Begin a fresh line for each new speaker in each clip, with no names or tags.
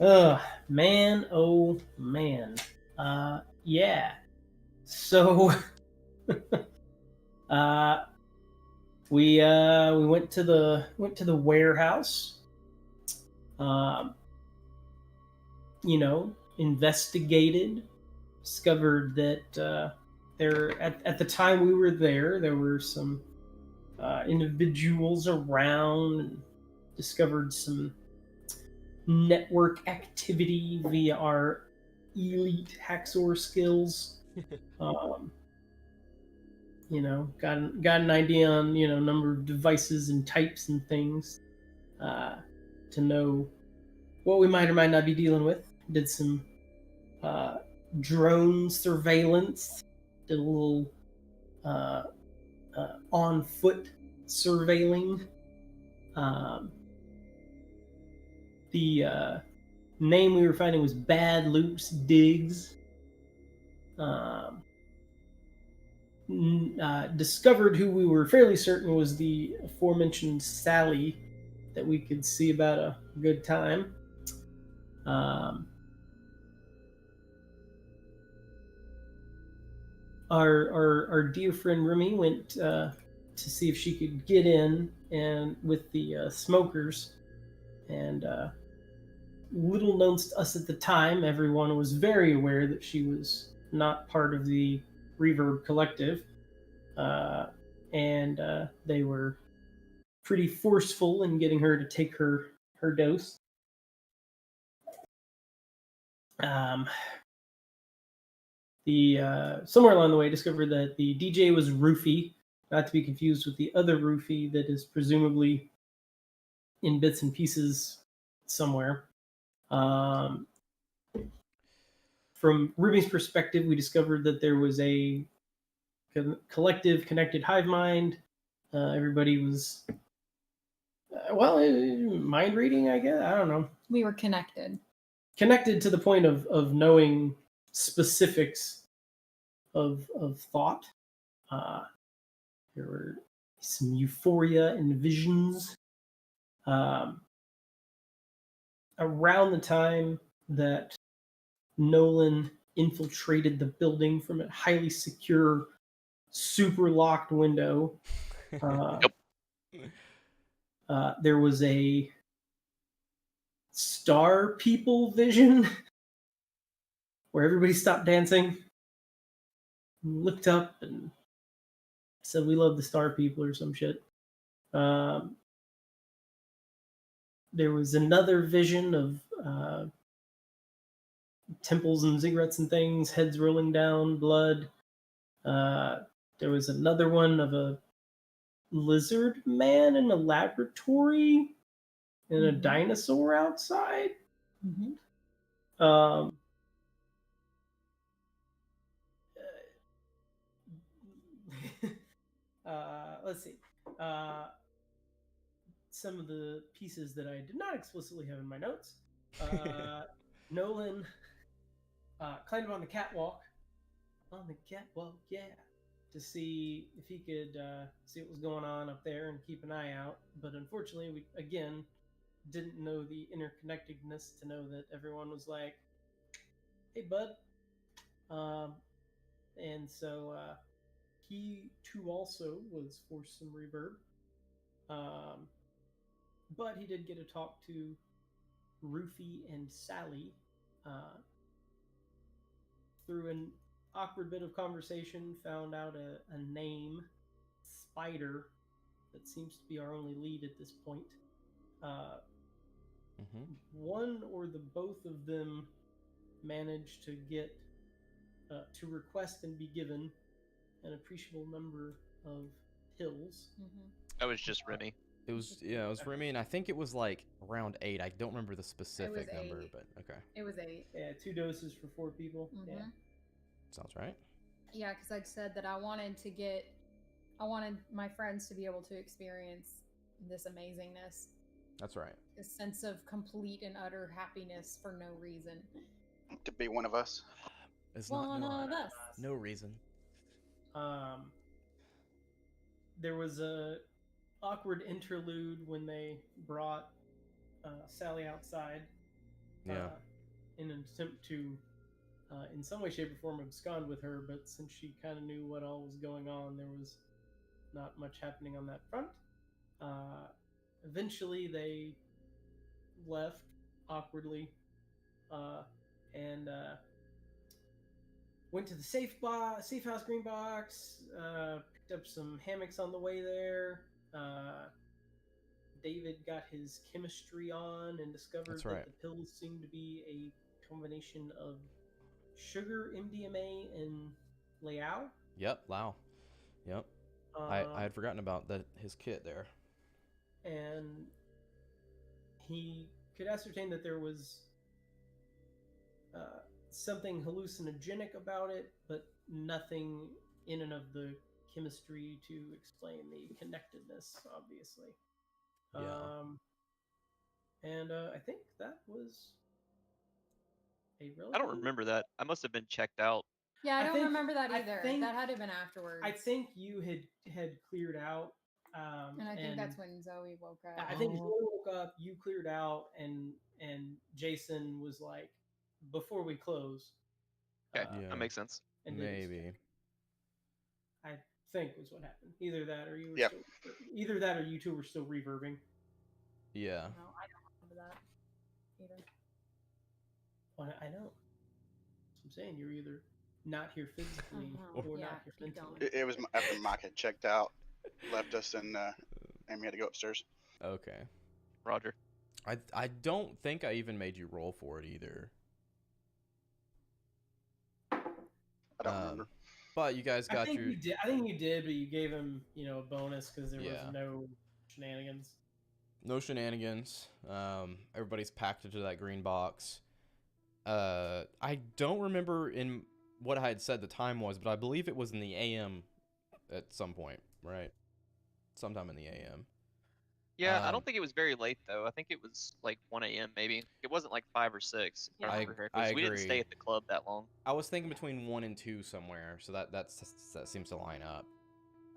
Man, oh man. Yeah. So, uh, we went to the warehouse. Um, investigated, discovered that there at the time we were there were some individuals around, and discovered some network activity via our elite hacksaw skills. Um, got an idea on number of devices and types and things uh, to know what we might or might not be dealing with. Did some uh, drone surveillance. Did a little uh, on foot surveilling. Um, the name we were finding was Bad Loops Digs. Um, Discovered who we were fairly certain was the aforementioned Sally that we could see about a good time. Um, our dear friend Remy went to see if she could get in and with the smokers. And little known to us at the time, everyone was very aware that she was not part of the Reverb Collective, uh, and they were pretty forceful in getting her to take her dose. Um, the Somewhere along the way, discovered that the DJ was Roofy, not to be confused with the other Roofy that is presumably in bits and pieces somewhere. Um, from Ruby's perspective, we discovered that there was a collective connected hive mind. Everybody was mind reading, I guess. I don't know.
We were connected.
Connected to the point of knowing specifics of thought. Uh, there were some euphoria and visions. Um, Around the time that Nolan infiltrated the building from a highly secure, super locked window, uh,
Yep.
there was a star people vision where everybody stopped dancing, looked up, and said, "We love the star people" or some shit. Um, there was another vision of temples and ziggurats and things, heads rolling down, blood. There was another one of a lizard man in a laboratory and a dinosaur outside.
Mm-hmm.
Um, let's see. Some of the pieces that I did not explicitly have in my notes. Nolan climbed on the catwalk. On the catwalk, yeah. To see if he could see what was going on up there and keep an eye out. But unfortunately, we again didn't know the interconnectedness to know that everyone was like, "Hey, bud," and so he too also was forced some reverb. But he did get to talk to Rufy and Sally uh, through an awkward bit of conversation. Found out a name, Spider, that seems to be our only lead at this point. One or the both of them managed to get to request and be given an appreciable number of pills.
That was just Remy.
It was Remy, and I think it was like around 8. I don't remember the specific number,
8.
but okay.
It was 8.
Yeah, 2 doses for 4 people.
Mm-hmm.
Yeah,
sounds right.
Yeah, because I'd said that I wanted my friends to be able to experience this amazingness.
That's right.
A sense of complete and utter happiness for no reason.
To be one of us.
It's
one
not
of us.
No reason.
There was a awkward interlude when they brought Sally outside,
Yeah.
in an attempt to, in some way, shape, or form, abscond with her. But since she kind of knew what all was going on, there was not much happening on that front. Eventually, they left awkwardly, and went to the safe house green box. Picked up some hammocks on the way there. David got his chemistry on and discovered
That's right.
that the pills seemed to be a combination of sugar, MDMA, and Leao.
Yep. Wow. Yep. I had forgotten about his kit there.
And he could ascertain that there was something hallucinogenic about it, but nothing in and of the chemistry to explain the connectedness, obviously.
Yeah.
And I think that was a relatively...
I don't remember that. I must have been checked out.
Yeah, I don't
think-
remember that
I
either.
think-
That had to have been afterwards.
I think you had cleared out.
And I think that's when Zoe woke up.
I think Zoe woke up, you cleared out, and Jason was like, before we close.
Okay,
Yeah.
that makes sense.
And did his
Maybe.
check. I think was what happened. Either that or you were
Yeah.
either that or you two were still reverbing.
Yeah.
No, I don't remember that either.
Well, I know. I'm saying you're either not here physically or
Yeah,
not here
keep
mentally.
going.
It was after Mike had checked out, left us, and Amy had to go upstairs.
Okay.
Roger.
I don't think I even made you roll for it either.
I don't remember.
But you guys got your.
You did. I think you did, but you gave him, a bonus because there
Yeah.
was no shenanigans.
No shenanigans. Everybody's packed into that green box. I don't remember in what I had said the time was, but I believe it was in the AM at some point, right? Sometime in the AM.
Yeah, I don't think it was very late though. I think it was like 1 a.m. maybe. It wasn't like 5 or 6. If I remember correctly.
I
So we didn't
agree.
stay at the club that long.
I was thinking between 1 and 2 somewhere, so that seems to line up.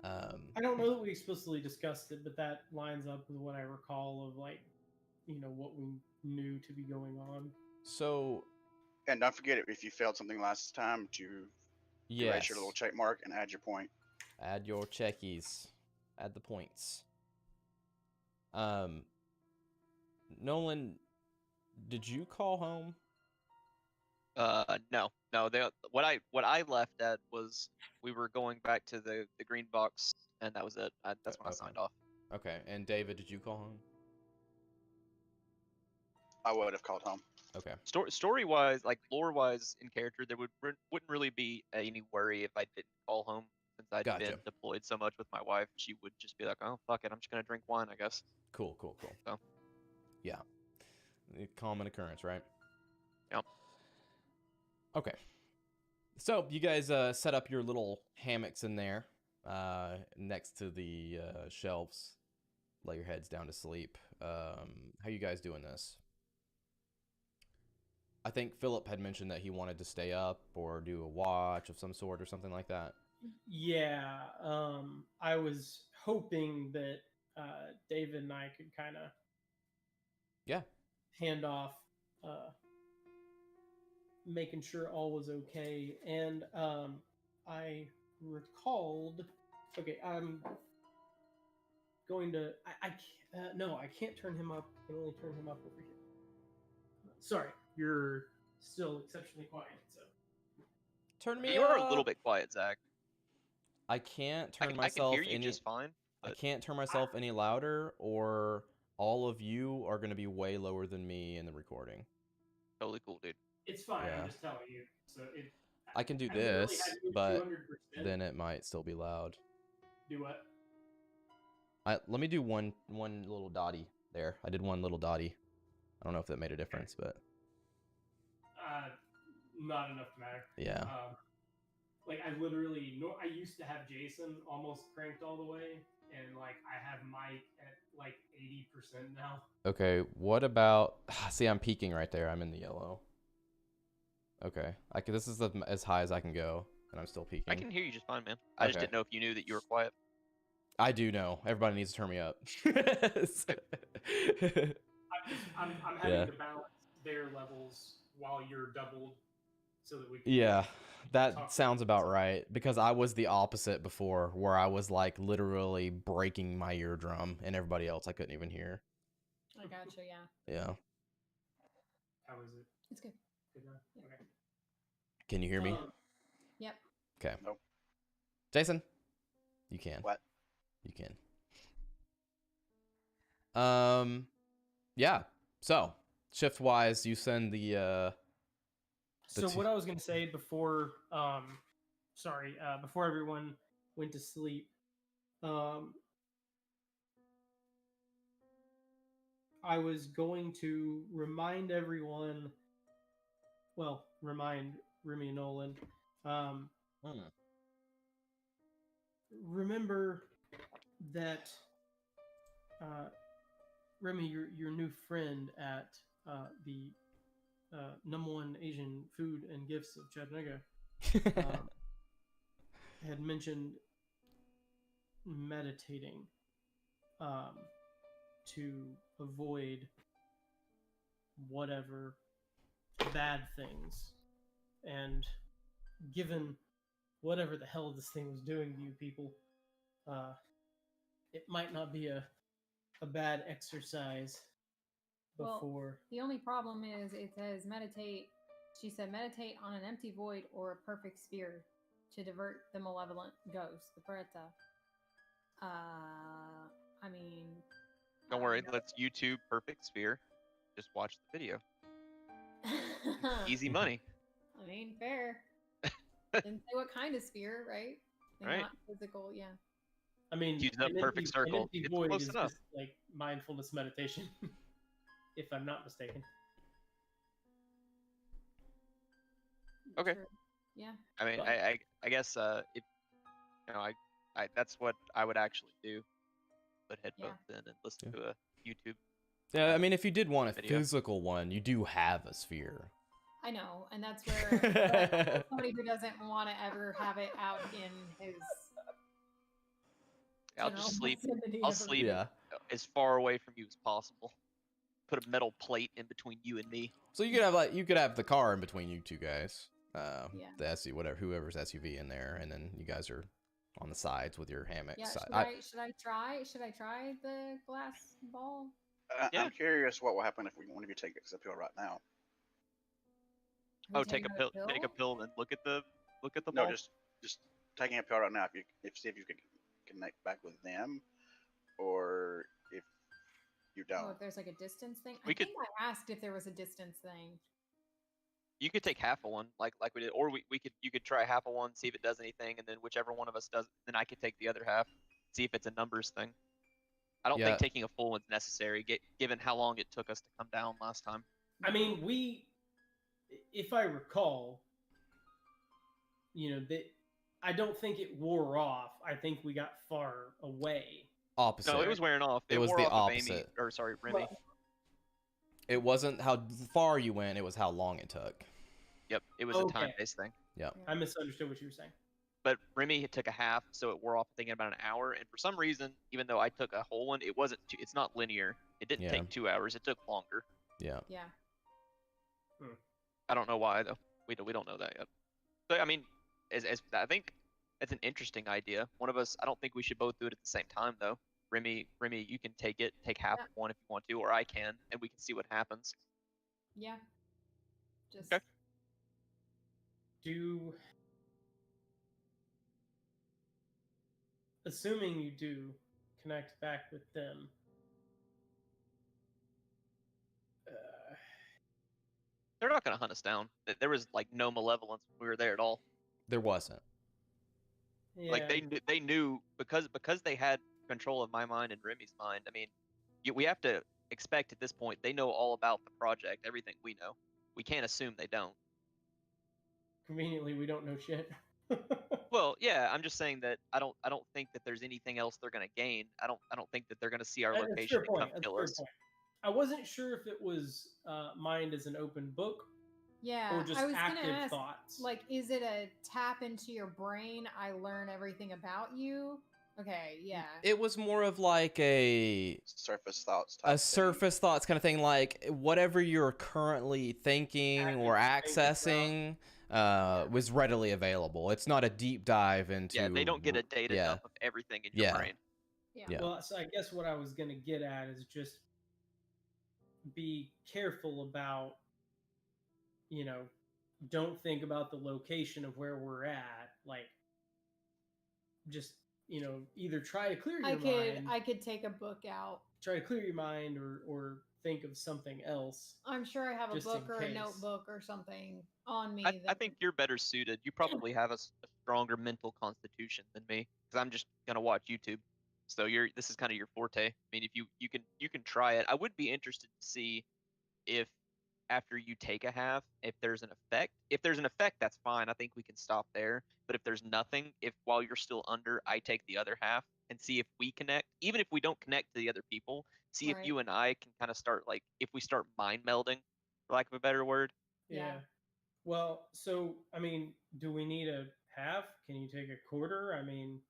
I don't know that we explicitly discussed it, but that lines up with what I recall of what we knew to be going on.
So
And don't forget, if you failed something last time, to
yes,
erase your little check mark and add your point.
add your checkies, add the points. Nolan, did you call home?
No. What I left at was we were going back to the green box, and that was it. That's when I
Okay.
signed off.
Okay, and David, did you call home?
I would have called home.
Okay.
Story wise, like lore wise, in character, there wouldn't really be any worry if I didn't call home, since I'd
Gotcha.
been deployed so much with my wife. She would just be like, "Oh fuck it, I'm just gonna drink wine, I guess."
Cool.
So.
Yeah. Common occurrence, right?
Yep.
Okay. So you guys set up your little hammocks in there, next to the shelves. Lay your heads down to sleep. How you guys doing this? I think Philip had mentioned that he wanted to stay up or do a watch of some sort or something like that.
Yeah, I was hoping that David and I could kind of hand off, making sure all was okay. And I recalled. Okay, I'm going to. I can't turn him up. I can only turn him up over here. Sorry, you're still exceptionally quiet. So
Turn me
You are a
up!
little bit quiet, Zach.
I can't turn
I can
myself
hear you
any.
just fine.
I
but-
can't turn myself any louder, or all of you are going to be way lower than me in the recording.
Totally cool, dude.
it's fine.
Yeah.
I'm just telling you. So
I can do
I literally
this,
had you at
but
200%.
then it might still be loud.
Do what?
Let me do one little dotty there. I did one little dotty. I don't know if that made a difference, but
Not enough to matter.
yeah.
Like I used to have Jason almost cranked all the way, and like I have Mike at like 80% now.
Okay, what about? See, I'm peaking right there. I'm in the yellow. Okay, this is as high as I can go, and I'm still peaking.
I can hear you just fine, man. I just
Okay.
didn't know if you knew that you were quiet.
I do know. Everybody needs to turn me up.
I'm having
Yeah.
to balance their levels while you're doubled, so that we can.
Yeah, that
Talk
sounds
about
about right. Because I was the opposite before, where I was like literally breaking my eardrum, and everybody else I couldn't even hear.
I gotcha. Yeah,
Yeah.
How is it?
it's good.
Good enough? Okay.
Can you hear me?
Yep.
Okay.
Nope.
Jason, you can.
What?
You can. Yeah. So shift wise, you send the
So
two-
what I was gonna say before, before everyone went to sleep, I was going to remind everyone. Well, remind Remy and Nolan. Remember that Remy, your new friend at the #1 Asian food and gifts of Chattanooga, had mentioned meditating to avoid whatever bad things. And given whatever the hell this thing was doing to you people, it might not be a bad exercise
Well,
before.
the only problem is it says meditate. She said meditate on an empty void or a perfect sphere to divert the malevolent ghost, the preta. I mean,
Don't worry, let's YouTube Perfect Sphere. Just watch the video. Easy money.
I mean, fair. Didn't say what kind of sphere, right? And
Right.
not physical, yeah.
I mean,
Use that perfect circle.
An empty
It's
void
close
is
enough.
just like mindfulness meditation, if I'm not mistaken.
Okay.
True. Yeah.
I mean,
But-
I guess if I that's what I would actually do. Put headphones in and listen to a YouTube.
Yeah, I mean, if you did want a
Video.
physical one, you do have a sphere.
I know, and that's where somebody who doesn't want to ever have it out in his.
I'll
general
just sleep.
vicinity
I'll
of a-
sleep
Yeah.
as far away from you as possible. Put a metal plate in between you and me.
So you could have the car in between you two guys.
Yeah.
The SUV, whoever's SUV in there, and then you guys are on the sides with your hammocks.
Yeah. Should I try the glass ball?
Yeah.
I'm curious what will happen if one of you take this uphill right now.
We
Oh, take a
another
pill. Take a pill and look at the
No,
ball.
just taking a pill right now. If see if you can connect back with them, or if you
Oh,
don't.
if there's like a distance thing.
We
I
could-
think I asked if there was a distance thing.
You could take half of one, like we did, or you could try half of one, see if it does anything, and then whichever one of us does, then I could take the other half, see if it's a numbers thing. I don't
Yeah.
think taking a full one's necessary, given how long it took us to come down last time.
I mean, if I recall, I don't think it wore off. I think we got far away.
Opposite.
No, it was wearing off.
It was
wore
the
off of Amy,
opposite.
or sorry, Remy.
Well,
It wasn't how far you went; it was how long it took.
Yep, it was a
Okay.
time-based thing.
I misunderstood what you were saying.
But Remy took a half, so it wore off thinking about an hour. And for some reason, even though I took a whole one, it wasn't. It's not linear. It didn't
Yeah.
take 2 hours. It took longer.
Yeah.
Yeah.
I don't know why though. We don't know that yet. But I mean, as I think it's an interesting idea. One of us. I don't think we should both do it at the same time though. Remy, you can take half
Yeah.
of one if you want to, or I can, and we can see what happens.
Yeah. Just
Okay.
Assuming you do connect back with them,
They're not going to hunt us down. There was like no malevolence when we were there at all.
There wasn't.
yeah.
Like they knew because they had control of my mind and Remy's mind. I mean, we have to expect at this point they know all about the project, everything we know. We can't assume they don't.
Conveniently, we don't know shit.
Well, yeah, I'm just saying that I don't think that there's anything else they're gonna gain. I don't think that they're gonna see our
That's a
location
fair
and come
point. That's a
kill
fair
us.
point. I wasn't sure if it was mined as an open book
yeah.
or just
I was
active
gonna ask,
thoughts.
like, is it a tap into your brain? I learn everything about you, Okay, yeah.
It was more of like a
Surface thoughts type
a
thing.
surface thoughts kind of thing, like whatever you're currently thinking or accessing was readily available. It's not a deep dive into.
Yeah, they don't get a data
yeah.
dump of everything in your brain.
Yeah.
Well, so I guess what I was going to get at is just be careful about, don't think about the location of where we're at. Like, just, either try to clear your mind.
I could take a book out.
Try to clear your mind or think of something else.
I'm sure I have a
just
book
in
or a
case.
notebook or something on me.
I think you're better suited. You probably have a stronger mental constitution than me, because I'm just gonna watch YouTube. So this is kind of your forte. I mean, if you can try it. I would be interested to see if after you take a half, if there's an effect. If there's an effect, that's fine. I think we can stop there. But if there's nothing, if while you're still under, I take the other half and see if we connect. Even if we don't connect to the other people, see if
Right.
you and I can kind of start, like, if we start mind melding, for lack of a better word.
Yeah. Well, so I mean, do we need a half? Can you take a quarter? I mean,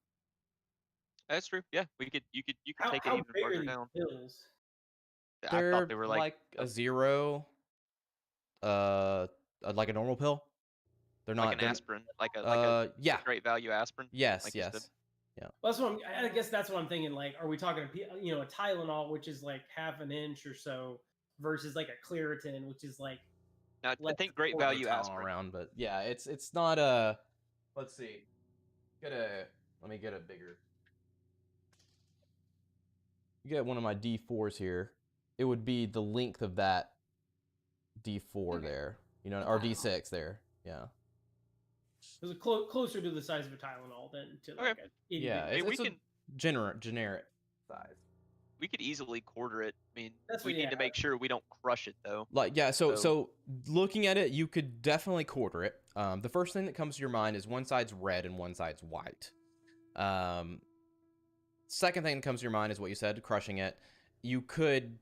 That's true. Yeah, you could take it
how
even
big are
further
these
down.
pills?
I
They're
thought they were like
a 0, like a normal pill. They're not
an aspirin, like a
yeah.
great value aspirin.
Yes,
like you said.
yes. Yeah.
Well, that's what I guess that's what I'm thinking. Like, are we talking a Tylenol, which is like half an inch or so, versus like a Claritin, which is like
Now, I
less
think great
than a
value
Tylenol
aspirin.
around, but yeah, it's not a. Let's see. Let me get a bigger. You get one of my D4s here. It would be the length of that D4 there, or D6 there. Yeah.
It was closer to the size of a Tylenol than to like a
Yeah, it's a generic size.
We could easily quarter it. I mean,
That's
we
what-
need
yeah.
to make sure we don't crush it though.
Like, yeah, so
So-
looking at it, you could definitely quarter it. The first thing that comes to your mind is one side's red and one side's white. Second thing that comes to your mind is what you said, crushing it. You could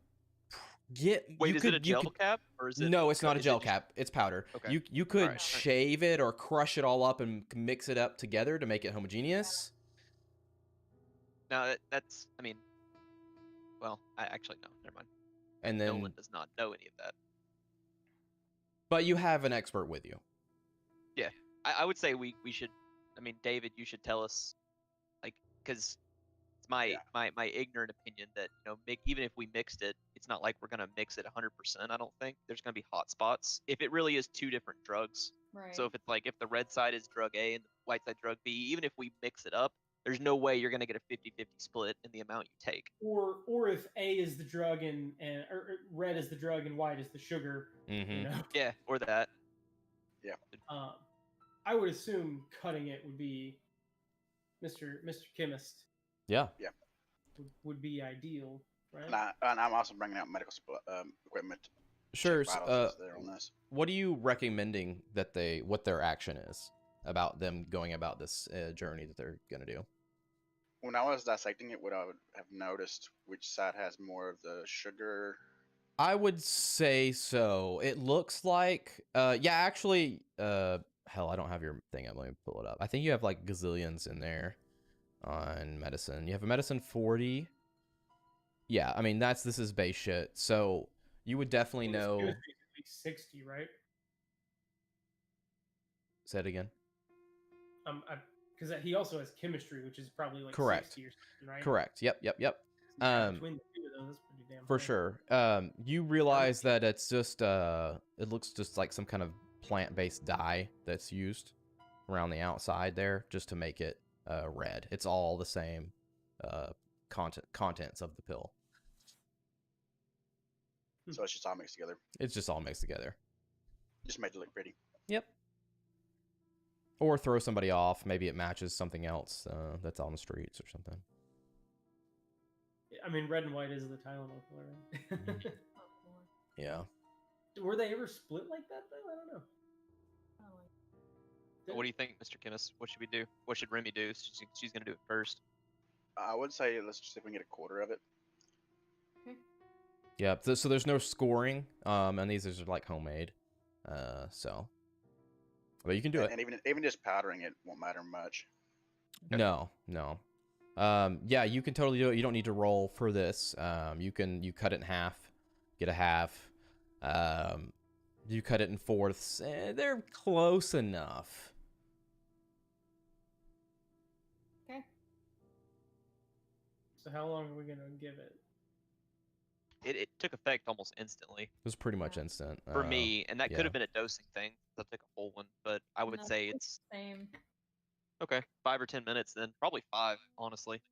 get.
Wait,
you
is
could,
it a gel cap or is it?
No, it's not a
is it
gel
just-
cap. It's powder.
Okay.
You could
Alright.
shave it or crush it all up and mix it up together to make it homogeneous.
No, that's. I mean, well, I actually no, never mind.
And then,
Nolan does not know any of that.
but you have an expert with you.
Yeah, I would say we should. I mean, David, you should tell us, like, because it's my ignorant opinion that even if we mixed it, it's not like we're gonna mix it 100%. I don't think there's gonna be hot spots if it really is two different drugs.
Right.
So if it's like if the red side is drug A and the white side drug B, even if we mix it up, there's no way you're gonna get a 50-50 split in the amount you take.
Or if A is the drug and or red is the drug and white is the sugar.
Mm-hmm.
Yeah, or that.
I would assume cutting it would be Mr. Chemist.
Yeah.
Would be ideal, right?
And I'm also bringing out medical equipment.
Sure.
Check vitals there on this.
What are you recommending what their action is about them going about this journey that they're gonna do?
When I was dissecting it, what I would have noticed which side has more of the sugar.
I would say so. It looks like, actually, hell, I don't have your thing up. Let me pull it up. I think you have like gazillions in there on medicine. You have a medicine 40. Yeah, I mean, this is base shit. So you would definitely know.
Chemistry is at least 60, right?
Say it again.
Because he also has chemistry, which is probably like
Correct.
60 or something, right?
Correct. Yep.
Yeah, between the two of those, that's pretty damn
For
high.
sure. You realize that it's just it looks just like some kind of plant-based dye that's used around the outside there just to make it red. It's all the same contents of the pill.
So it's just all mixed together.
It's just all mixed together.
Just made it look pretty.
Yep. Or throw somebody off. Maybe it matches something else that's on the streets or something.
I mean, red and white is the Tylenol color, right?
Yeah.
Were they ever split like that, though? I don't know.
What do you think, Mr. Kimmis? What should we do? What should Remy do? She's gonna do it first.
I would say let's just see if we can get a quarter of it.
Yeah. So there's no scoring, and these are like homemade. So. But you can do it.
And even just powdering it won't matter much.
No. Yeah, you can totally do it. You don't need to roll for this. You cut it in half, get a half. You cut it in fourths. They're close enough.
Okay.
So how long are we gonna give it?
It took effect almost instantly
It was pretty much instant.
for me, and that
yeah.
could have been a dosing thing. I took a whole one, but I would
No,
say
it's
it's
the same.
okay. 5 or 10 minutes, then probably 5, honestly.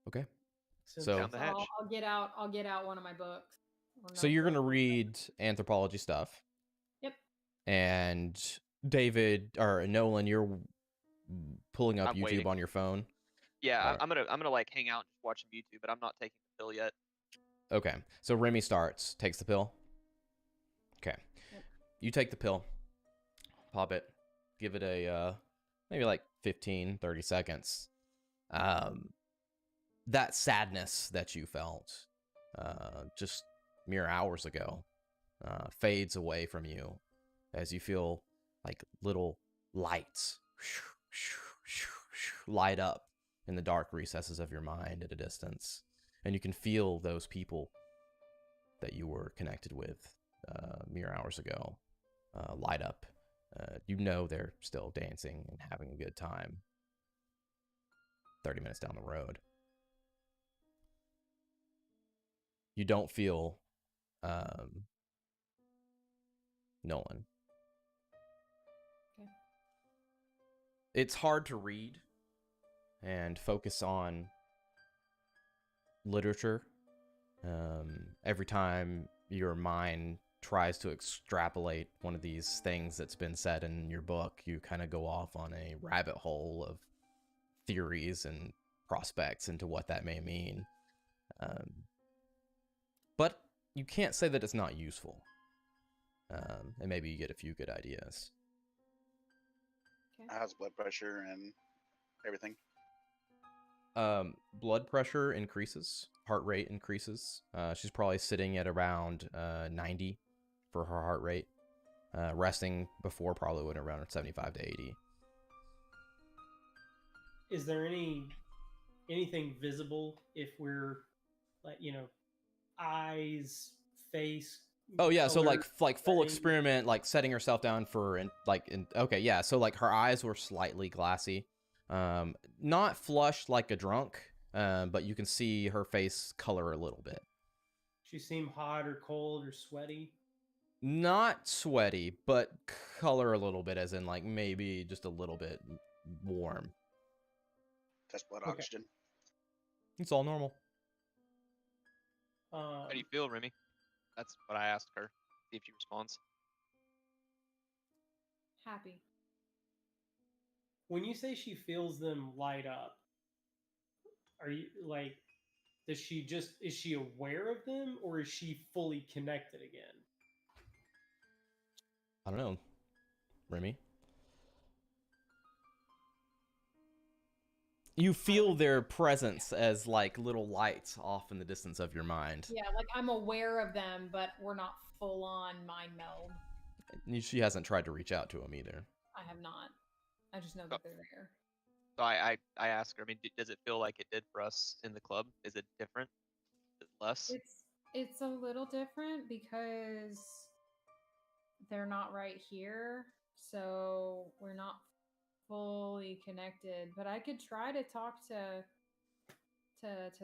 Okay.
Since-
So
Down the
So
hatch.
I'll get out one of my books. Or
So you're gonna
notebook.
read anthropology stuff.
Yep.
And David or Nolan, you're pulling up
I'm
YouTube
waiting.
on your phone.
Yeah,
Alright.
I'm gonna like hang out and just watching YouTube, but I'm not taking the pill yet.
Okay. So Remy takes the pill. Okay.
Yep.
You take the pill. Pop it. Give it a maybe like 15, 30 seconds. That sadness that you felt just mere hours ago fades away from you as you feel like little lights light up in the dark recesses of your mind at a distance. And you can feel those people that you were connected with mere hours ago light up. You know they're still dancing and having a good time 30 minutes down the road. You don't feel Nolan.
Okay.
It's hard to read and focus on literature. Every time your mind tries to extrapolate one of these things that's been said in your book, you kind of go off on a rabbit hole of theories and prospects into what that may mean. But you can't say that it's not useful. And maybe you get a few good ideas.
Okay.
How's blood pressure and everything?
Blood pressure increases, heart rate increases. She's probably sitting at around 90 for her heart rate. Resting before probably went around 75 to 80.
Is there anything visible if we're like, eyes, face?
Oh yeah, so
color,
like full
setting?
experiment, like setting herself down for okay, yeah, so like her eyes were slightly glassy. Not flushed like a drunk, but you can see her face color a little bit.
She seem hot or cold or sweaty?
Not sweaty, but color a little bit, as in like maybe just a little bit warm.
Test blood
Okay.
oxygen.
It's all normal.
How do you feel, Remy? That's what I asked her. See if she responds.
Happy.
When you say she feels them light up, are you like, is she aware of them, or is she fully connected again?
I don't know, Remy. You feel their presence as like little lights off in the distance of your mind.
Yeah, like I'm aware of them, but we're not full on mind meld.
She hasn't tried to reach out to him either.
I have not. I just know that they're there.
So I asked her. I mean, does it feel like it did for us in the club? Is it different? Is it less?
It's a little different because they're not right here, so we're not fully connected. But I could try to talk to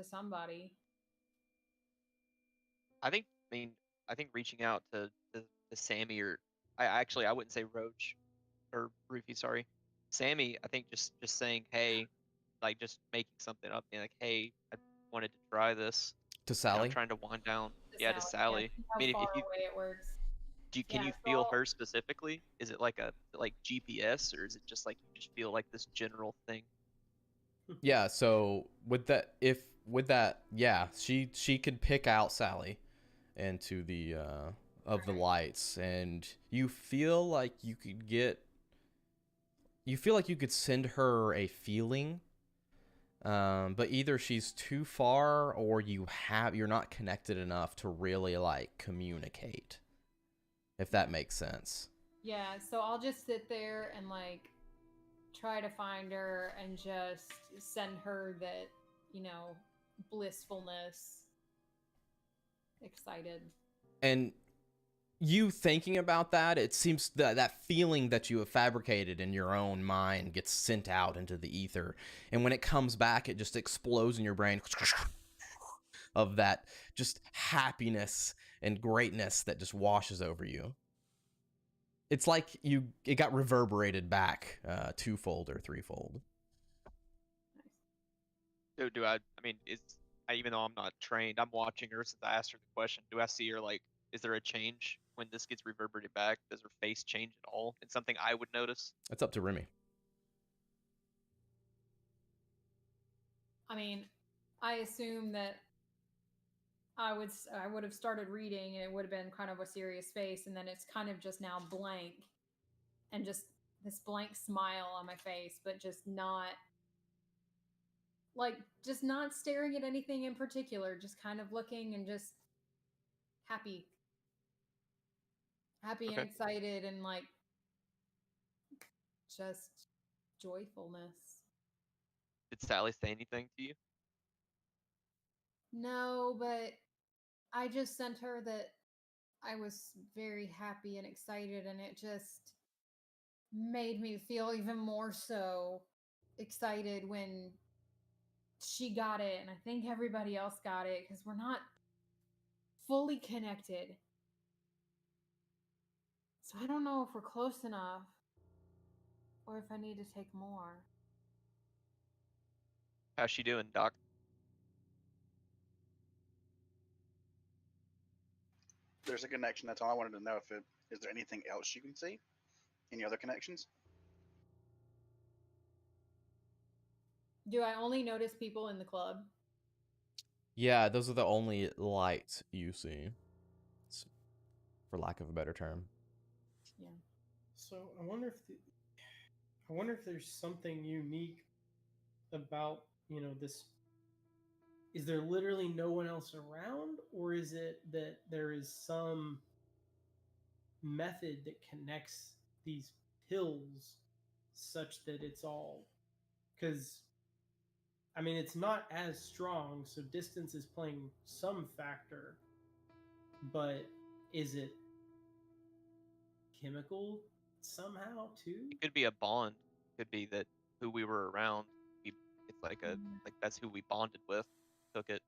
somebody.
I think reaching out to Sammy, or I wouldn't say Roach or Rufy, sorry. Sammy, I think just saying, hey, like just making something up, being like, hey, I wanted to try this.
To Sally?
I'm trying to wind down.
To
To Sally.
Yeah,
I mean,
how
if
far
you
away it works.
can
Yeah,
you
so
feel
I'll-
her specifically? Is it like GPS, or is it just like you just feel like this general thing?
Yeah, so with that, yeah, she could pick out Sally into the of the lights, and you feel like you could send her a feeling, but either she's too far or you're not connected enough to really like communicate, if that makes sense.
Yeah, so I'll just sit there and like try to find her and just send her that, blissfulness. Excited.
And you thinking about that, it seems that feeling that you have fabricated in your own mind gets sent out into the ether. And when it comes back, it just explodes in your brain of that just happiness and greatness that just washes over you. It's like it got reverberated back twofold or threefold.
I mean, even though I'm not trained, I'm watching her since I asked her the question. Do I see her like? Is there a change when this gets reverberated back? Does her face change at all? It's something I would notice.
It's up to Remy.
I mean, I assume that I would have started reading and it would have been kind of a serious face, and then it's kind of just now blank and just this blank smile on my face, but just not staring at anything in particular, just kind of looking and just happy
Okay.
and excited and like just joyfulness.
Did Sally say anything to you?
No, but I just sent her that I was very happy and excited, and it just made me feel even more so excited when she got it, and I think everybody else got it because we're not fully connected. So I don't know if we're close enough or if I need to take more.
How's she doing, Doc?
There's a connection. That's all I wanted to know. Is there anything else you can see? Any other connections?
Do I only notice people in the club?
Yeah, those are the only lights you see, for lack of a better term.
Yeah.
So I wonder if there's something unique about this. Is there literally no one else around, or is it that there is some method that connects these pills such that it's all? Because I mean, it's not as strong, so distance is playing some factor, but is it chemical somehow too?
It could be a bond. It could be that who we were around. It's like that's who we bonded with. Took it.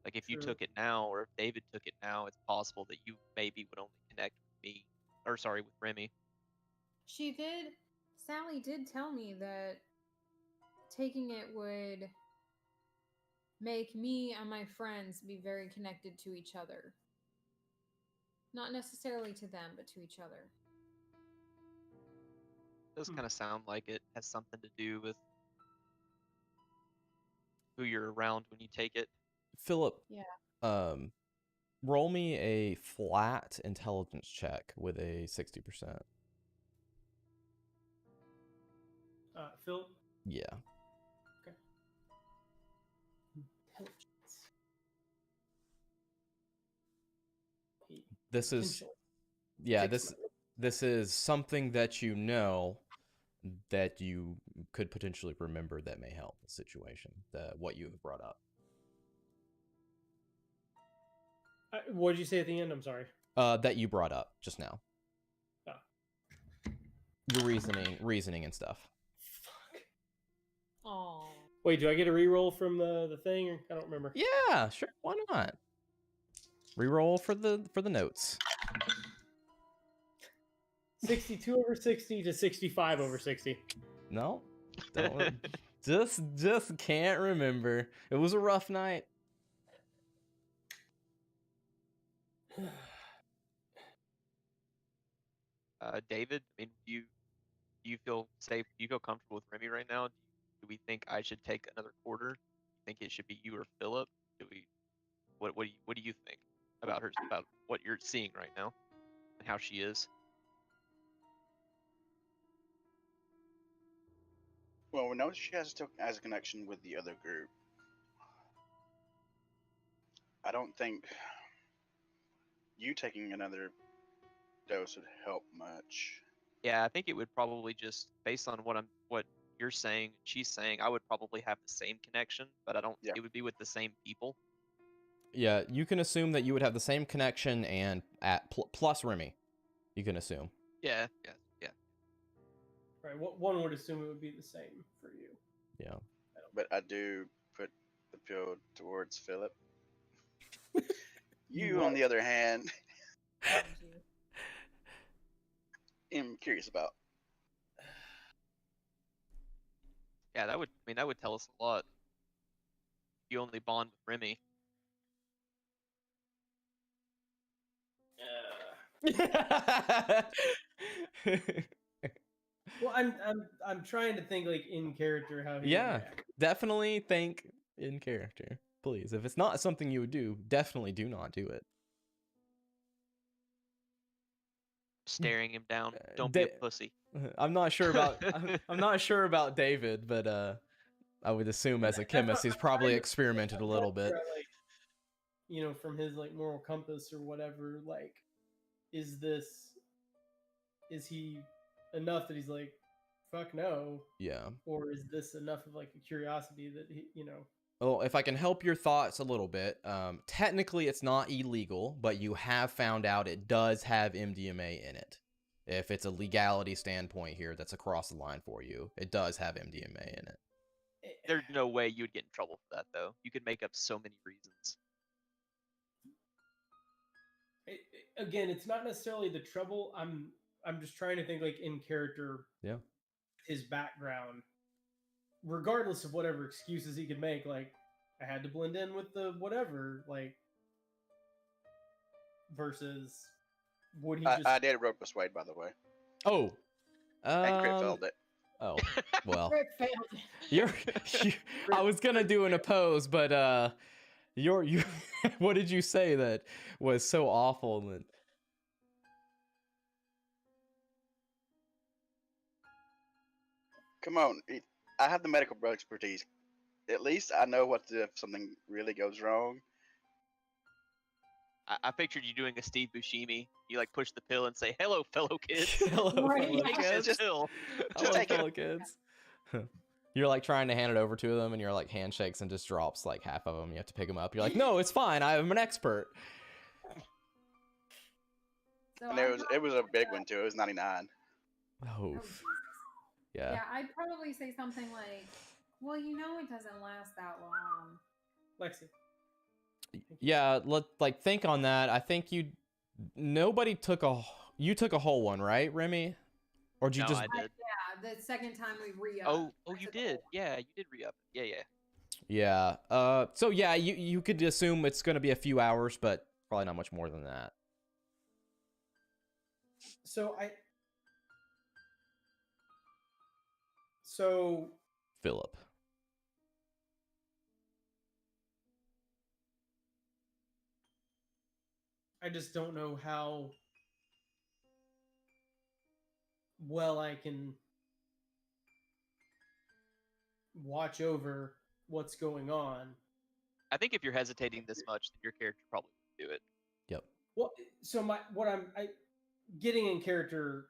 Like if you
True.
took it now, or if David took it now, it's possible that you maybe would only connect with me, or sorry, with Remy.
Sally did tell me that taking it would make me and my friends be very connected to each other. Not necessarily to them, but to each other.
It does kind of sound like it has something to do with who you're around when you take it.
Philip.
Yeah.
Roll me a flat intelligence check with a 60%.
Phil?
Yeah.
Okay. Intelligence.
This is this is something that you know that you could potentially remember that may help the situation, what you have brought up.
What did you say at the end? I'm sorry.
That you brought up just now.
Oh.
Your reasoning and stuff.
Fuck.
Oh.
Wait, do I get a reroll from the thing? Or I don't remember.
Yeah, sure. Why not? Reroll for the notes.
62 over 60 to 65 over 60.
No, don't. just can't remember. It was a rough night.
David, I mean, do you feel safe? Do you feel comfortable with Remy right now? Do we think I should take another quarter? Do you think it should be you or Philip? What do you think about her, about what you're seeing right now and how she is?
Well, we know she still has a connection with the other group. I don't think you taking another dose would help much.
Yeah, I think it would probably just based on what you're saying, she's saying, I would probably have the same connection, but I don't.
Yeah.
It would be with the same people.
Yeah, you can assume that you would have the same connection and at plus Remy. You can assume.
Yeah.
Right. One would assume it would be the same for you.
Yeah.
But I do put the pill towards Philip. You, on the other hand,
Loves you.
am curious about.
Yeah, that would tell us a lot. You only bond with Remy.
Well, I'm trying to think like in character how he would
Yeah,
react.
definitely think in character, please. If it's not something you would do, definitely do not do it.
Staring him down. Don't be a pussy.
I'm not sure about I'm not sure about David, but I would assume as a chemist he's probably experimented a little bit.
Like, you know, from his like moral compass or whatever, like, is he enough that he's like, fuck no?
Yeah.
Or is this enough of like a curiosity that he, you know?
Well, if I can help your thoughts a little bit, technically it's not illegal, but you have found out it does have MDMA in it. If it's a legality standpoint here, that's across the line for you. It does have MDMA in it.
There's no way you'd get in trouble for that, though. You could make up so many reasons.
Again, it's not necessarily the trouble. I'm just trying to think like in character.
Yeah.
His background, regardless of whatever excuses he could make, like I had to blend in with the whatever, like versus would he just?
I did rope persuade, by the way.
Oh.
And crit failed it.
Oh. Well.
Rick failed.
I was gonna do an oppose, but you what did you say that was so awful that
Come on, I have the medical expertise. At least I know what to, if something really goes wrong.
I pictured you doing a Steve Buscemi. You like push the pill and say, "Hello, fellow kids."
Hello,
Right,
fellow
yeah.
kids.
Just pill.
Hello,
take it.
fellow kids. You're like trying to hand it over to them, and you're like handshakes and just drops like half of them. You have to pick them up. You're like, no, it's fine. I'm an expert.
So
And it was a big one too. It was 99.
Oh,
Jesus.
yeah.
Yeah, I'd probably say something like, well, you know it doesn't last that long.
Lexi.
Yeah, like think on that. I think you took a whole one, right, Remy? Or did you
No,
just
I did.
Yeah, the second time we re-upped.
Oh, you did. Yeah, you did re-up. Yeah.
Yeah. So yeah, you could assume it's going to be a few hours, but probably not much more than that.
So
Philip.
I just don't know how well I can watch over what's going on.
I think if you're hesitating this much, then your character probably would do it.
Yep.
Well, so I getting in character,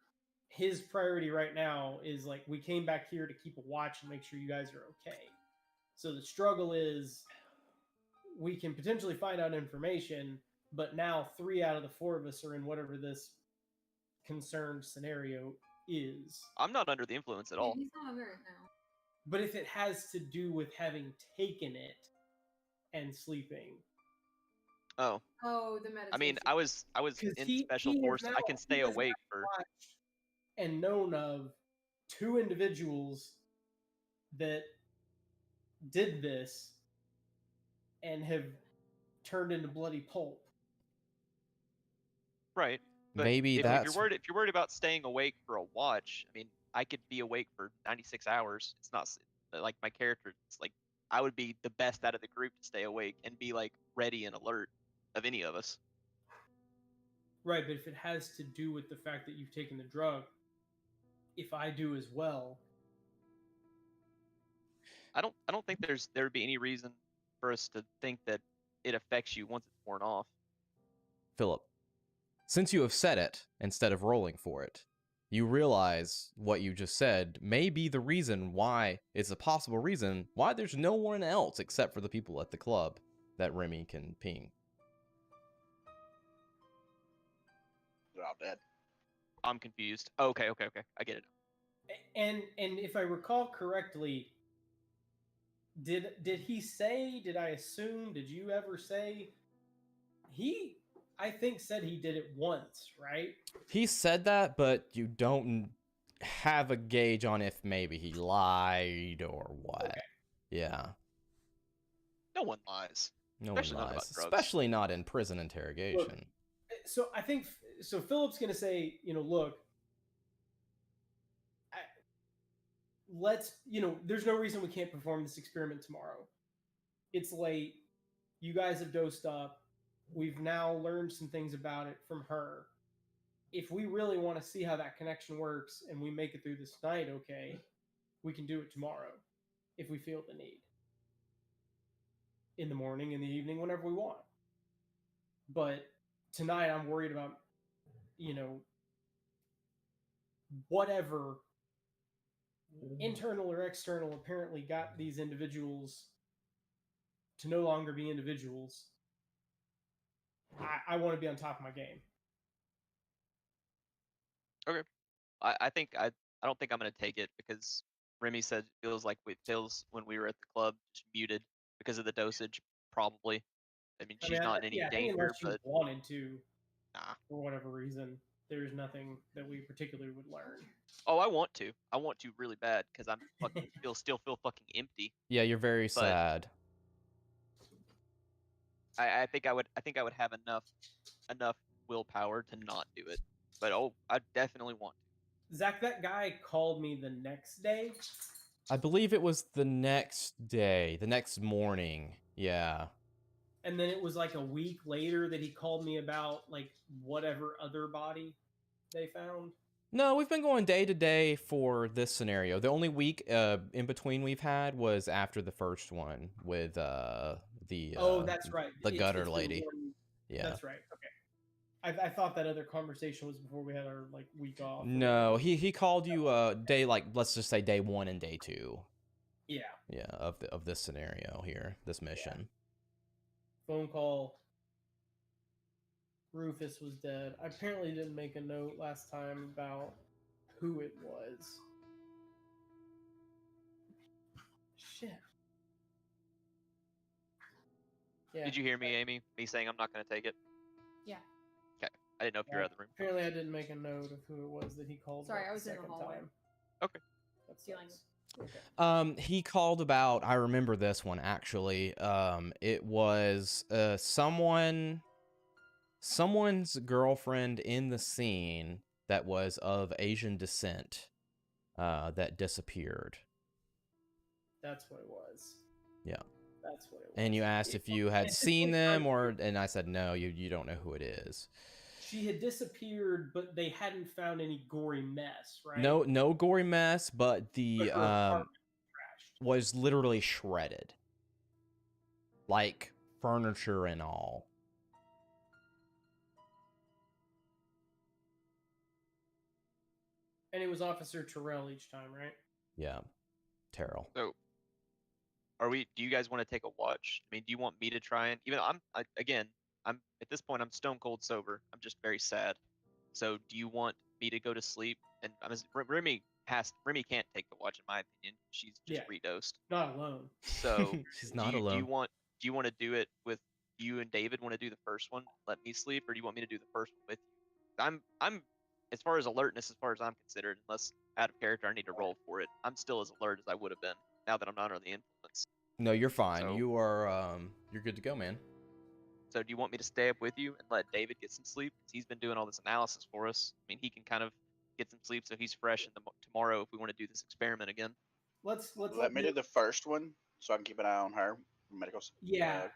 his priority right now is like we came back here to keep a watch and make sure you guys are okay. So the struggle is we can potentially find out information, but now 3 out of the 4 of us are in whatever this concerned scenario is.
I'm not under the influence at all.
He's not under it now.
But if it has to do with having taken it and sleeping.
Oh,
The meditation.
I mean, I was in special forces. I can stay awake for.
And known of 2 individuals that did this and have turned into bloody pulp.
Right. But
Maybe
if
that's
you're worried about staying awake for a watch, I mean, I could be awake for 96 hours. It's not like my character. It's like I would be the best out of the group to stay awake and be like ready and alert of any of us.
Right, but if it has to do with the fact that you've taken the drug, if I do as well,
I don't think there would be any reason for us to think that it affects you once it's worn off.
Philip. Since you have said it instead of rolling for it, you realize what you just said may be the reason why, it's a possible reason why there's no one else except for the people at the club that Remy can ping.
They're all dead.
I'm confused. Okay. I get it.
And if I recall correctly, did he say? Did I assume? Did you ever say? He, I think, said he did it once, right?
He said that, but you don't have a gauge on if maybe he lied or what.
Okay.
Yeah.
No one lies.
No
Especially
one
not
lies.
about drugs.
Especially not in prison interrogation.
So I think so. Philip's gonna say, look, let's, there's no reason we can't perform this experiment tomorrow. It's late. You guys have dosed up. We've now learned some things about it from her. If we really want to see how that connection works and we make it through this night, okay, we can do it tomorrow if we feel the need. In the morning, in the evening, whenever we want. But tonight I'm worried about, whatever internal or external apparently got these individuals to no longer be individuals. I want to be on top of my game.
Okay. I think I don't think I'm gonna take it because Remy said it feels like it feels when we were at the club just muted because of the dosage, probably. I mean, she's not in any
I think
danger,
unless she
but
wanted to,
nah.
for whatever reason, there's nothing that we particularly would learn.
Oh, I want to. I want to really bad because I'm still feel fucking empty.
Yeah, you're very
But
sad.
I think I would have enough willpower to not do it. But I definitely want to.
Zach, that guy called me the next day.
I believe it was the next day, the next morning. Yeah.
And then it was like a week later that he called me about like whatever other body they found.
No, we've been going day to day for this scenario. The only week in between we've had was after the first one with the
That's right,
the gutter
it's
lady.
Yeah, that's right. Okay, I thought that other conversation was before we had our like week off.
No, he called you day, like, let's just say day 1 and day 2.
Yeah.
Yeah, of this scenario here, this mission.
Yeah. Phone call. Rufus was dead. I apparently didn't make a note last time about who it was. Shit. Yeah.
Did you hear me, Amy? Me saying I'm not gonna take it?
Yeah.
Okay. I didn't know if you were out of the room.
Apparently I didn't make a note of who it was that he called.
Sorry,
about
I was
the
in the
second
hallway.
time.
Okay.
That
Dealing
sucks. Okay.
He called about, I remember this one actually. It was someone's girlfriend in the scene that was of Asian descent that disappeared.
That's what it was.
Yeah.
That's what it was.
And you asked if you had seen them, and I said no, you don't know who it is.
She had disappeared, but they hadn't found any gory mess, right?
No gory mess, but the
But her apartment trashed.
was literally shredded, like furniture and all.
And it was Officer Terrell each time, right?
Yeah, Terrell.
So, do you guys want to take a watch? I mean, do you want me to try and I'm at this point I'm stone cold sober. I'm just very sad. So, do you want me to go to sleep? And Remy can't take the watch in my opinion. She's just redosed.
Not alone.
So
she's not alone.
Do you want to do it with you and David? Want to do the first one? Let me sleep, or do you want me to do the first one with you? I'm as far as alertness, as far as I'm considered, unless out of character I need to roll for it. I'm still as alert as I would have been now that I'm not under the influence.
No, you're fine.
So,
you are you're good to go, man.
So do you want me to stay up with you and let David get some sleep? Because he's been doing all this analysis for us. I mean, he can kind of get some sleep so he's fresh tomorrow if we want to do this experiment again.
Let's
let me do the first one so I can keep an eye on her. Medical.
Yeah.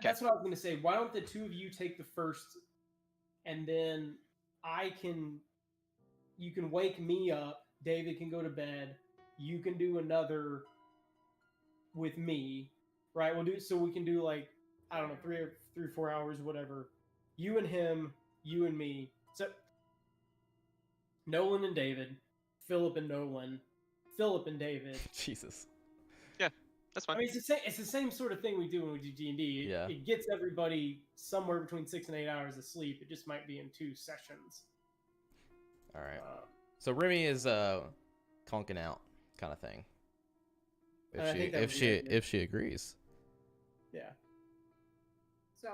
That's what I was going to say. Why don't the two of you take the first, and then you can wake me up. David can go to bed. You can do another with me, right? We can do like, I don't know, 3 or 4 hours, whatever. You and him, you and me. So Nolan and David, Philip and Nolan, Philip and David.
Jesus.
Yeah, that's fine.
I mean, it's the same sort of thing we do when we do D&D.
Yeah.
It gets everybody somewhere between 6 and 8 hours of sleep. It just might be in 2 sessions.
All right. So Remy is conking out kind of thing. If she agrees.
Yeah.
So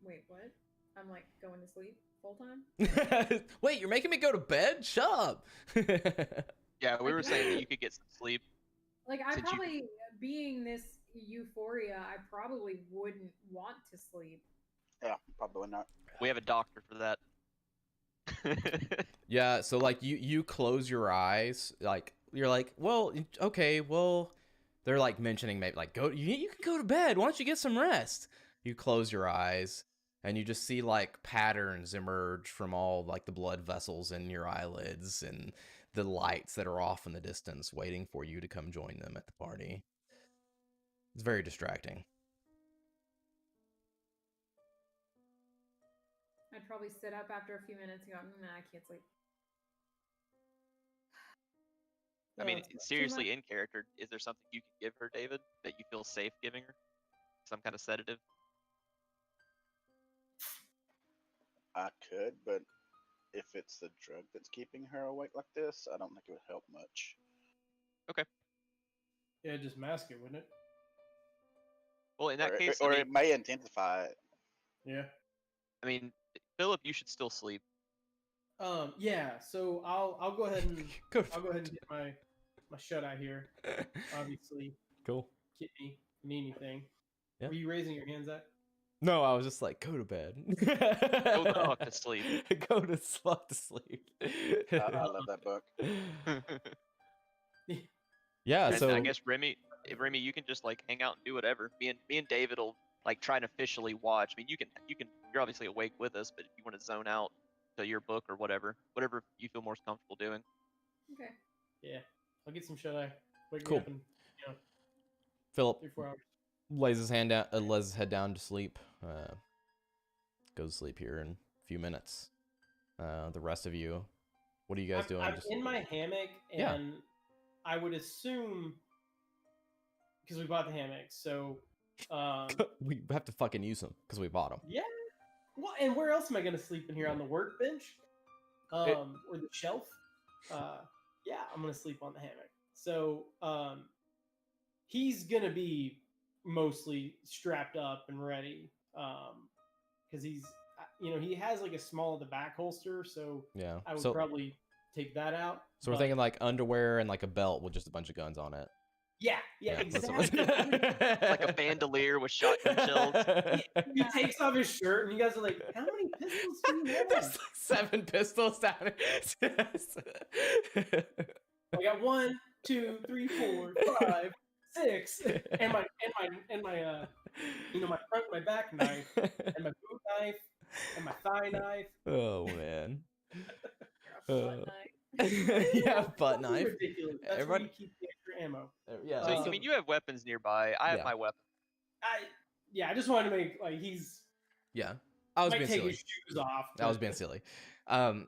wait, what? I'm like going to sleep full time?
Wait, you're making me go to bed? Shut up.
Yeah, we were saying that you could get some sleep.
Like, I probably, being this euphoria, I probably wouldn't want to sleep.
Yeah, probably not.
We have a doctor for that.
Yeah, so like you close your eyes, like you're like, well, okay, well, they're like mentioning maybe like you can go to bed. Why don't you get some rest? You close your eyes and you just see like patterns emerge from all like the blood vessels in your eyelids and the lights that are off in the distance waiting for you to come join them at the party. It's very distracting.
I'd probably sit up after a few minutes and go, nah, I can't sleep.
I mean, seriously, in character, is there something you can give her, David, that you feel safe giving her? Some kind of sedative?
I could, but if it's the drug that's keeping her awake like this, I don't think it would help much.
Okay.
Yeah, just mask it, wouldn't it?
Well, in that
or,
case,
or it may intensify it.
Yeah.
I mean, Philip, you should still sleep.
Yeah. So I'll go ahead and
Go
I'll go ahead and get my shut eye here. Obviously,
Cool.
get me if you need anything.
Yeah.
Were you raising your hands, Zach?
No, I was just like, go to bed.
Go the fuck to sleep.
Go to fuck to sleep.
I love that book.
Yeah,
And
so
I guess Remy, you can just like hang out and do whatever. Me and David will like try and officially watch. I mean, you're obviously awake with us, but if you want to zone out to your book or whatever you feel most comfortable doing.
Okay.
Yeah. I'll get some shut eye. Wake
Cool.
me up in,
Philip
3-4 hours.
lays his head down to sleep. Goes to sleep here in a few minutes. The rest of you, what are you guys doing?
I'm in my hammock, and
Yeah.
I would assume because we bought the hammock, so
we have to fucking use them because we bought them.
yeah. Well, and where else am I gonna sleep in here? On the workbench, or the shelf? Yeah, I'm gonna sleep on the hammock. So he's gonna be mostly strapped up and ready, because he's he has like a small at the back holster, so
Yeah.
I would probably take that out.
So we're thinking like underwear and like a belt with just a bunch of guns on it.
Yeah,
that's
exactly.
Like a bandolier with shotgun shells.
He takes off his shirt, and you guys are like, "How many pistols do you
There's
have?"
like 7 pistols down.
I got 1, 2, 3, 4, 5, 6, and my my back knife, and my boot knife, and my thigh knife.
Oh man.
Butt knife.
Yeah, butt
That's
knife.
ridiculous. That's where
Everybody-
you keep the extra ammo.
Yeah.
So I mean, you have weapons nearby. I have
Yeah.
my weapon.
I just wanted to make like he's
Yeah. I was
might
being
take
silly.
his shoes off.
I was being silly. And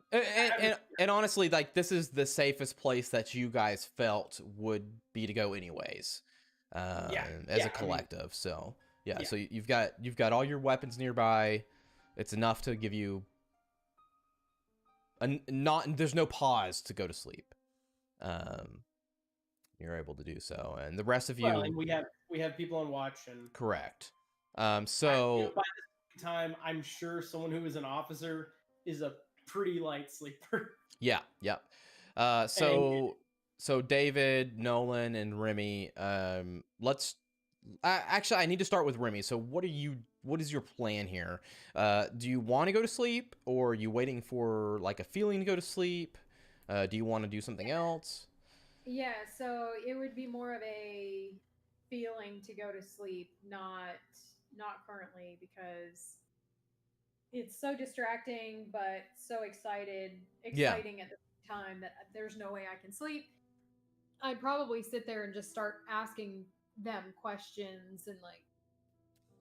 honestly, like this is the safest place that you guys felt would be to go anyways. As a collective. So yeah, so you've got all your weapons nearby. It's enough to give you there's no pause to go to sleep. You're able to do so, and the rest of you.
Well, and we have people on watch, and
correct.
so by this time, I'm sure someone who is an officer is a pretty light sleeper.
Yeah. So David, Nolan, and Remy. Let's. Actually, I need to start with Remy. So what is your plan here? Do you want to go to sleep, or are you waiting for like a feeling to go to sleep? Do you want to do something else?
Yeah, so it would be more of a feeling to go to sleep, not currently, because it's so distracting but so exciting at the same time that there's no way I can sleep. I'd probably sit there and just start asking them questions and like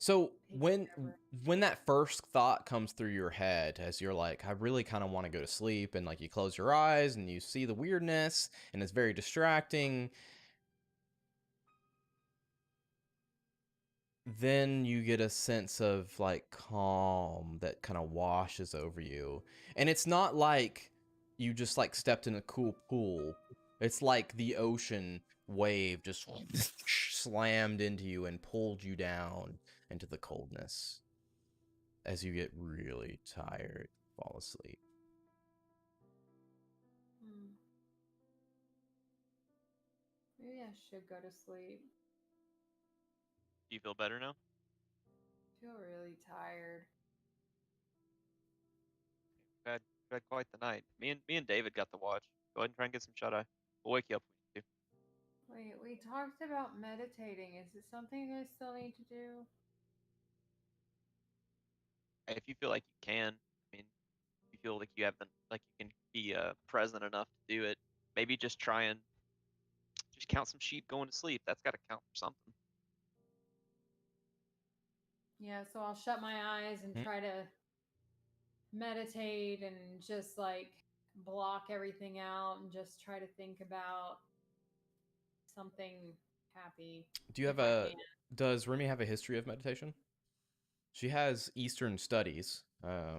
So
Take
when
whatever.
when that first thought comes through your head, as you're like, I really kind of want to go to sleep, and like you close your eyes and you see the weirdness, and it's very distracting. Then you get a sense of like calm that kind of washes over you, and it's not like you just like stepped in a cool pool. It's like the ocean wave just slammed into you and pulled you down into the coldness. As you get really tired, fall asleep.
Hmm. Maybe I should go to sleep.
Do you feel better now?
I feel really tired.
We've had quite the night. Me and David got the watch. Go ahead and try and get some shut eye. We'll wake you up when you do.
Wait, we talked about meditating. Is it something I still need to do?
If you feel like you can, I mean, if you feel like you have the like you can be present enough to do it, maybe just try and just count some sheep going to sleep. That's got to count for something.
Yeah, so I'll shut my eyes and
Hmm.
try to meditate and just like block everything out and just try to think about something happy.
Do you have
if I
a?
can.
Does Remy have a history of meditation? She has Eastern studies,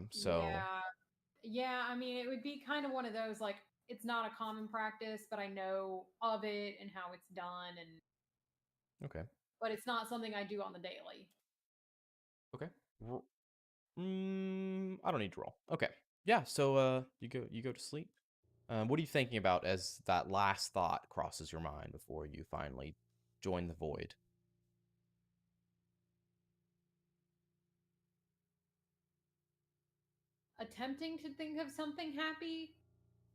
so
Yeah. Yeah, I mean, it would be kind of one of those like it's not a common practice, but I know of it and how it's done and
okay,
but it's not something I do on the daily.
okay. I don't need to roll. Okay, yeah. So you go to sleep. What are you thinking about as that last thought crosses your mind before you finally join the void?
Attempting to think of something happy,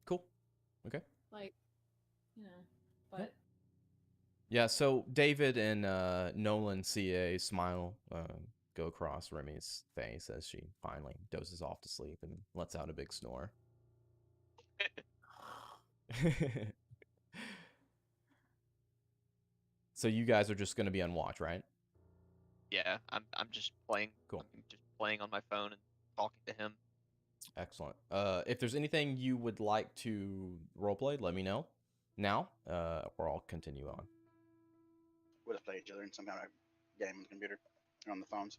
Cool. Okay.
like, you know,
Yeah.
but
Yeah, so David and Nolan see a smile go across Remy's face as she finally dozes off to sleep and lets out a big snore. So you guys are just going to be on watch, right?
Yeah, I'm just playing.
Cool.
I'm just playing on my phone and talking to him.
Excellent. If there's anything you would like to roleplay, let me know now, or I'll continue on.
We'll just play each other in some kind of game on the computer or on the phones.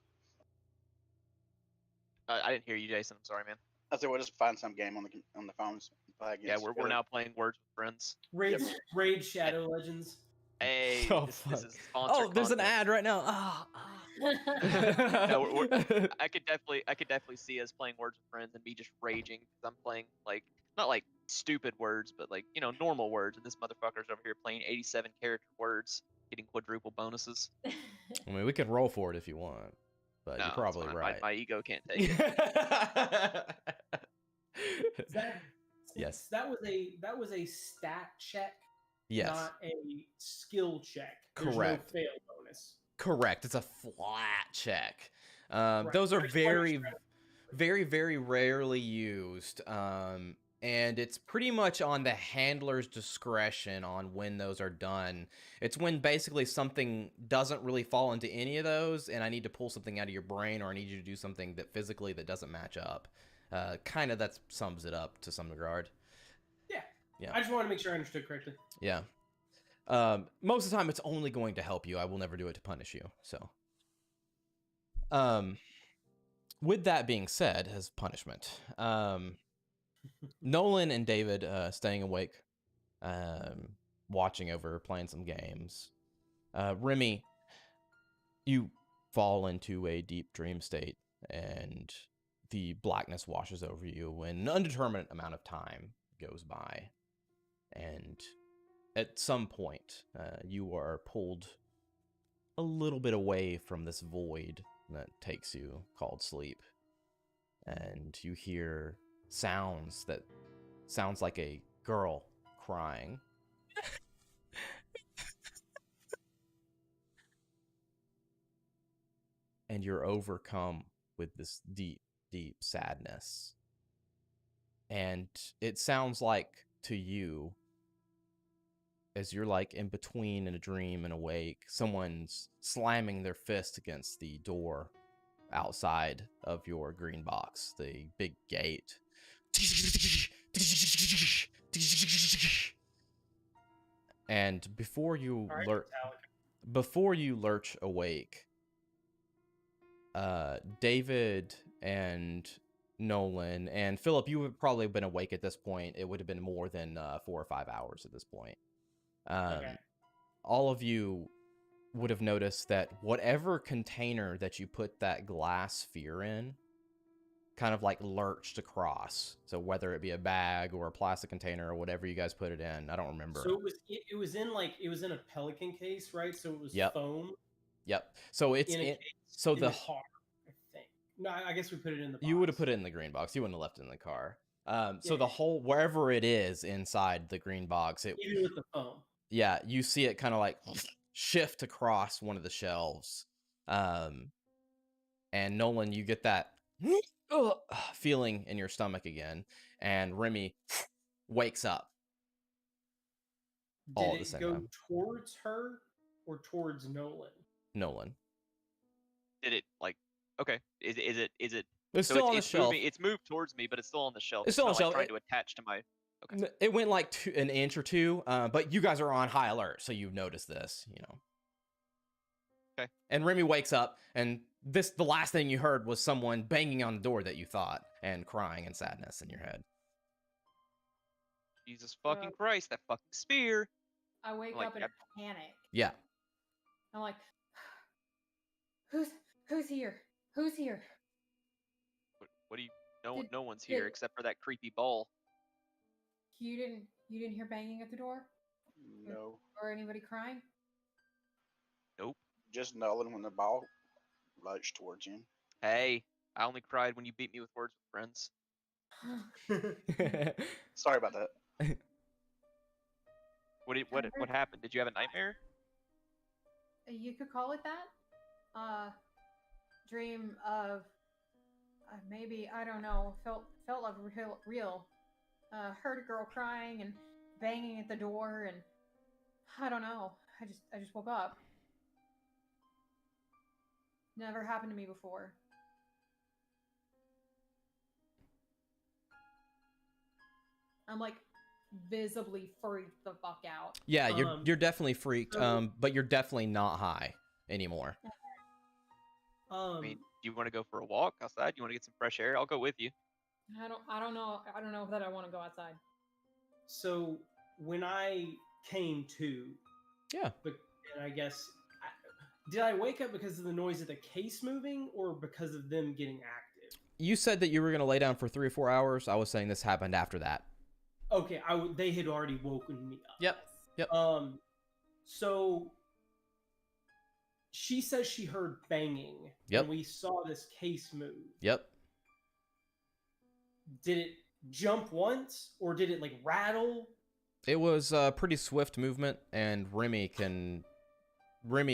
I didn't hear you, Jason. I'm sorry, man.
I said we'll just find some game on the phones and play against
Yeah,
each
we're
other.
now playing Words with Friends.
Raid Shadow Legends.
Hey,
Oh,
this
fuck.
is sponsored
There's an
content.
ad right now. Ah.
No, I could definitely see us playing Words with Friends and me just raging because I'm playing like not like stupid words, but like normal words, and this motherfucker's over here playing 87 character words, getting quadruple bonuses.
I mean, we can roll for it if you want, but
No,
you're
it's
probably
fine.
right.
My ego can't take it.
That
Yes.
that was a stat check,
Yes.
not a skill check. There's
Correct.
no fail bonus.
Correct. It's a flat check.
Right.
Those are
I just wanted to
very,
try to-
very, very rarely used. And it's pretty much on the handler's discretion on when those are done. It's when basically something doesn't really fall into any of those, and I need to pull something out of your brain, or I need you to do something that physically that doesn't match up. Kind of that sums it up to some regard.
Yeah.
Yeah.
I just want to make sure I understood correctly.
Yeah. Most of the time, it's only going to help you. I will never do it to punish you. So, with that being said, as punishment, Nolan and David staying awake, watching over, playing some games. Remy, you fall into a deep dream state, and the blackness washes over you, and an undetermined amount of time goes by, and at some point, you are pulled a little bit away from this void that takes you, called sleep. And you hear sounds like a girl crying. And you're overcome with this deep, deep sadness. And it sounds like to you as you're like in between in a dream and awake, someone's slamming their fist against the door outside of your green box, the big gate. And before you
All right,
before you lurch awake, David and Nolan and Philip, you would probably have been awake at this point. It would have been more than 4 or 5 hours at this point.
Okay.
All of you would have noticed that whatever container that you put that glass sphere in kind of like lurched across. So whether it be a bag or a plastic container or whatever you guys put it in, I don't remember.
So it was in a pelican case, right? So it was
Yep.
foam.
Yep. So it's
in a
in,
case
so
in
the
car, I think. No, I guess we put it in the box.
you would have put it in the green box. You wouldn't have left it in the car. So
Yeah.
the whole wherever it is inside the green box, it
Even with the foam.
yeah, you see it kind of like shift across one of the shelves. And Nolan, you get that feeling in your stomach again, and Remy wakes up.
Did
all at the
it
same
go
time.
towards her or towards Nolan?
Nolan.
Did it like? Okay. Is it?
It's
So
still on the
it's
shelf.
moving. It's moved towards me, but it's still on the shelf.
It's still on
not
the
like
shelf.
trying to attach to my. Okay.
It went like an inch or two, but you guys are on high alert, so you've noticed this, you know.
Okay.
And Remy wakes up, and the last thing you heard was someone banging on the door that you thought, and crying in sadness in your head.
Jesus fucking Christ! That fucking spear.
I wake
Like,
up in a panic.
Yeah.
I'm like, who's here? Who's here?
What do you?
Did-
No one's here
did-
except for that creepy ball.
You didn't hear banging at the door
No,
or anybody crying?
Nope.
just Nolan when the ball lurched towards him.
Hey, I only cried when you beat me with words with friends.
Sorry about that.
What happened? Did you have a nightmare?
You could call it that. Dream of maybe, I don't know, felt like real. Heard a girl crying and banging at the door, and I don't know. I just woke up. Never happened to me before. I'm like visibly freaked the fuck out.
Yeah, you're definitely freaked, but you're definitely not high anymore.
I mean, do you want to go for a walk outside? Do you want to get some fresh air? I'll go with you.
I don't know that I want to go outside.
So when I came to,
Yeah.
and I guess, did I wake up because of the noise of the case moving or because of them getting active?
You said that you were going to lay down for 3 or 4 hours. I was saying this happened after that.
Okay, they had already woken me up.
Yep.
So she says she heard banging.
Yep.
And we saw this case move.
Yep.
Did it jump once or did it like rattle?
It was a pretty swift movement, and Remy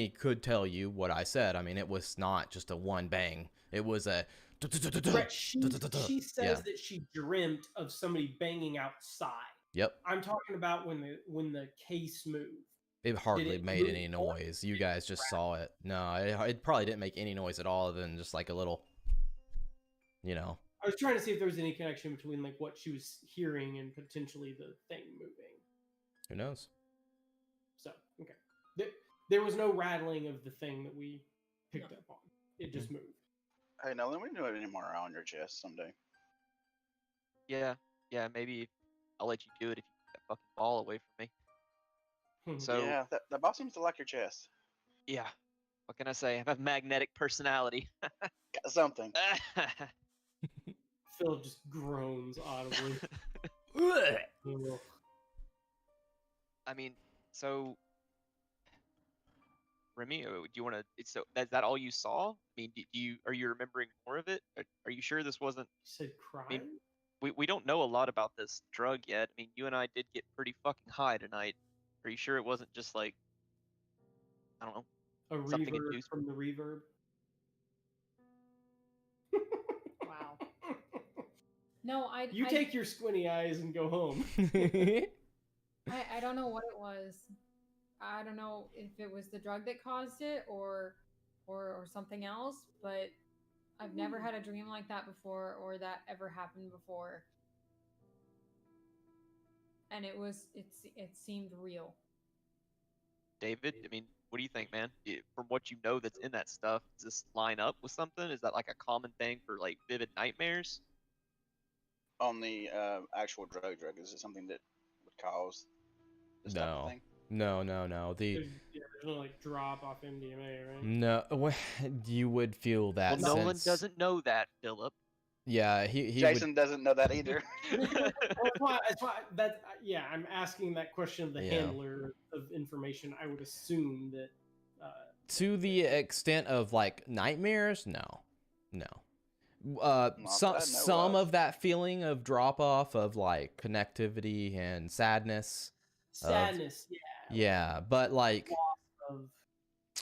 could tell you what I said. I mean, it was not just a one bang. It was a...
Brett, she says that she dreamt of somebody banging outside.
Yep.
I'm talking about when the case moved.
It hardly
it
made
move
any
more?
noise. You guys just saw it. No, it probably didn't make any noise at all other than just like a little, you know.
I was trying to see if there was any connection between like what she was hearing and potentially the thing moving.
Who knows?
So, okay. There was no rattling of the thing that we picked up on. It just moved.
Hey, Nolan, we can do it anymore on your chest someday.
Yeah, maybe I'll let you do it if you get that fucking ball away from me. So
Yeah, that boss seems to like your chest.
yeah, what can I say? I have a magnetic personality.
Got something.
Phil just groans audibly. Ugh.
I mean, so Remy, do you want to? So is that all you saw? I mean, are you remembering more of it? Are you sure this wasn't?
You said crying?
I mean, we don't know a lot about this drug yet. I mean, you and I did get pretty fucking high tonight. Are you sure it wasn't just like, I don't know,
a
something
reverb
induced?
from the reverb?
Wow. No,
You take your squinty eyes and go home.
I don't know what it was. I don't know if it was the drug that caused it or something else, but I've never had a dream like that before or that ever happened before. And it seemed real.
David, I mean, what do you think, man? From what you know that's in that stuff, does this line up with something? Is that like a common thing for like vivid nightmares?
On the actual drug, is it something that would cause this type of
No.
thing?
No.
There's no like drop off MDMA, right?
No, you would feel that
Well, Nolan
sense.
doesn't know that, Philip.
Yeah, he
Jason doesn't know that either.
Yeah, I'm asking that question of the handler of information. I would assume that.
To the extent of like nightmares, no. Some of that feeling of drop off of like connectivity and sadness.
Sadness,
yeah, but like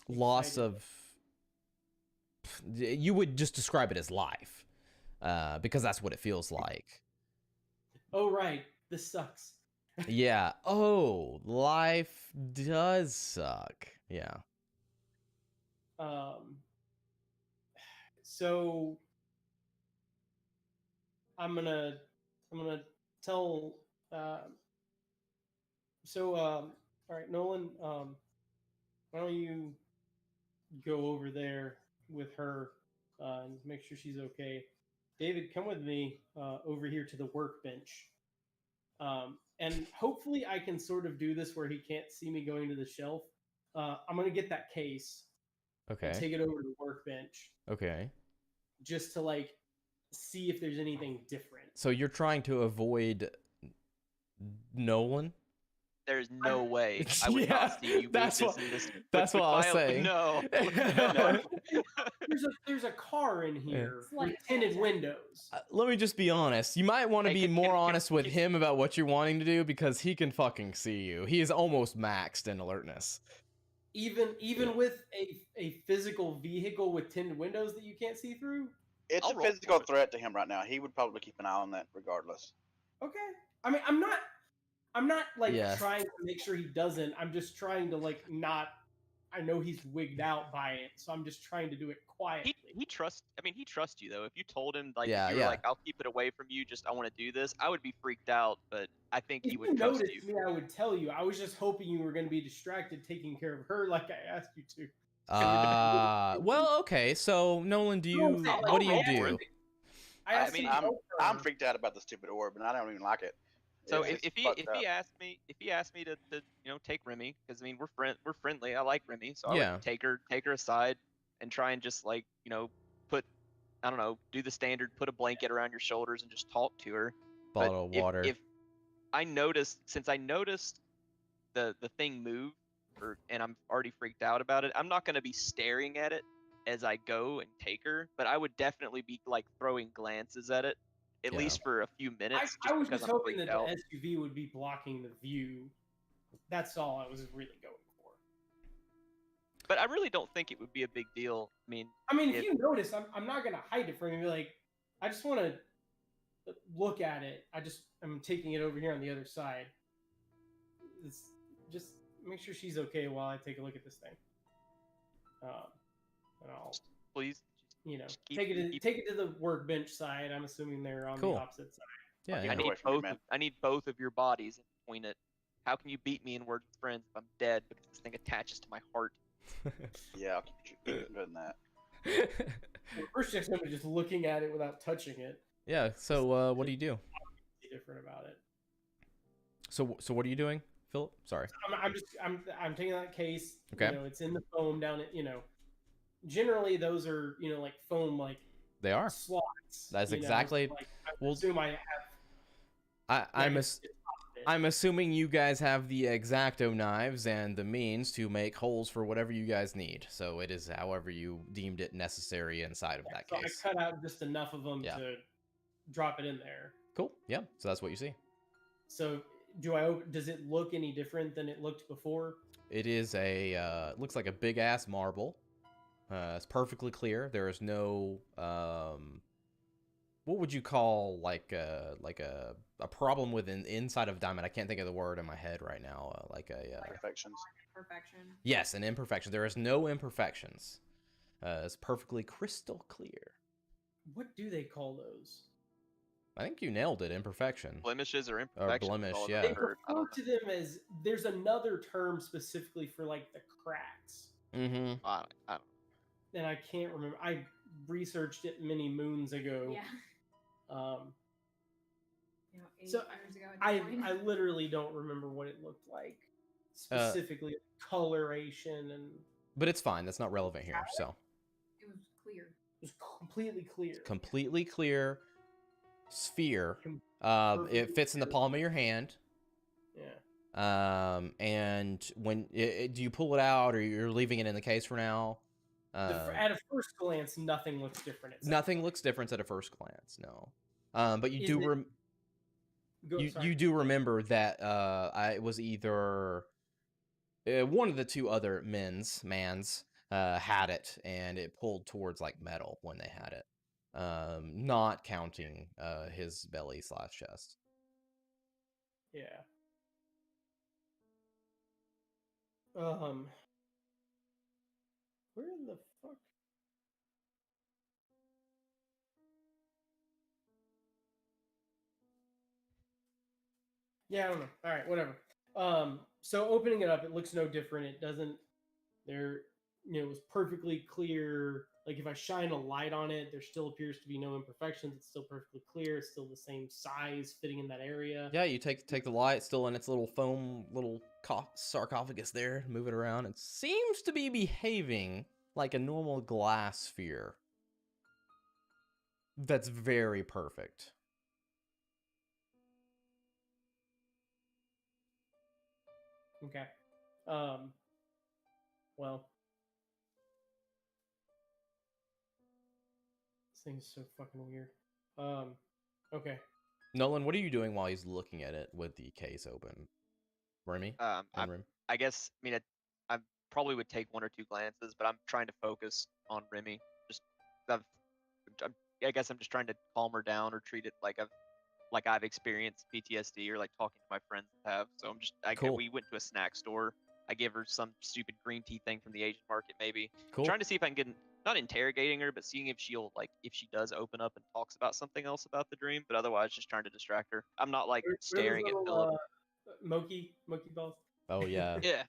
loss
excited.
of you would just describe it as life, because that's what it feels like.
Oh right, this sucks.
Yeah. Oh, life does suck. Yeah.
So I'm gonna tell. All right, Nolan. Why don't you go over there with her and make sure she's okay? David, come with me over here to the workbench. And hopefully I can sort of do this where he can't see me going to the shelf. I'm going to get that case and take it over to the workbench.
Okay.
Just to like see if there's anything different.
So you're trying to avoid Nolan?
There's no way I would not see you.
That's what I was saying.
No.
There's a car in here with tinted windows.
Let me just be honest. You might want to be more honest with him about what you're wanting to do, because he can fucking see you. He is almost maxed in alertness.
Even with a physical vehicle with tinted windows that you can't see through?
It's a physical threat to him right now. He would probably keep an eye on that regardless.
Okay. I mean, I'm not like trying to make sure he doesn't. I'm just trying to like not. I know he's wigged out by it, so I'm just trying to do it quietly.
He trusts you though. If you told him like, if you were like, I'll keep it away from you, just I want to do this, I would be freaked out. But I think he would trust you.
If you noticed me, I would tell you. I was just hoping you were going to be distracted taking care of her, like I asked you to.
Well, okay. So Nolan, what do you do?
I'm freaked out about the stupid orb, and I don't even like it.
So if he asked me to take Remy, because I mean we're friendly. I like Remy, so I would take her aside and try and just like put, I don't know, do the standard, put a blanket around your shoulders and just talk to her.
Bottle of water.
If I noticed the thing move, and I'm already freaked out about it, I'm not going to be staring at it as I go and take her, but I would definitely be like throwing glances at it. At least for a few minutes.
I was just hoping that the SUV would be blocking the view. That's all I was really going for.
But I really don't think it would be a big deal. I mean,
if you notice, I'm not going to hide it from you. Like, I just want to look at it. I'm taking it over here on the other side. It's just make sure she's okay while I take a look at this thing. And I'll
please.
Take it to the workbench side. I'm assuming they're on the opposite side.
Yeah,
I need both of your bodies and point it. How can you beat me in Words with Friends if I'm dead because this thing attaches to my heart?
Yeah, I'll keep you good in that.
Well, first, I'm just looking at it without touching it.
Yeah. So, what do you do?
Different about it.
So what are you doing, Philip? Sorry.
I'm taking that case.
Okay.
It's in the foam down at Generally, those are like foam
they are
slots.
That's exactly.
I assume I have.
I'm assuming you guys have the X-Acto knives and the means to make holes for whatever you guys need. So it is however you deemed it necessary inside of that case.
I cut out just enough of them to drop it in there.
Cool. Yeah. So that's what you see.
So does it look any different than it looked before?
It is looks like a big ass marble. It's perfectly clear. There is no what would you call like a problem with an inside of diamond? I can't think of the word in my head right now.
Perfections.
Perfection.
Yes, an imperfection. There is no imperfections. It's perfectly crystal clear.
What do they call those?
I think you nailed it. Imperfection.
Blemishes or imperfections.
blemish,
all I've
yeah.
They
heard. I
refer
don't
to them as there's another term specifically for like the cracks,
Mm-hmm.
know. I don't
and I can't remember. I researched it many moons ago.
Yeah.
Um,
8
So,
years ago. At this point.
I literally don't remember what it looked like specifically, coloration, and
But it's fine. That's not relevant here. So
It was clear.
it was completely clear.
completely clear sphere.
Com-
It fits in the palm of your hand.
Yeah.
And when do you pull it out, or you're leaving it in the case for now?
At a first glance, nothing looks different.
Nothing looks different at a first glance. No. But you
Is
do
it-
you do remember that it was either one of the two other mans had it, and it pulled towards like metal when they had it. Not counting his belly / chest.
Yeah. Where in the fuck? Yeah, I don't know. All right, whatever. So opening it up, it looks no different. It doesn't. It was perfectly clear. Like if I shine a light on it, there still appears to be no imperfections. It's still perfectly clear. It's still the same size, fitting in that area.
Yeah, you take the light, still in its little foam sarcophagus there, move it around. It seems to be behaving like a normal glass sphere. That's very perfect.
Okay. Well, this thing is so fucking weird. Okay.
Nolan, what are you doing while he's looking at it with the case open? Remy?
I guess. I mean, I probably would take 1 or 2 glances, but I'm trying to focus on Remy. I guess I'm just trying to calm her down or treat it like I've experienced PTSD or like talking to my friends have. So
Cool.
We went to a snack store. I gave her some stupid green tea thing from the Asian market, maybe.
Cool.
Trying to see if I can get, not interrogating her, but seeing if if she does open up and talks about something else about the dream. But otherwise, just trying to distract her. I'm not like staring at Philip.
Moki balls.
Oh yeah.
Yeah.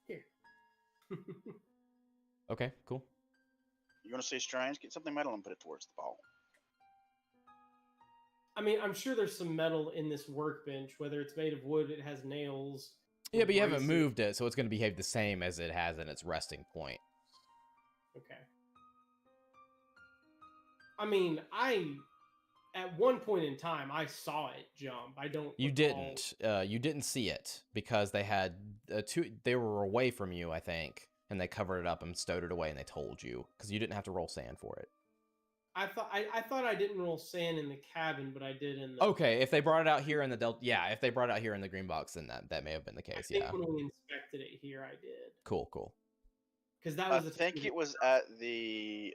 Here.
Okay, cool.
You want to see strange? Get something metal and put it towards the ball.
I mean, I'm sure there's some metal in this workbench, whether it's made of wood, it has nails.
Yeah, but you haven't
braces.
moved it, so it's going to behave the same as it has in its resting point.
Okay. I mean, at one point in time, I saw it jump. I don't.
You
recall-
didn't. You didn't see it because they had they were away from you, I think, and they covered it up and stowed it away, and they told you because you didn't have to roll sand for it.
I thought I didn't roll sand in the cabin, but I did in the.
Okay, if they brought it out here in the Delta, yeah, if they brought it out here in the green box, then that may have been the case.
I think
Yeah.
when we inspected it here, I did.
Cool.
Because that
I
was.
think it was at the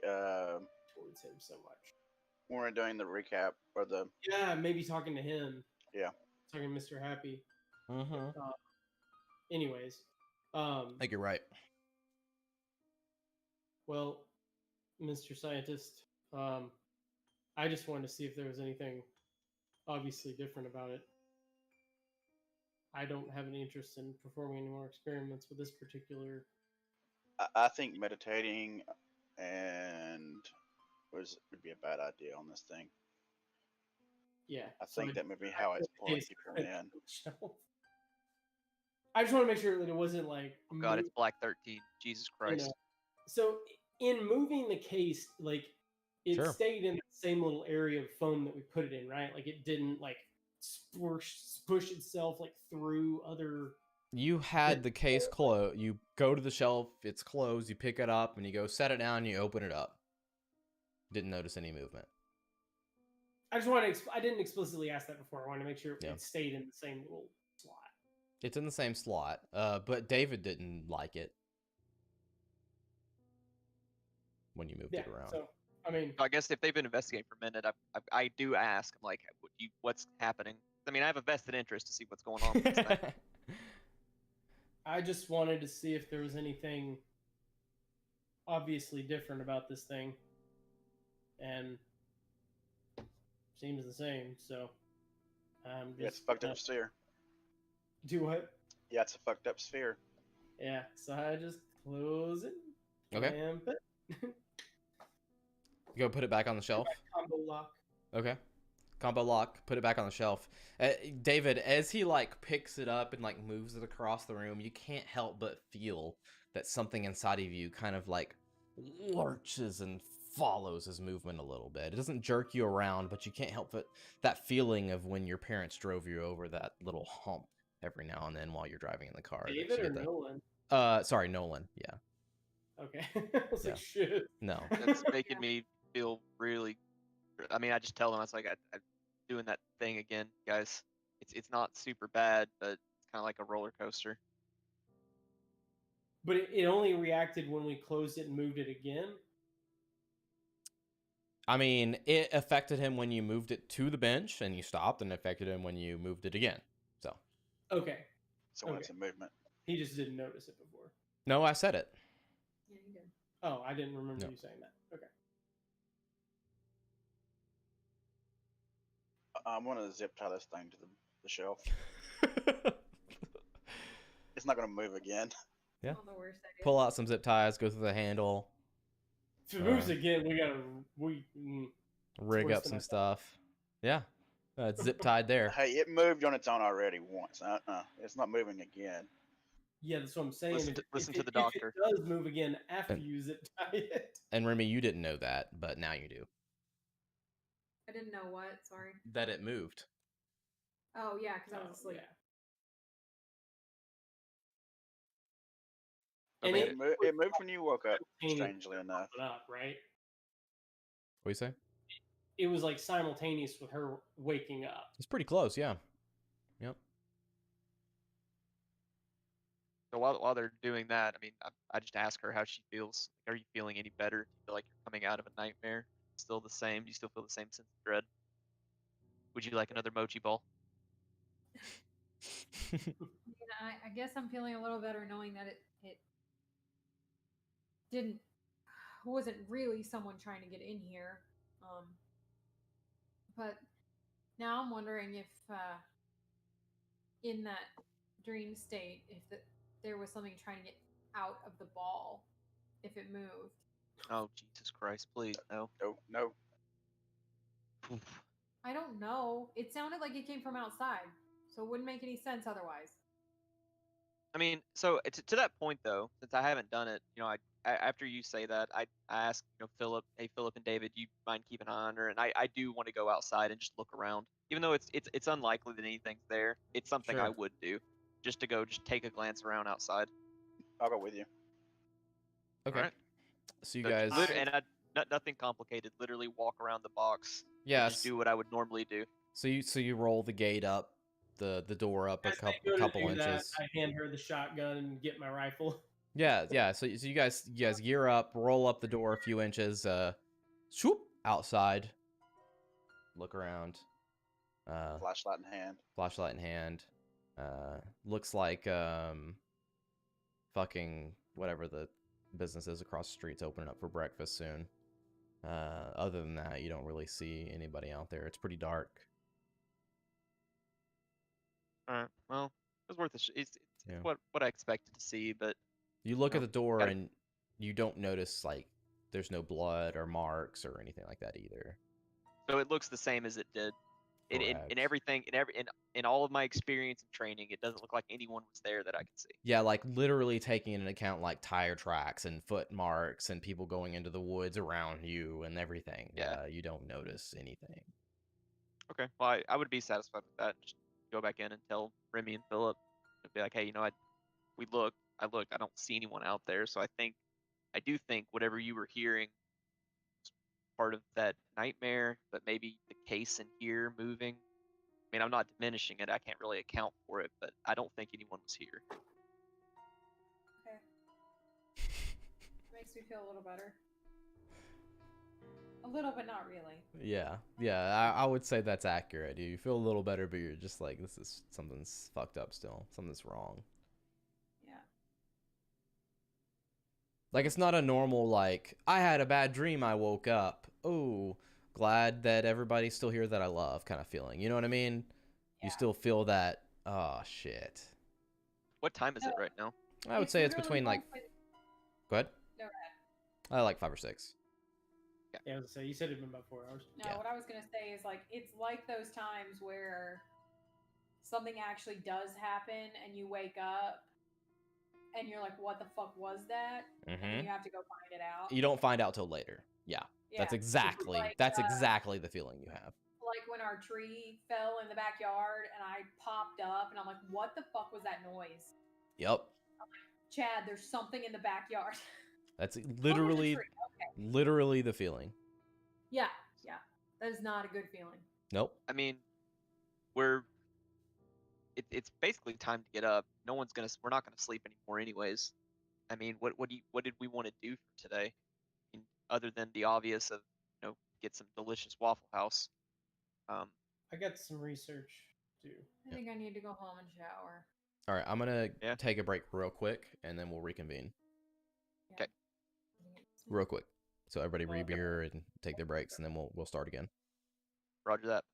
towards him so much.
when we were doing the recap or the.
Yeah, maybe talking to him.
Yeah.
Talking to Mr. Happy.
Mm-hmm.
Anyways,
I think you're right.
well, Mr. Scientist, I just wanted to see if there was anything obviously different about it. I don't have any interest in performing any more experiments with this particular.
I think meditating and would be a bad idea on this thing.
Yeah,
I
so
think that may be how it's pulling people in.
I just want to make sure that it wasn't like.
Oh God, it's Black 13. Jesus Christ.
So in moving the case, like it
Sure.
stayed in the same little area of foam that we put it in, right? Like it didn't like push itself like through other.
You had the case closed. You go to the shelf, it's closed. You pick it up, and you go set it down. And you open it up. Didn't notice any movement.
I just want to. I didn't explicitly ask that before. I wanted to make sure
Yeah.
it stayed in the same little slot.
It's in the same slot, but David didn't like it when you moved it around.
So I mean,
So I guess if they've been investigating for a minute, I do ask. I'm like, what's happening? I mean, I have a vested interest to see what's going on with this thing.
I just wanted to see if there was anything obviously different about this thing, and seems the same. So I'm
Yeah, it's a
just
fucked up sphere.
do what?
Yeah, it's a fucked up sphere.
Yeah. So I just close it.
Okay.
And put
Go put it back on the shelf.
combo lock.
Okay. Combo lock, put it back on the shelf. David, as he like picks it up and like moves it across the room, you can't help but feel that something inside of you kind of like lurches and follows his movement a little bit. It doesn't jerk you around, but you can't help but that feeling of when your parents drove you over that little hump every now and then while you're driving in the car.
David or Nolan?
Sorry, Nolan. Yeah.
Okay. I was like, shit.
No.
It's making me feel really. I mean, I just tell them I was like, I'm doing that thing again, guys. It's not super bad, but it's kind of like a roller coaster.
But it only reacted when we closed it and moved it again.
I mean, it affected him when you moved it to the bench and you stopped, and it affected him when you moved it again. So.
Okay.
So when it's a movement.
He just didn't notice it before.
No, I said it.
Yeah, you did.
Oh, I didn't remember
No.
you saying that. Okay.
I'm gonna zip tie this thing to the shelf. It's not gonna move again.
Yeah.
Not the worst idea.
Pull out some zip ties, go through the handle,
If it moves again, we gotta
rig
worse
up
than
some
I thought.
stuff. Yeah. It's zip tied there.
Hey, it moved on its own already once. It's not moving again.
Yeah, that's what I'm saying.
Listen to the
If
doctor.
it does move again after you zip tie it.
And Remy, you didn't know that, but now you do.
I didn't know what. Sorry.
That it moved.
Oh yeah, because I was asleep.
And
Okay.
It moved when you woke up, strangely enough.
Up, right?
What do you say?
It was like simultaneous with her waking up.
It's pretty close, yeah. Yep.
So while they're doing that, I mean, I just ask her how she feels. Are you feeling any better? Do you feel like you're coming out of a nightmare? Still the same? Do you still feel the same sense of dread? Would you like another mochi ball?
I guess I'm feeling a little better knowing that it wasn't really someone trying to get in here. But now I'm wondering if in that dream state, if there was something trying to get out of the ball, if it moved.
Oh, Jesus Christ, please, no.
No.
I don't know. It sounded like it came from outside, so it wouldn't make any sense otherwise.
I mean, so to that point though, since I haven't done it, you know, I after you say that, I ask, you know, Philip, hey Philip and David, do you mind keeping an eye on her? And I do want to go outside and just look around, even though it's unlikely that anything's there. It's something I
Sure.
would do, just to go take a glance around outside.
I'll go with you.
Okay.
Alright.
So you
So
guys...
nothing complicated. Literally walk around the box.
Yes.
Just do what I would normally do.
So you roll the gate up, the door up
As
a
I go to
couple
do
inches.
that, I hand her the shotgun and get my rifle.
Yeah. So you guys gear up, roll up the door a few inches, swoop outside, look around.
Flashlight in hand.
Flashlight in hand. Looks like fucking whatever the business is across the street's opening up for breakfast soon. Other than that, you don't really see anybody out there. It's pretty dark.
Alright, well, it was worth a it's
Yeah.
what I expected to see, but
You look at
No,
the door
gotta-
and you don't notice like there's no blood or marks or anything like that either.
so it looks the same as it did. In
Correct.
everything, in all of my experience and training, it doesn't look like anyone was there that I could see.
Yeah, like literally taking into account like tire tracks and foot marks and people going into the woods around you and everything.
Yeah.
You don't notice anything.
Okay, well, I would be satisfied with that. Just go back in and tell Remy and Philip, and be like, hey, you know, I looked, I don't see anyone out there, so I do think whatever you were hearing was part of that nightmare, but maybe the case in here moving. I mean, I'm not diminishing it. I can't really account for it, but I don't think anyone was here.
Okay. Makes me feel a little better. A little, but not really.
Yeah, yeah, I would say that's accurate. You feel a little better, but you're just like, this is something's fucked up still. Something's wrong.
Yeah.
Like, it's not a normal, like, I had a bad dream, I woke up. Oh, glad that everybody's still here that I love kind of feeling. You know what I mean? You
Yeah.
still feel that, oh, shit.
What time is it right now?
I would say it's between, like, go ahead.
No, go ahead.
I like 5 or 6.
Yeah, I was gonna say, you said it'd been about 4 hours.
No,
Yeah.
what I was gonna say is like it's like those times where something actually does happen and you wake up and you're like, "What the fuck was that?" And then you have to go find it out.
You don't find out till later. Yeah.
Yeah.
That's exactly
Like,
exactly the feeling you have.
Like when our tree fell in the backyard and I popped up and I'm like, "What the fuck was that noise?"
Yep.
Chad, there's something in the backyard.
That's
Look at the
literally
tree. Okay.
literally the feeling.
Yeah, yeah. That is not a good feeling.
Nope.
I mean, it's basically time to get up. We're not gonna sleep anymore anyways. I mean, what did we want to do for today? I mean, other than the obvious of, get some delicious Waffle House.
I got some research to do.
I think I need to go home and shower.
All right, I'm going
Yeah.
to take a break real quick and then we'll reconvene.
Yeah.
'Kay.
Real quick. So everybody
Okay.
re-beer and take their breaks and then we'll start again.
Roger that.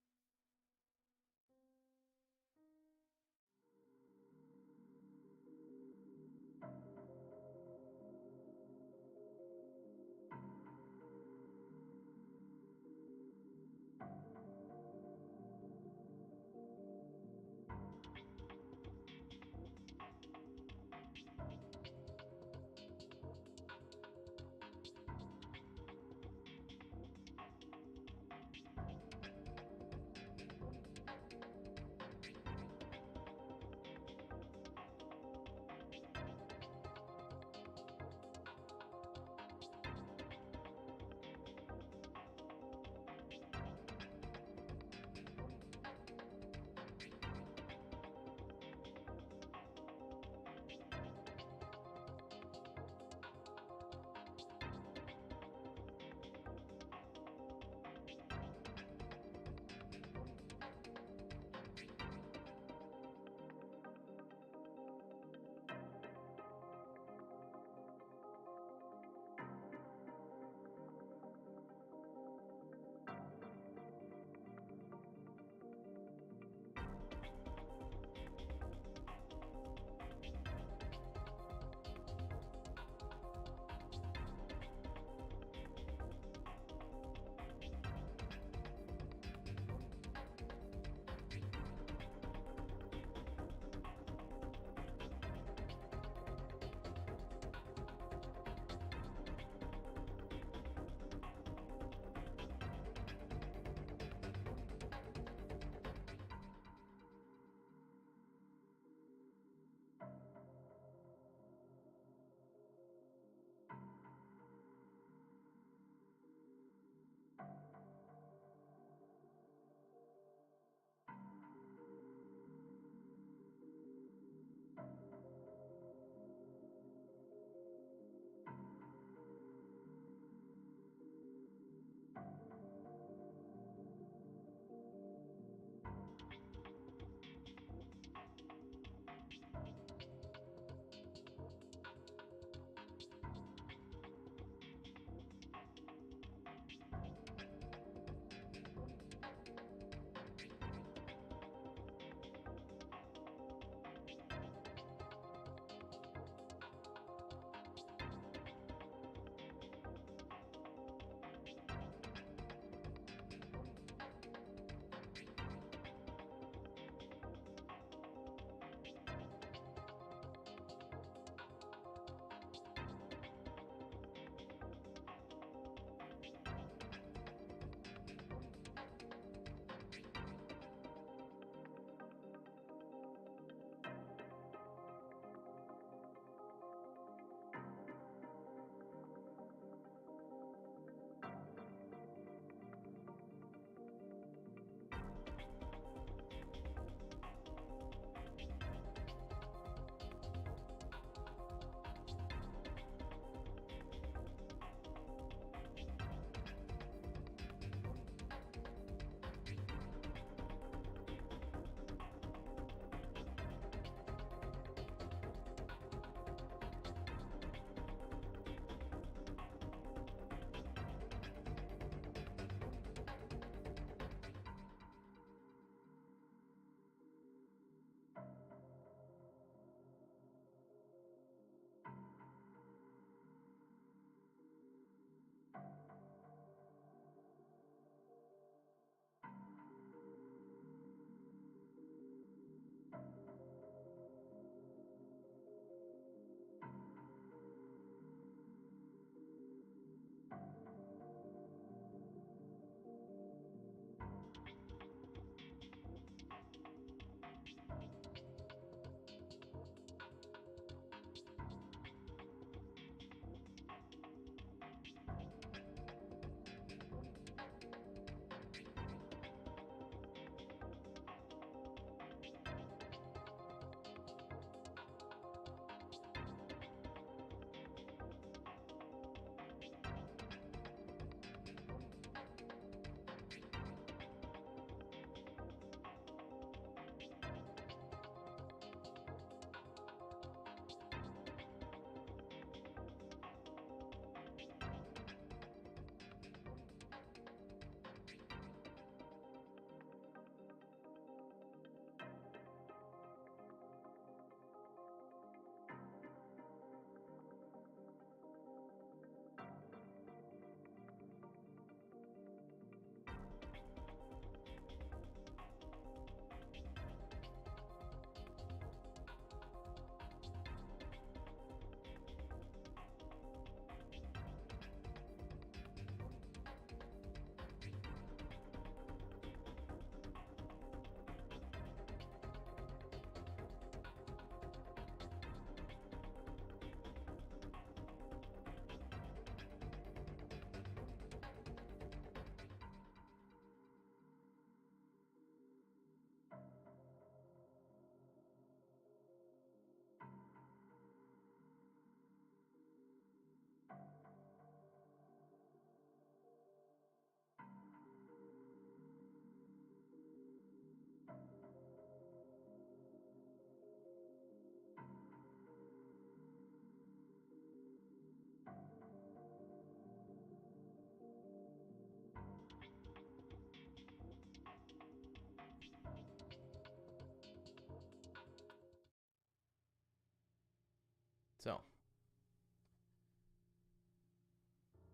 So,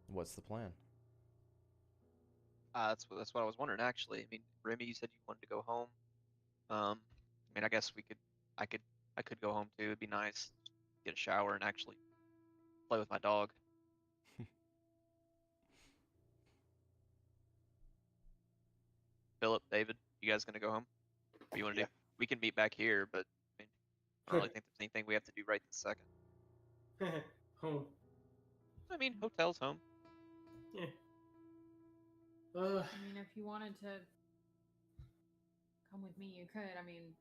what's the plan?
That's what I was wondering actually. I mean, Remy, you said you wanted to go home. I mean, I guess I could, I could go home too. It'd be nice, get a shower and actually play with my dog. Philip, David, you guys gonna go home? What do you want to
Yeah.
do? We can meet back here, but I mean, I don't really think there's anything we have to do right this second.
Home.
I mean, hotel's home.
Yeah.
I mean, if you wanted to come with me, you could. I mean,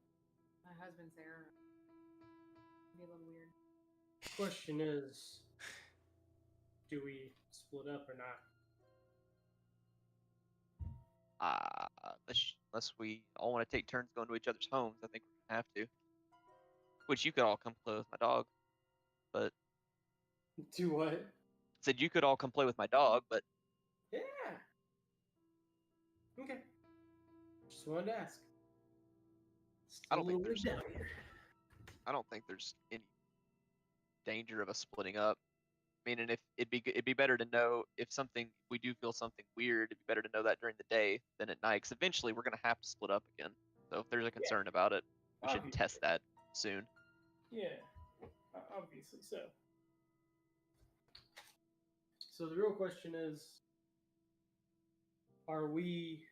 my husband's there. It'd be a little weird.
Question is, do we split up or not?
Unless we all want to take turns going to each other's homes, I think we're gonna have to. Which you could all come play with my dog, but
Do what?
said you could all come play with my dog, but
Yeah. Okay. Just wanted to ask.
I don't think
Still a little
there's-
down here.
I don't think there's any danger of us splitting up. I mean, and if it'd be better to know if we do feel something weird, it'd be better to know that during the day than at night, because eventually we're gonna have to split up again. So if there's a concern about it, we should
Obviously.
test that soon.
Yeah. Obviously so. So the real question is, are we?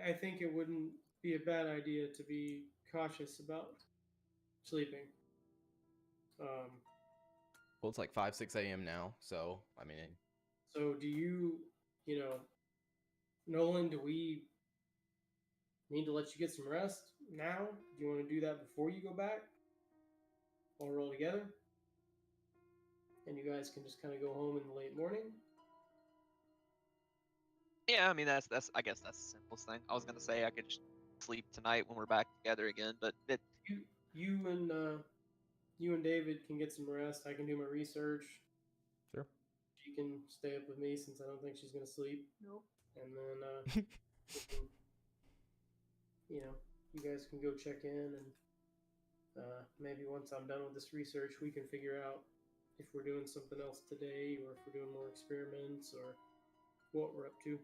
I think it wouldn't be a bad idea to be cautious about sleeping.
Well, it's like 5, 6 a.m. now, so I mean,
So do you, Nolan, do we need to let you get some rest now? Do you want to do that before you go back? While we're all together? And you guys can just kind of go home in the late morning?
Yeah, I mean that's I guess that's the simplest thing. I was gonna say I could just sleep tonight when we're back together again, but
You and David can get some rest. I can do my research.
sure.
She can stay up with me since I don't think she's gonna sleep.
Nope.
And then we can, you guys can go check in, and maybe once I'm done with this research, we can figure out if we're doing something else today, or if we're doing more experiments, or what we're up to.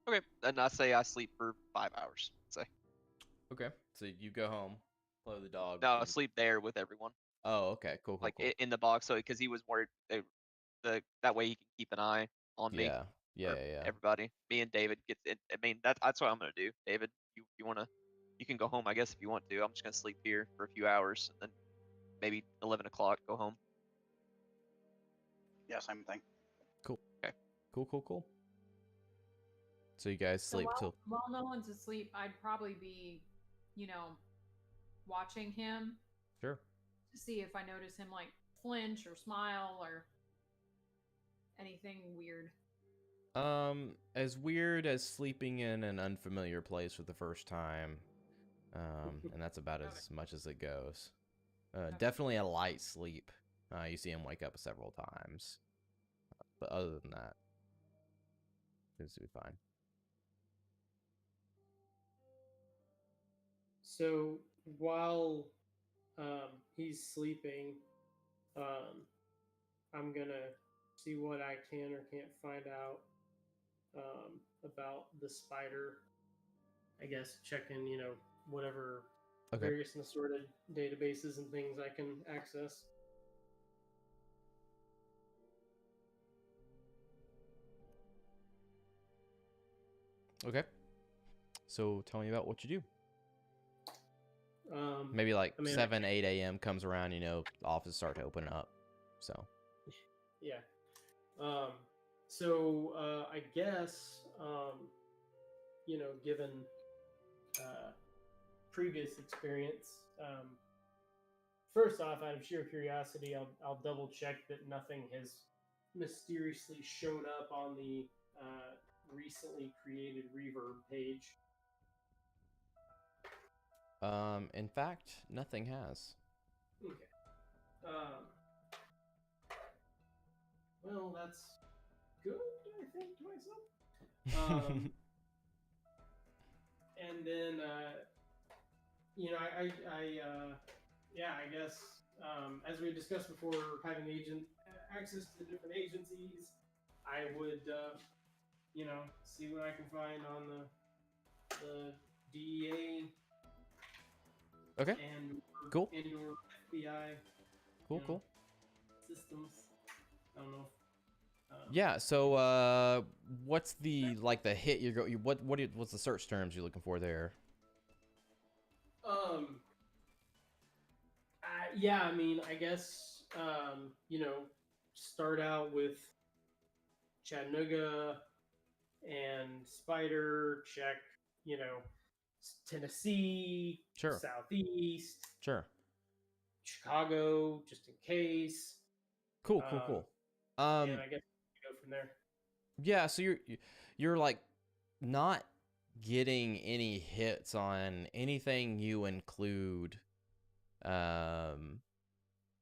okay. And I say I sleep for 5 hours. Say
Okay, so you go home, play with the dog.
no, I
and-
sleep there with everyone,
Oh, okay, cool, cool,
like
cool.
in the box, so because he was worried that way he can keep an eye on me.
Yeah, yeah,
or
yeah.
Everybody, me and David gets it. I mean, that's what I'm gonna do. David, you can go home, I guess, if you want to. I'm just gonna sleep here for a few hours, and then maybe 11 o'clock go home.
Yeah, same thing.
Cool.
Okay.
Cool. So you guys
So
sleep
while,
till
while no one's asleep, I'd probably be, watching him
sure.
to see if I notice him like flinch or smile or anything weird.
As weird as sleeping in an unfamiliar place for the first time. And that's about
Okay.
as much as it goes.
Okay.
Definitely a light sleep. You see him wake up several times. But other than that, seems to be fine.
So while he's sleeping, I'm gonna see what I can or can't find out about the spider. I guess checking, whatever
Okay.
various and assorted databases and things I can access.
Okay. So tell me about what you do.
Um,
Maybe like
I mean,
7, 8 a.m. comes around, the offices start to open up. So
Yeah. So I guess, given previous experience, first off, out of sheer curiosity, I'll double check that nothing has mysteriously shown up on the recently created Reverb page.
in fact, nothing has.
Okay. Well, that's good, I think, to myself. And then, yeah, I guess as we discussed before, having agent access to different agencies, I would, see what I can find on the DEA
Okay.
and
Cool.
or FBI
Cool.
systems. I don't know.
Yeah. So, what's the hit what's the search terms you're looking for there?
Yeah, I mean, I guess start out with Chattanooga and Spider. Check, Tennessee,
Sure.
Southeast,
Sure.
Chicago, just in case.
Cool.
And I guess we go from there.
Yeah. So you're like not getting any hits on anything you include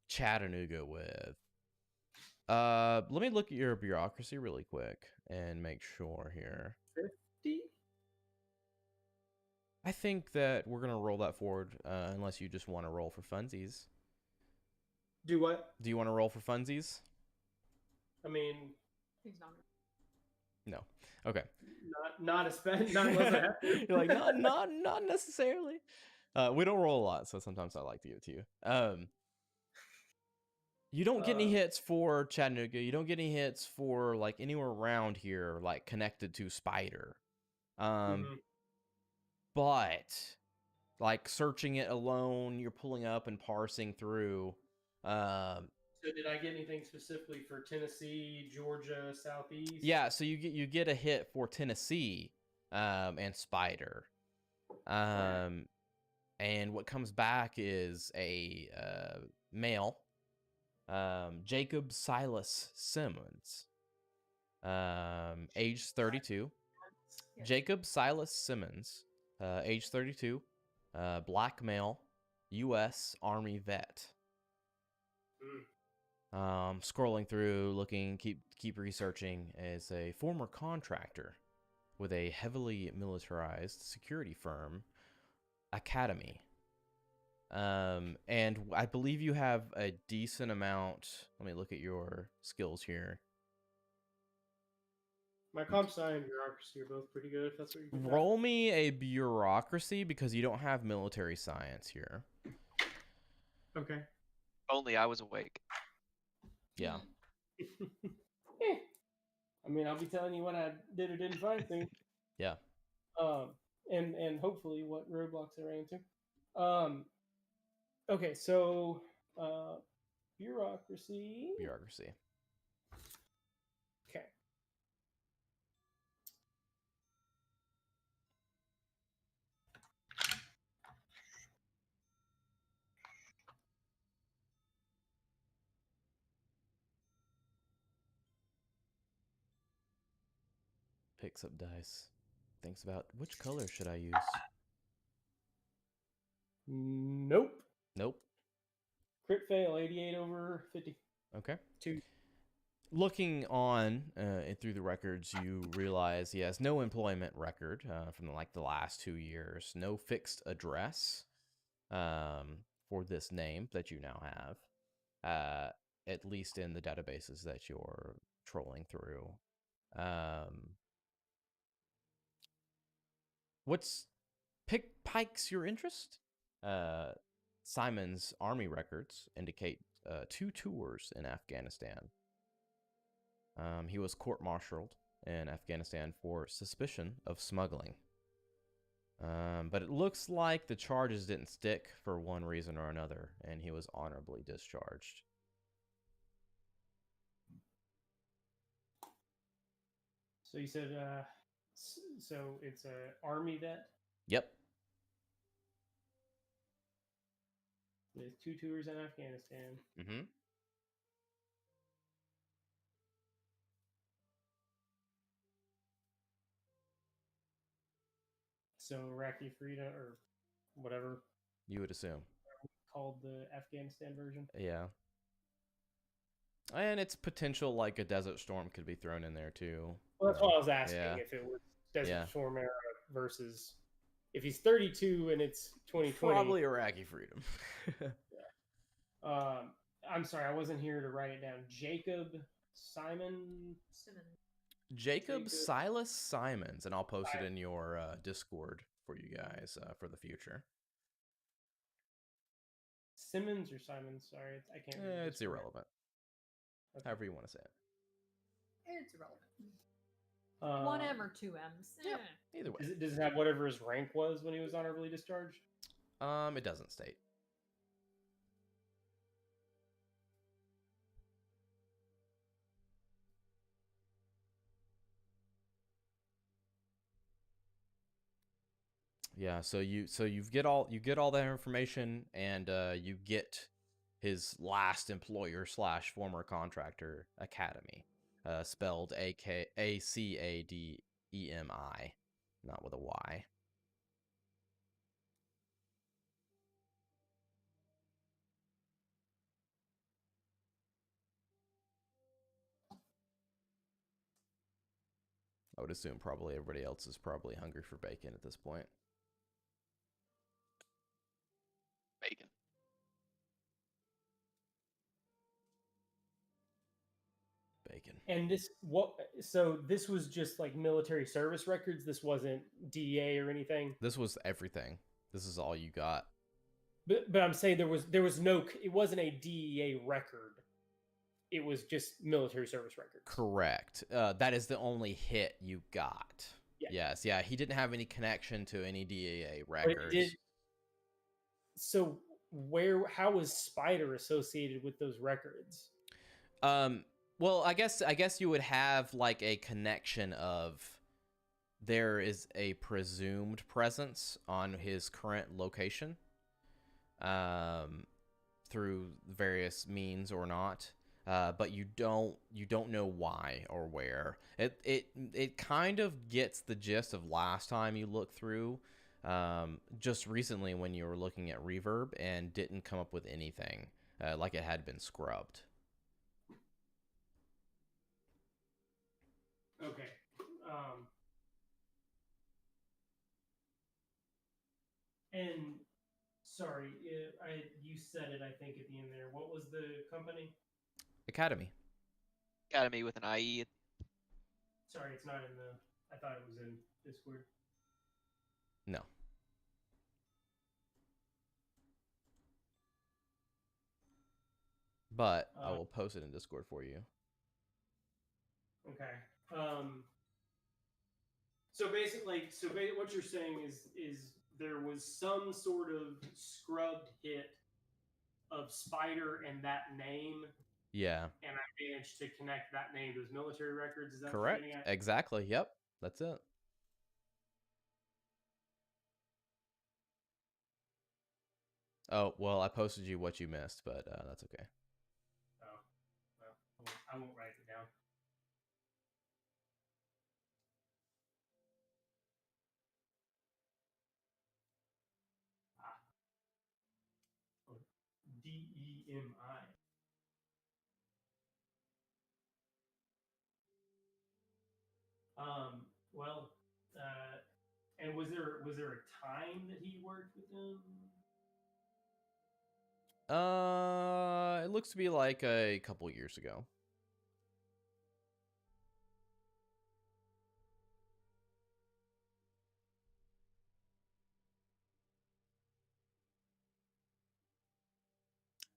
Chattanooga with. Let me look at your bureaucracy really quick and make sure here.
50?
I think that we're gonna roll that forward, unless you just want to roll for funsies.
Do what?
Do you want to roll for funsies?
I mean,
He's not.
No. Okay.
not unless I have to.
You're like not necessarily. We don't roll a lot, so sometimes I like to give it to you. You don't get any hits for Chattanooga. You don't get any hits for like anywhere around here, like connected to Spider. But like searching it alone, you're pulling up and parsing through.
So did I get anything specifically for Tennessee, Georgia, Southeast?
Yeah, so you get a hit for Tennessee, and Spider. And what comes back is a male, Jacob Silas Simmons, age 32. Jacob Silas Simmons, age 32, black male, U.S. Army vet. Scrolling through, looking, keep researching, is a former contractor with a heavily militarized security firm, Academy. And I believe you have a decent amount. Let me look at your skills here.
My comp sci and bureaucracy are both pretty good, if that's what you
Roll me a bureaucracy because you don't have military science here.
Okay.
Only I was awake.
Yeah.
I mean, I'll be telling you what I did or didn't find things.
Yeah.
And hopefully what roadblocks I ran into. Okay, so bureaucracy.
Bureaucracy.
Okay.
Picks up dice. Thinks about which color should I use.
Nope.
Nope.
Crit fail, 88 over 50.
Okay.
2.
Looking on through the records, you realize he has no employment record from like the last 2 years, no fixed address for this name that you now have, at least in the databases that you're trolling through. What's piques your interest? Simon's army records indicate 2 tours in Afghanistan. He was court-martialed in Afghanistan for suspicion of smuggling. But it looks like the charges didn't stick for one reason or another, and he was honorably discharged.
So you said, so it's a army vet?
Yep.
With 2 tours in Afghanistan.
Mm-hmm.
So Iraqi freedom, or whatever.
You would assume.
Called the Afghanistan version.
Yeah. And it's potential like a Desert Storm could be thrown in there too.
Well, that's what I was asking.
Yeah.
If it was Desert Storm era versus if he's 32 and it's 2020.
Probably Iraqi freedom.
I'm sorry, I wasn't here to write it down. Jacob Simon.
Jacob Silas Simons, and I'll post it in your Discord for you guys for the future.
Simmons or Simons? Sorry, I can't remember.
It's irrelevant. Okay. However you want to say it.
It's irrelevant. 1 M or 2 M's.
Yeah, either way.
Does it have whatever his rank was when he was honorably discharged?
It doesn't state. Yeah, so you get all that information, and you get his last employer / former contractor academy, spelled ACADEMI, not with a Y. I would assume probably everybody else is probably hungry for bacon at this point.
Bacon.
Bacon.
And so this was just like military service records? This wasn't DEA or anything?
This was everything. This is all you got.
But I'm saying there was no, it wasn't a DEA record. It was just military service records.
Correct. That is the only hit you got. Yeah. Yes. Yeah. He didn't have any connection to any DEA records.
So how was Spider associated with those records?
Well, I guess you would have like a connection of there is a presumed presence on his current location, through various means or not. But you don't know why or where. It kind of gets the gist of last time you looked through, just recently when you were looking at Reverb and didn't come up with anything, like it had been scrubbed.
Okay. And sorry, you said it, I think, at the end there. What was the company?
Academy.
Academy with an IE.
Sorry, it's not in the... I thought it was in Discord.
No. But I will post it in Discord for you.
Okay. So basically, what you're saying is there was some sort of scrubbed hit of Spider and that name.
Yeah.
And I managed to connect that name to his military records. Is that
correct? Exactly. Yep. That's it. Oh, well, I posted you what you missed, but that's okay.
Oh, well, I won't write it down. DEMI. Well, and was there a time that he worked with them?
It looks to be like a couple years ago.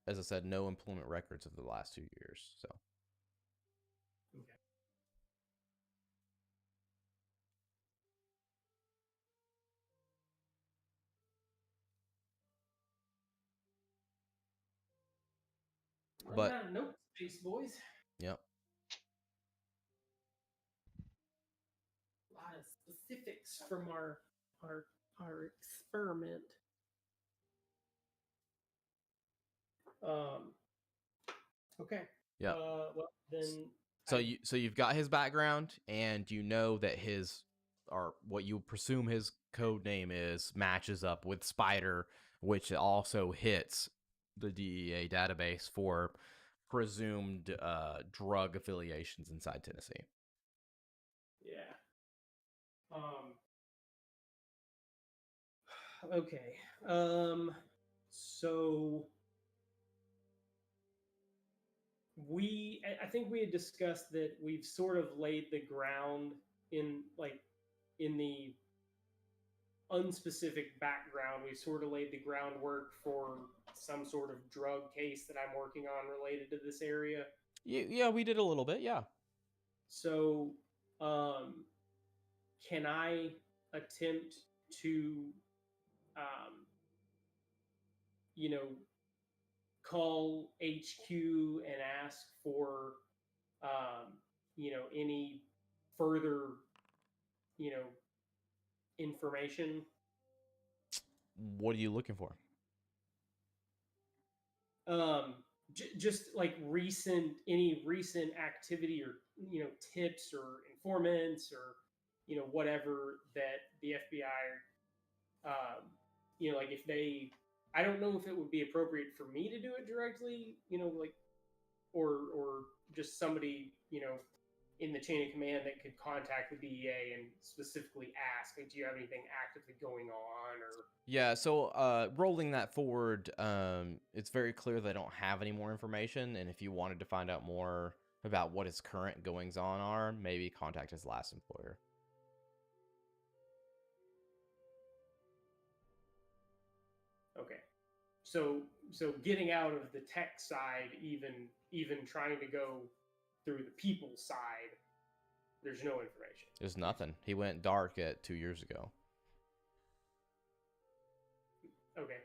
As I said, no employment records of the last 2 years, so.
Okay.
But
out of note space, boys.
Yep.
A lot of specifics from our experiment. Okay.
Yeah.
Well then.
So you've got his background, and you know that his, or what you presume his code name is, matches up with Spider, which also hits the DEA database for presumed drug affiliations inside Tennessee.
Yeah. Okay. So I think we had discussed that we've sort of laid the ground in the unspecific background. We've sort of laid the groundwork for some sort of drug case that I'm working on related to this area.
Yeah, we did a little bit, yeah.
So, can I attempt to, you know, call HQ and ask for, you know, any further, you know, information?
What are you looking for?
Just like any recent activity or, you know, tips or informants or, you know, whatever that the FBI, you know, like if they, I don't know if it would be appropriate for me to do it directly, you know, like, or just somebody, you know, in the chain of command that could contact the DEA and specifically ask, like, do you have anything actively going on? Or
Yeah, so rolling that forward, it's very clear they don't have any more information, and if you wanted to find out more about what his current goings-on are, maybe contact his last employer.
okay, so getting out of the tech side, even trying to go through the people side, there's no information.
There's nothing. He went dark 2 years ago.
Okay.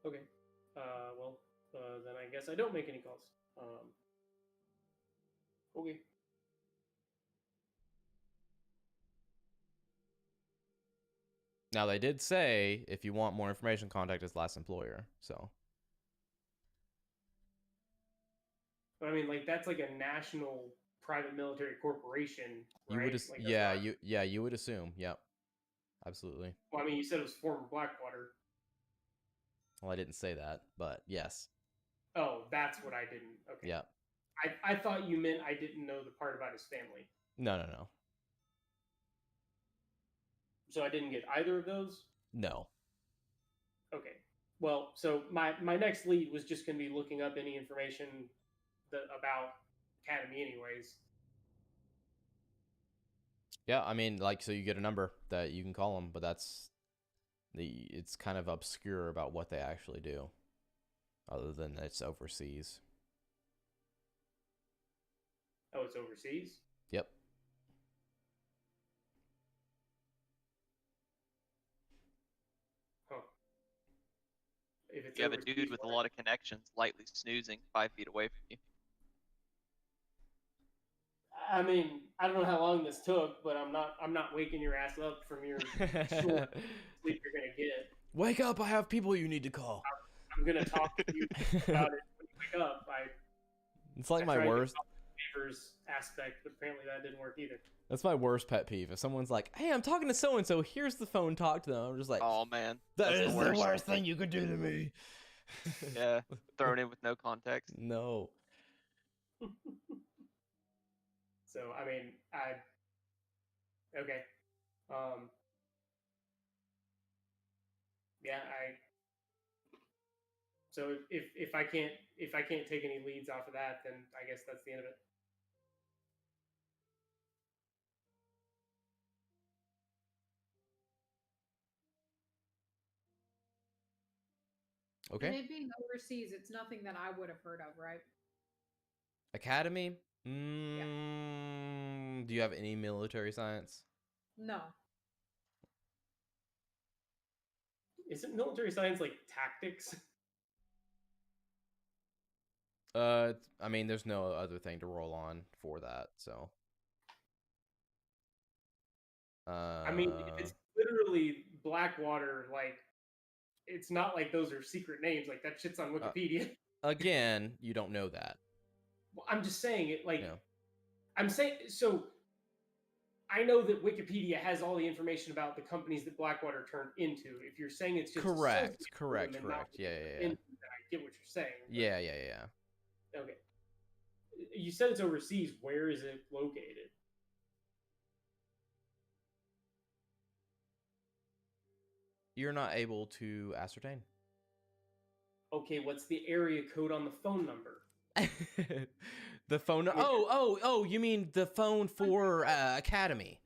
Okay. Well, then I guess I don't make any calls. Okay.
Now, they did say, if you want more information, contact his last employer, so.
But I mean, like, that's like a national private military corporation,
You
right?
would,
Like,
yeah,
not...
you would assume, yep. Absolutely.
Well, I mean, you said it was former Blackwater.
Well, I didn't say that, but yes.
Oh, that's what I didn't. Okay.
Yeah.
I thought you meant I didn't know the part about his family.
No.
So I didn't get either of those?
No.
Okay. Well, so my next lead was just going to be looking up any information about Academy anyways.
Yeah, I mean, like, so you get a number that you can call them, but it's kind of obscure about what they actually do, other than it's overseas.
Oh, it's overseas?
Yep.
Huh. If it's
You have a
overseas,
dude with a lot of connections lightly snoozing 5 feet away from you.
I mean, I don't know how long this took, but I'm not waking your ass up from your short sleep you're gonna get.
Wake up! I have people you need to call.
I'm gonna talk to you about it when you wake up.
It's like
I
my
tried to
worst
favors aspect, but apparently that didn't work either.
That's my worst pet peeve. If someone's like, "Hey, I'm talking to so and so. Here's the phone. Talk to them." I'm just like,
Oh man,
that
that's
is the worst thing you could do to me.
Yeah, thrown in with no context.
No.
So I mean, okay. Yeah, so if I can't take any leads off of that, then I guess that's the end of it.
Okay.
And it being overseas, it's nothing that I would have heard of, right?
Academy? Do you have any military science?
No.
Isn't military science like tactics?
I mean, there's no other thing to roll on for that, so.
I mean, if it's literally Blackwater, like, it's not like those are secret names. Like, that shit's on Wikipedia.
Again, you don't know that.
Well, I'm just saying it, like,
Yeah.
I'm saying, so I know that Wikipedia has all the information about the companies that Blackwater turned into. If you're saying it's just
Correct.
Yeah. I get what you're saying.
Yeah.
Okay. You said it's overseas. Where is it located?
You're not able to ascertain.
Okay, what's the area code on the phone number?
The phone.
Yeah.
Oh, you mean the phone for Academy?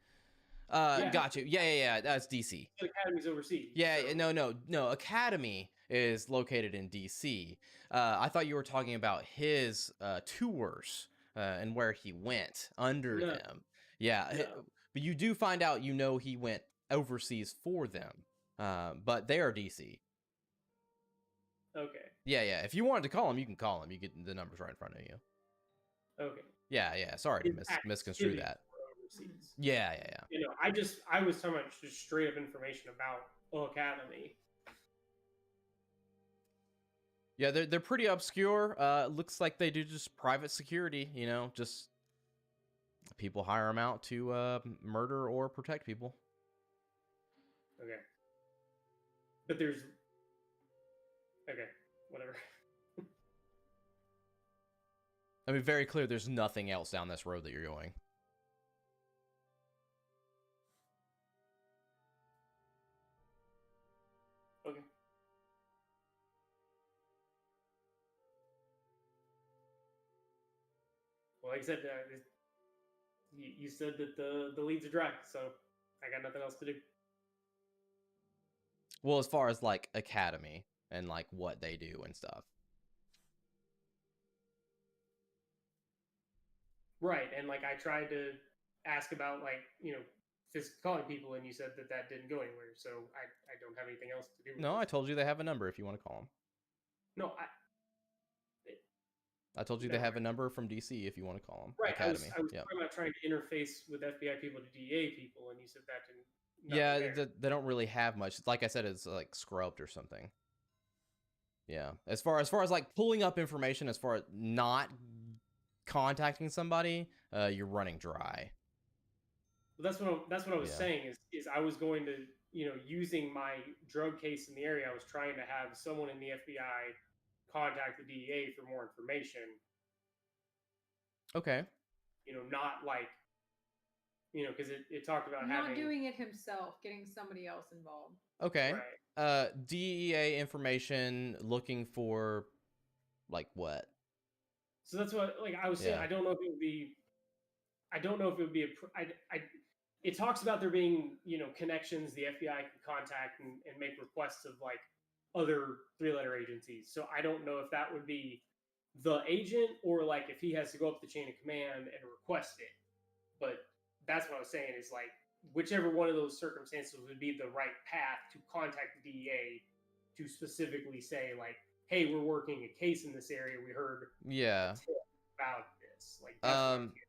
Yeah.
Got you. Yeah. That's DC.
The Academy's overseas.
Yeah,
so-
no. Academy is located in DC. I thought you were talking about his tours and where he went under
No.
them. Yeah,
No.
but you do find out, he went overseas for them. But they are DC.
Okay.
Yeah. If you wanted to call him, you can call him. You get the numbers right in front of you.
Okay.
Yeah. Sorry to
His
misconstrue
activities
that.
were overseas.
Yeah.
I was talking about just straight up information about Academy.
Yeah, they're pretty obscure. Looks like they do just private security. Just people hire them out to murder or protect people.
Okay. But there's. Okay, whatever.
I mean, very clear. There's nothing else down this road that you're going.
Okay. Well, like I said, you said that the leads are dry, so I got nothing else to do.
Well, as far as like Academy and like what they do and stuff.
Right, and like I tried to ask about physically calling people, and you said that didn't go anywhere. So I don't have anything else to do. With
No,
this.
I told you they have a number if you want to call them.
No,
I told you they have a number from DC if you want to call them.
right.
Academy.
I was
Yep.
talking about trying to interface with FBI people to DEA people, and you said that didn't.
Yeah, they don't really have much. Like I said, it's like scrubbed or something. Yeah, as far as like pulling up information, as far as not contacting somebody, you're running dry.
Well, that's what I was
Yeah.
saying is I was going to using my drug case in the area, I was trying to have someone in the FBI contact the DEA for more information.
Okay.
Not like because it talked about
Not
having
doing it himself, getting somebody else involved.
Okay.
right.
DEA information looking for like what?
So that's what I was saying.
Yeah.
I don't know if it would be. I don't know if it would be a. It talks about there being connections the FBI can contact and make requests of like other 3-letter agencies. So I don't know if that would be the agent or like if he has to go up the chain of command and request it. But that's what I was saying is like whichever one of those circumstances would be the right path to contact the DEA to specifically say like, hey, we're working a case in this area. We heard
Yeah.
a tip about this. Like that's what I was getting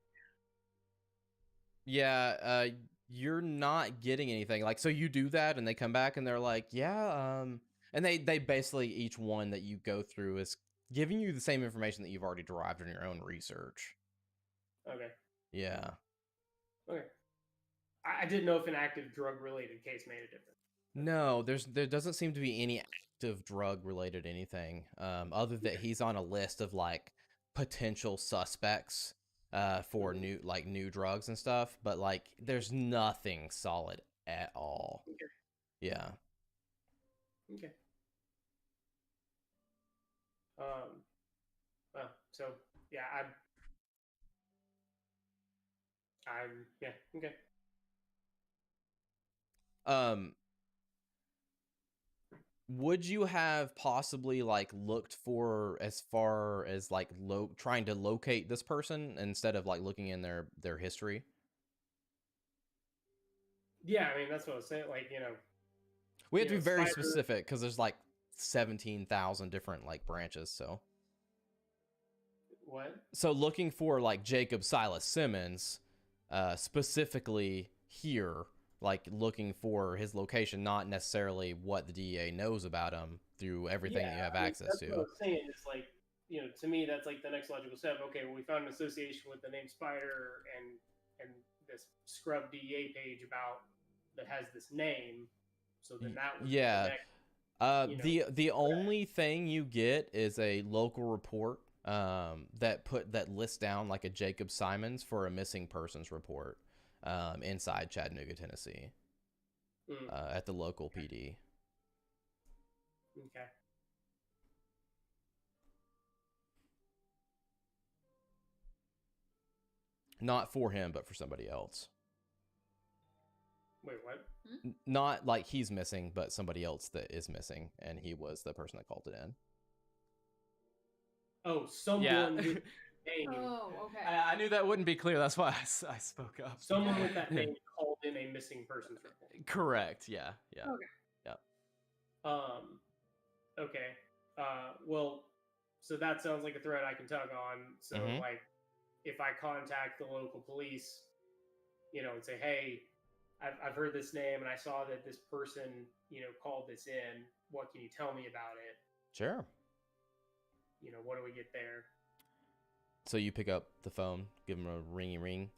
Yeah, you're not getting anything. Like, so you do that and they come back and they're like, yeah, and they basically, each one that you go through is giving you the same information that you've already derived in your own research.
Okay.
Yeah.
Okay. I didn't know if an active drug related case made a difference.
No, there doesn't seem to be any active drug related anything, other than he's on a list of like potential suspects for new drugs and stuff, but like there's nothing solid at all.
Okay.
Yeah.
Okay. Well, so yeah, I'm yeah, okay.
Would you have possibly like looked for as far as like trying to locate this person instead of like looking in their history?
Yeah, I mean that's what I was saying. Like
We have to be very
Spider-
specific because there's like 17,000 different like branches.
what?
So looking for like Jacob Silas Simmons, specifically here, like looking for his location, not necessarily what the DEA knows about him through everything that you have access
that's
to.
What I was saying is like to me that's like the next logical step. Okay, well, we found an association with the name Spider and this scrub DEA page about that has this name. So then that would be the next,
The only thing you get is a local report that lists down like a Jacob Simons for a missing persons report inside Chattanooga, Tennessee, at the local PD.
Okay.
Not for him, but for somebody else.
Wait, what?
Not like he's missing, but somebody else that is missing, and he was the person that called it in.
Oh, someone
Yeah.
with that name.
Oh, okay.
I knew that wouldn't be clear. That's why I spoke up.
Someone with that name called in a missing persons report.
Correct. Yeah. Yeah.
Okay.
Okay. Well, so that sounds like a threat I can tug on. So,
Mhm.
like, if I contact the local police, and say, hey, I've heard this name and I saw that this person, called this in. What can you tell me about it?
Sure.
What do we get there?
So you pick up the phone, give him a ringy ring.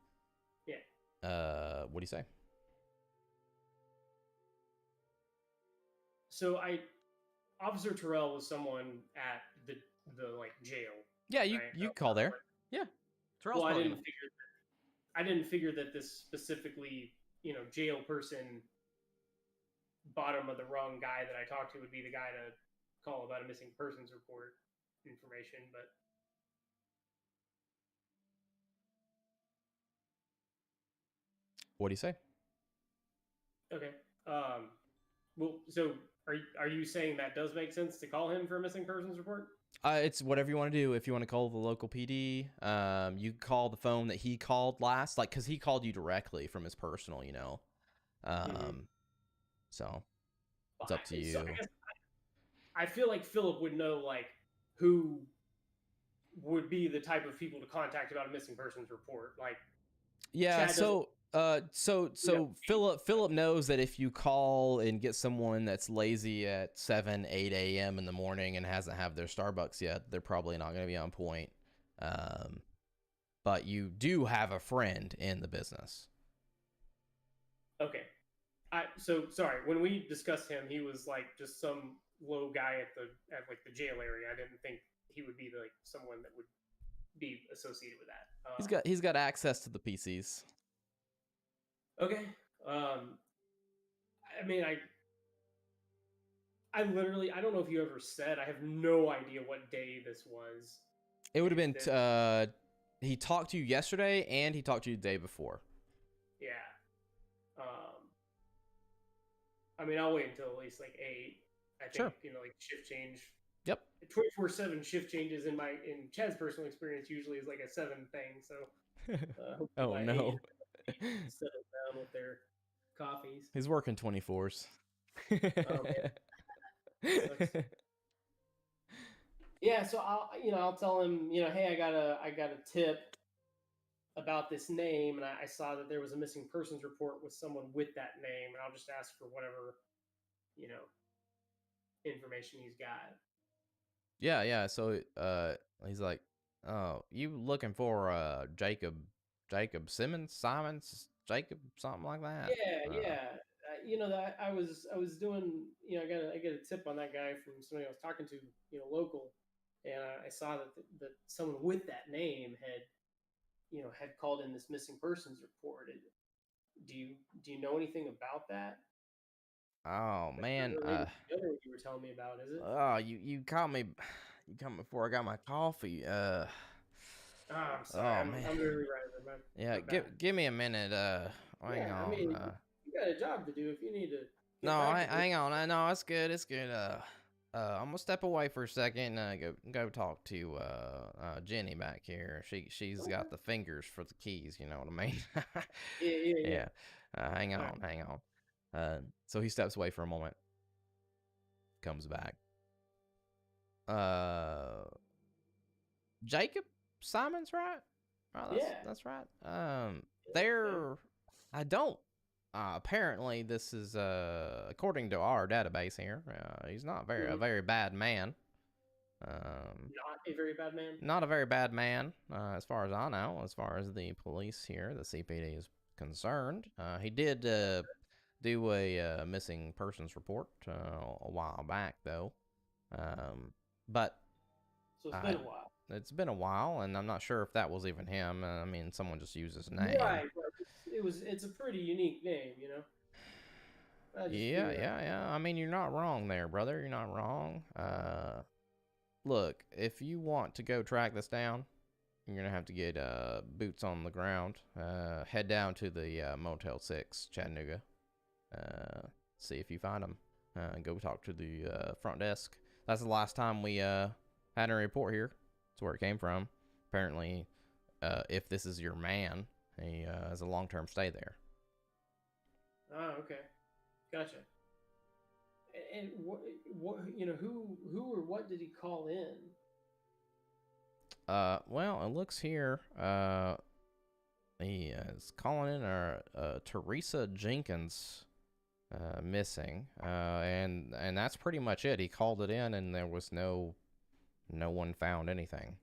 Yeah.
What do you say?
So Officer Terrell was someone at the like jail.
Yeah, you
right?
you call there. Yeah.
Terrell's
Well, I
probably
didn't figure that this specifically, jail person, bottom of the rung guy that I talked to would be the guy to call about a missing persons report information, but
What do you say?
okay. Well, so are you saying that does make sense to call him for a missing persons report?
It's whatever you want to do. If you want to call the local PD, you call the phone that he called last, like, because he called you directly from his personal, So it's up to you.
So I feel like Philip would know, like, who would be the type of people to contact about a missing persons report. Like,
Yeah,
Chad
so Philip knows that if you call and get someone that's lazy at 7, 8 a.m. in the morning and hasn't had their Starbucks yet, they're probably not going to be on point. But you do have a friend in the business.
Okay. So sorry, when we discussed him, he was like just some low guy at like the jail area. I didn't think he would be like someone that would be associated with that.
He's got access to the PCs.
Okay. I mean, I literally, I don't know if you ever said. I have no idea what day this was.
It would have been he talked to you yesterday and he talked to you the day before.
Yeah. I mean, I'll wait until at least like 8. I think,
Sure.
Like shift change.
Yep.
24/7 shift changes in Chad's personal experience usually is like a 7 thing. So
Oh
by
no.
8, settle down with their coffees.
He's working 24s.
Oh, man. Yeah, so I'll tell him, hey, I got a tip about this name, and I saw that there was a missing persons report with someone with that name, and I'll just ask for whatever, information he's got.
Yeah. So he's like, "Oh, you looking for Jacob Simons, Jacob, something like that?"
Yeah. That I was doing, I got a tip on that guy from somebody I was talking to, local, and I saw that someone with that name had called in this missing persons report. Do you know anything about that?
Oh man.
The other one you were telling me about, is it?
Oh, you caught me before I got my coffee.
I'm sorry.
man.
I'm really right.
Yeah, give me a minute. Hang on.
I mean, you got a job to do if you need to.
No, hang on. No, it's good. I'm gonna step away for a second and go talk to Jenny back here. She's got the fingers for the keys. You know what I mean?
Yeah.
Hang on. So he steps away for a moment. Comes back. Jacob Simons, right? That's right. I don't. Apparently, this is according to our database here. He's not a very bad man.
Not a very bad man.
Not a very bad man, as far as I know. As far as the police here, the CPD is concerned, he did do a missing persons report a while back, though. But
So it's been a while.
It's been a while, and I'm not sure if that was even him. I mean, someone just used his name.
Right. It's a pretty unique name,
Yeah. I mean, you're not wrong there, brother. You're not wrong. Look, if you want to go track this down you're gonna have to get boots on the ground. Head down to the Motel 6, Chattanooga. See if you find them. Go talk to the front desk. That's the last time we had a report here. That's where it came from. Apparently, if this is your man, he has a long-term stay there.
Oh, okay, gotcha. And what who or what did he call in?
Well, it looks here. He is calling in Teresa Jenkins missing. And that's pretty much it. He called it in, and there was no one found anything.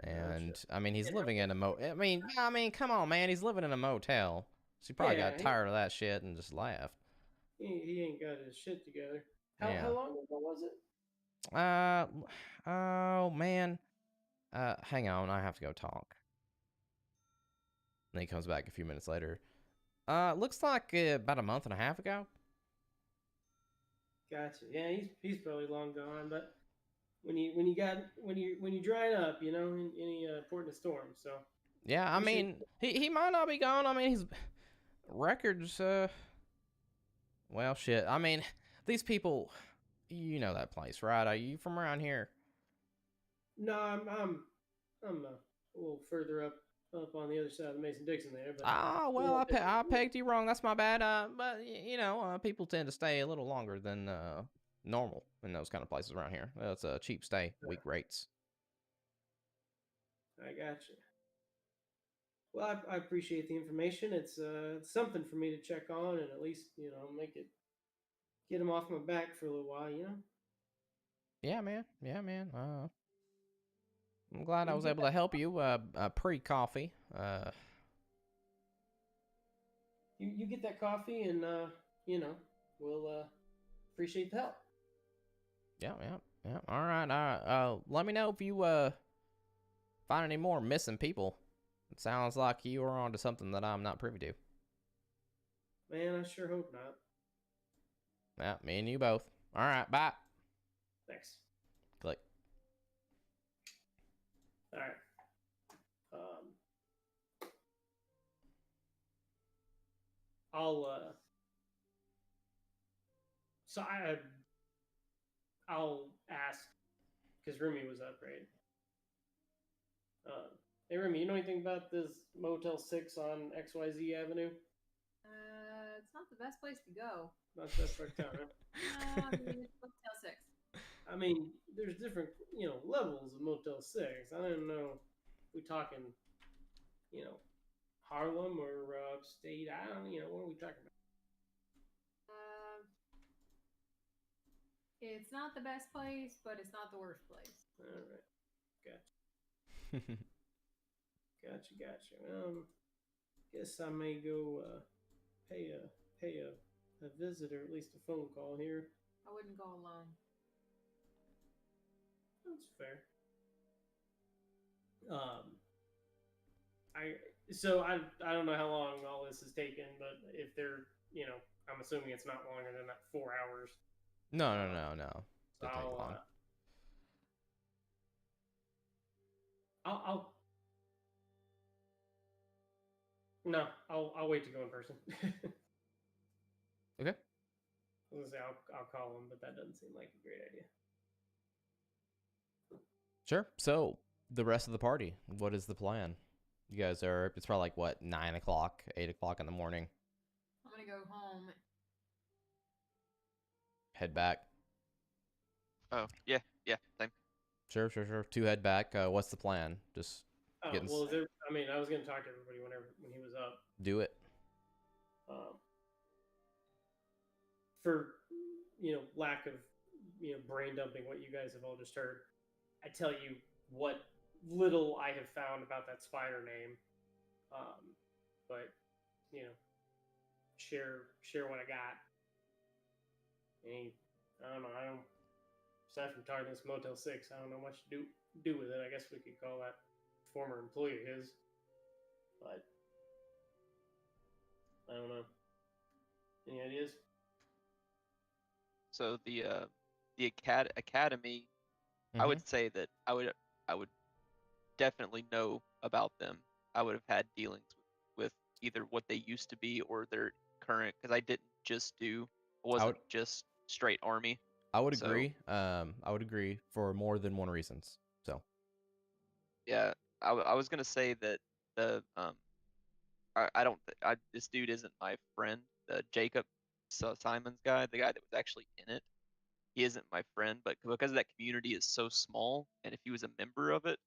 And
Gotcha.
I mean, he's
And
living in a I mean, come on, man. He's living in a motel. So he probably got tired of that shit and just left.
He ain't got his shit together.
Yeah.
How long ago was it?
Oh man. Hang on, I have to go talk. And he comes back a few minutes later. Looks like about a month and a half ago.
Gotcha. Yeah, he's probably long gone. But when you drying up, any port in a storm. So
Yeah, I mean, he might not be gone. I mean, his records. Well, shit. I mean, these people. You know that place, right? Are you from around here?
No, I'm a little further up on the other side of the Mason-Dixon there. But
Ah, well, I pegged you wrong. That's my bad. But people tend to stay a little longer than normal in those kind of places around here. It's a cheap stay, week rates.
I gotcha. Well, I appreciate the information. It's something for me to check on and at least get him off my back for a little while.
Yeah, man. I'm glad I was able to help you. Pre-coffee.
You get that coffee, and we'll appreciate the help.
Yeah. All right. Let me know if you find any more missing people. It sounds like you are onto something that I'm not privy to.
Man, I sure hope not.
Yeah, me and you both. All right, bye.
Thanks.
Click.
All right. I'll ask because Rumi was up, right? Hey, Rumi, you know anything about this Motel 6 on XYZ Avenue?
It's not the best place to go.
Not the best part of town, huh?
I mean, it's Motel 6.
I mean, there's different, levels of Motel 6. I don't know if we're talking, Harlem or upstate. I don't, what are we talking about?
It's not the best place, but it's not the worst place.
All right. Gotcha. Gotcha. Guess I may go pay a visit or at least a phone call here.
I wouldn't go alone.
That's fair. I don't know how long all this has taken, but if they're, I'm assuming it's not longer than that 4 hours.
No.
So
Didn't take long.
I'll wait to go in person.
Okay.
I was gonna say I'll call him, but that doesn't seem like a great idea.
Sure. So, the rest of the party, what is the plan? You guys it's probably like, what, 9 o'clock, 8 o'clock in the morning?
I'm going to go home.
Head back?
Oh, yeah, same.
Sure. 2 head back. What's the plan? Just getting...
Well, I was going to talk to everybody when he was up.
Do it.
For, lack of, brain dumping what you guys have all just heard, I tell you what little I have found about that spider name. But, share what I got. And I don't know. Aside from talking to this Motel 6, I don't know much to do with it. I guess we could call that former employee of his. But I don't know. Any ideas?
So the academy,
Mm-hmm.
I would say that I would definitely know about them. I would have had dealings with either what they used to be or their current, because I didn't just do, I wasn't just straight army.
I would
So-
agree. I would agree for more than one reasons. So
Yeah, I was gonna say that the I don't this dude isn't my friend. The Jacob Simon's guy, the guy that was actually in it, he isn't my friend. But because that community is so small, and if he was a member of it,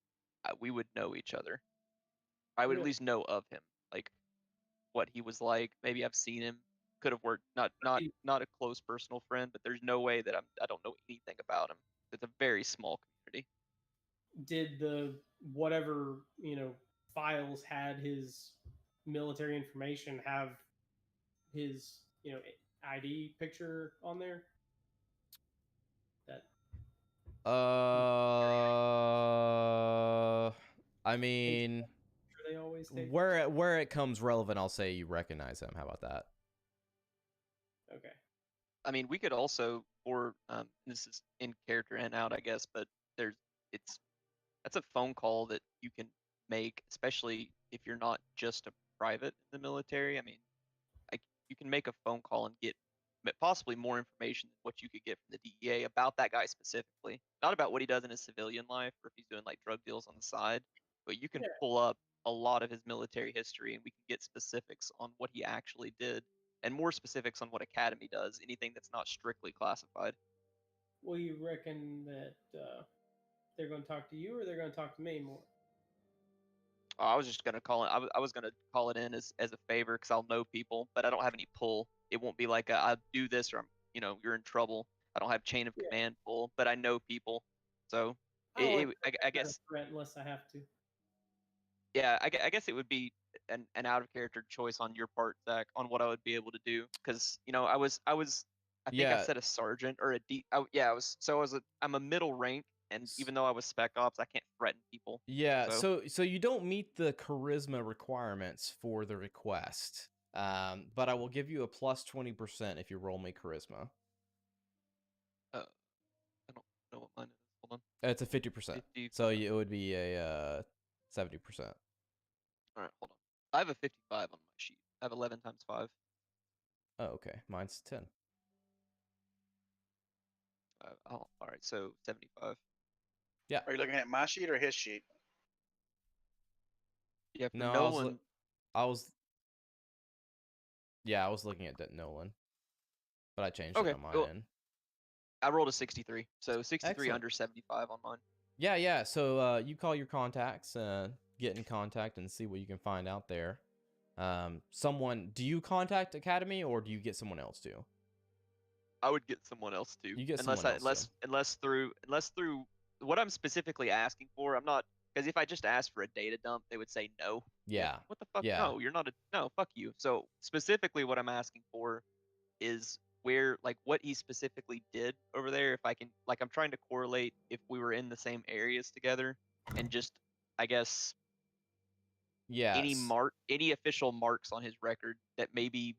we would know each other. I would at
Really?
least know of him, like what he was like. Maybe I've seen him. Could have worked. Not a close personal friend, but there's no way that I don't know anything about him. It's a very small community.
Did the whatever files had his military information have his ID picture on there? That
I mean,
they always take.
where it comes relevant, I'll say you recognize him. How about that?
Okay.
I mean, we could also, or this is in character and out, I guess, but that's a phone call that you can make, especially if you're not just a private in the military. I mean, like you can make a phone call and get possibly more information than what you could get from the DEA about that guy specifically. Not about what he does in his civilian life or if he's doing like drug deals on the side, but you can pull up a lot of his military history and we can get specifics on what he actually did and more specifics on what Academy does, anything that's not strictly classified.
Well, you reckon that they're going to talk to you, or they're going to talk to me more?
I was just gonna call it. I was gonna call it in as a favor because I'll know people, but I don't have any pull. It won't be like I'll do this or you're in trouble. I don't have chain of command pull, but I know people, so I guess
threat unless I have to.
yeah, I guess it would be an out of character choice on your part, Zach, on what I would be able to do because I think I
Yeah.
said a sergeant or a D. I'm a middle rank, and even though I was spec ops, I can't threaten people.
Yeah,
So
so you don't meet the charisma requirements for the request. But I will give you a plus 20% if you roll me charisma.
I don't know what mine is. Hold on.
It's a 50%.
50.
So it would be a 70%.
All right, hold on. I have a 55 on my sheet. I have 11 times 5.
Oh, okay. Mine's 10.
All right, so 75.
Yeah.
Are you looking at my sheet or his sheet?
Yeah, for
No,
Nolan.
I was looking at Nolan, but I changed it on my end.
I rolled a 63, so 63
Excellent.
under 75 on mine.
Yeah. So you call your contacts, get in contact, and see what you can find out there. Do you contact Academy or do you get someone else to?
I would get someone else too.
You get someone else.
Unless through what I'm specifically asking for, I'm not, because if I just asked for a data dump, they would say no.
Yeah.
What the fuck?
Yeah.
No, you're not no, fuck you. So specifically what I'm asking for is where, like, what he specifically did over there. If I can, like, I'm trying to correlate if we were in the same areas together and just, I guess, any official marks on his record that may be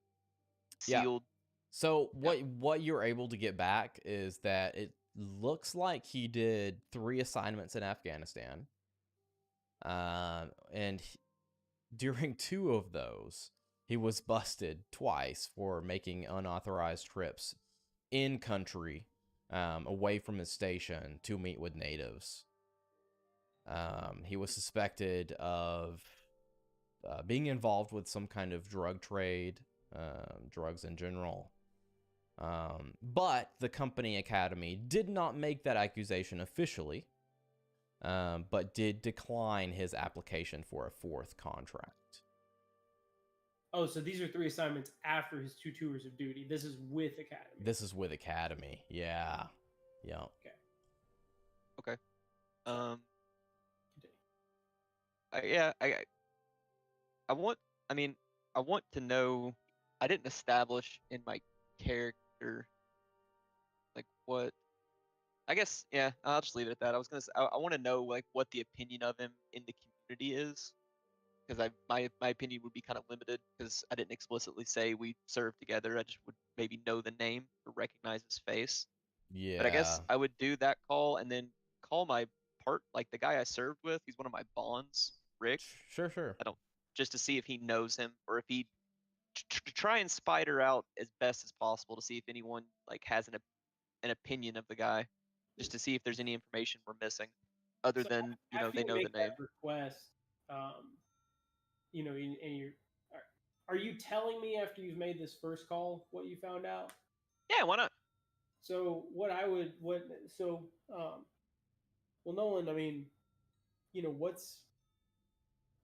sealed.
So what you're able to get back is that it looks like he did 3 assignments in Afghanistan. And during 2 of those, he was busted twice for making unauthorized trips in country, away from his station to meet with natives. He was suspected of being involved with some kind of drug trade, drugs in general. But the company Academy did not make that accusation officially, but did decline his application for a 4th contract.
Oh, so these are 3 assignments after his 2 tours of duty. This is with Academy.
This is with Academy. Yeah. Yeah.
Okay.
Continue.
I want to know. I didn't establish in my character, like, what. I guess, yeah, I'll just leave it at that. I was gonna say, I want to know, like, what the opinion of him in the community is, because my opinion would be kind of limited because I didn't explicitly say we served together. I just would maybe know the name or recognize his face.
Yeah.
But I guess I would do that call and then call my like the guy I served with, he's one of my bonds, Rick.
Sure.
I don't just to see if he knows him or if he try and spider out as best as possible to see if anyone like has an opinion of the guy, just to see if there's any information we're missing, other
So
than
after
they
you
know the
make
name.
that request, and you're, are you telling me after you've made this first call what you found out?
Yeah, why not?
So well, Nolan, I mean,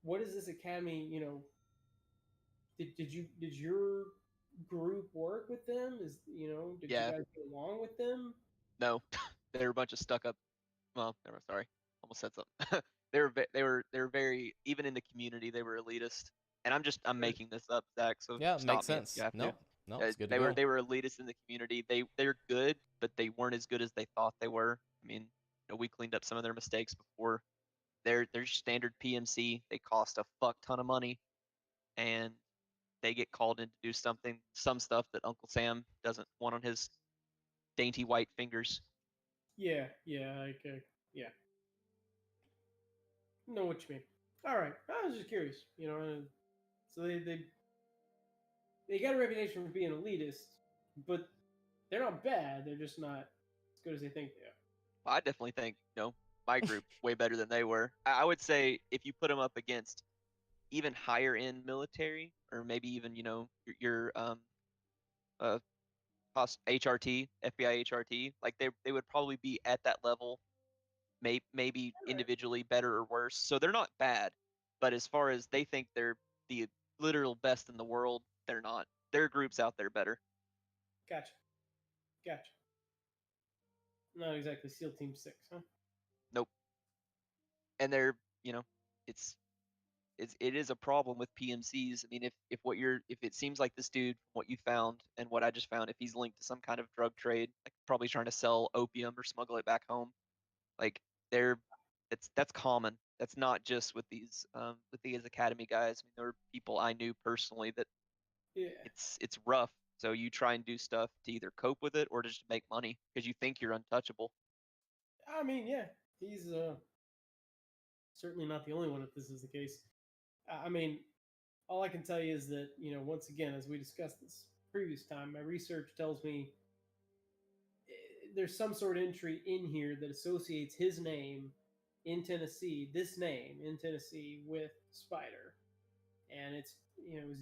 what is this academy? Did your group work with them? Did you
Yeah,
guys get along with them?
no, they're a bunch of stuck up. Well, never. Sorry, almost said something. They were very even in the community. They were elitist, and I'm
Sure.
making this up, Zach. So
Yeah,
stop
makes
me if
sense.
you have to.
No, it's good to
They
go.
were elitist in the community. They're good, but they weren't as good as they thought they were. I mean, we cleaned up some of their mistakes before. They're standard PMC. They cost a fuck ton of money, and they get called in to do some stuff that Uncle Sam doesn't want on his dainty white fingers.
Yeah, yeah. Know what you mean. All right, I was just curious. So they got a reputation for being elitist, but they're not bad. They're just not as good as they think they are.
Well, I definitely think my group way better than they were. I would say if you put them up against even higher end military, or maybe even your uh HRT, FBI HRT, like they would probably be at that level, maybe
All right,
individually better or worse. So they're not bad, but as far as they think they're the literal best in the world, they're not. Their group's out there better.
gotcha. Not exactly SEAL Team 6, huh?
Nope. And they're it's it is a problem with PMCs. I mean, if it seems like this dude, what you found and what I just found, if he's linked to some kind of drug trade, like probably trying to sell opium or smuggle it back home, like they're that's common. That's not just with these academy guys. I mean, there were people I knew personally that
Yeah.
it's rough. So you try and do stuff to either cope with it or just to make money because you think you're untouchable.
I mean, yeah, he's certainly not the only one if this is the case. I mean, all I can tell you is that, once again, as we discussed this previous time, my research tells me there's some sort of entry in here that associates his name in Tennessee, this name in Tennessee, with Spider. And it's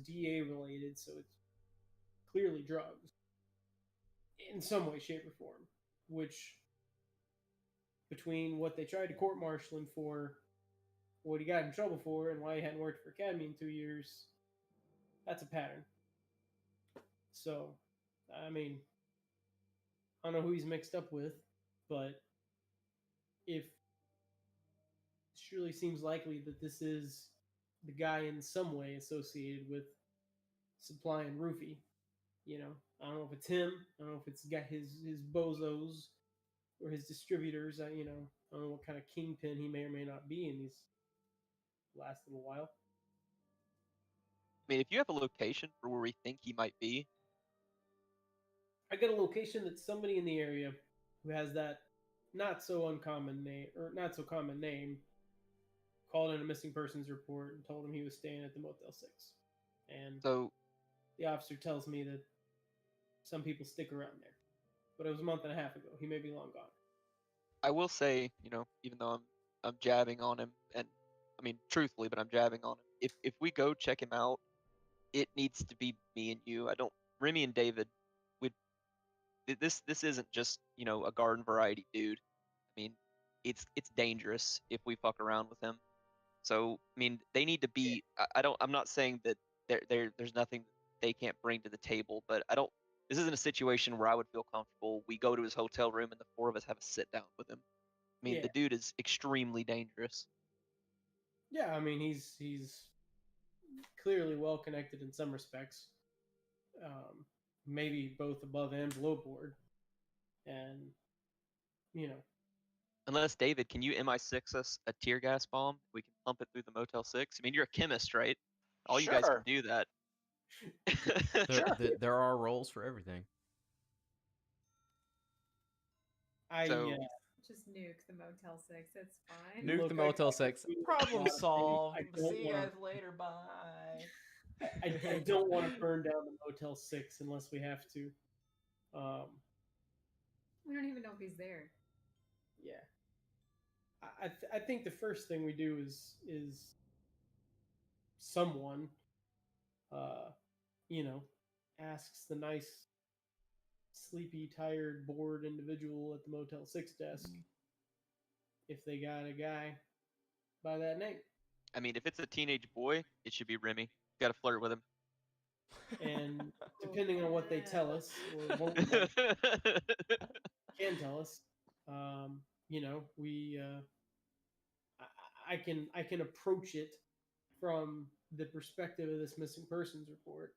DA related, so it's clearly drugs in some way, shape, or form, which between what they tried to court martial him for, what he got in trouble for, and why he hadn't worked for Academy in 2 years, that's a pattern. So, I mean, I don't know who he's mixed up with, but if it surely seems likely that this is the guy in some way associated with supplying roofie. I don't know if it's him. I don't know if it's got his bozos or his distributors. I don't know what kind of kingpin he may or may not be in these last little while.
I mean, if you have a location for where we think he might be,
I got a location that's somebody in the area who has that not so uncommon name or not so common name called in a missing persons report and told him he was staying at the Motel 6. And
so
the officer tells me that some people stick around there. But it was a month and a half ago. He may be long gone.
I will say, even though I'm jabbing on him, and I mean truthfully, but I'm jabbing on him. If we go check him out, it needs to be me and you. I don't Remy and David. We this isn't just a garden variety dude. I mean, it's dangerous if we fuck around with him. So I mean, they need to be. I don't. I'm not saying that there's nothing they can't bring to the table, but I don't. This isn't a situation where I would feel comfortable. We go to his hotel room and the four of us have a sit down with him. I mean,
Yeah.
the dude is extremely dangerous.
Yeah, I mean he's clearly well connected in some respects. Maybe both above and below board. And
Unless David, can you MI6 us a tear gas bomb? We can pump it through the Motel 6. I mean, you're a chemist, right? All you guys can
Sure.
do that.
There are roles for everything.
I
So-
Just nuke the Motel 6. It's fine.
Nuke
Look,
the Motel 6. Problem
I
solved.
don't
See you
wanna-
guys later. Bye.
I don't want to burn down the Motel 6 unless we have to.
We don't even know if he's there.
Yeah. I think the first thing we do is someone, you know, asks the nice, sleepy, tired, bored individual at the Motel 6 desk if they got a guy by that name.
I mean, if it's a teenage boy, it should be Remy. Got to flirt with him.
And depending on what they tell us or won't tell us, can tell us, you know, I can approach it from the perspective of this missing persons report,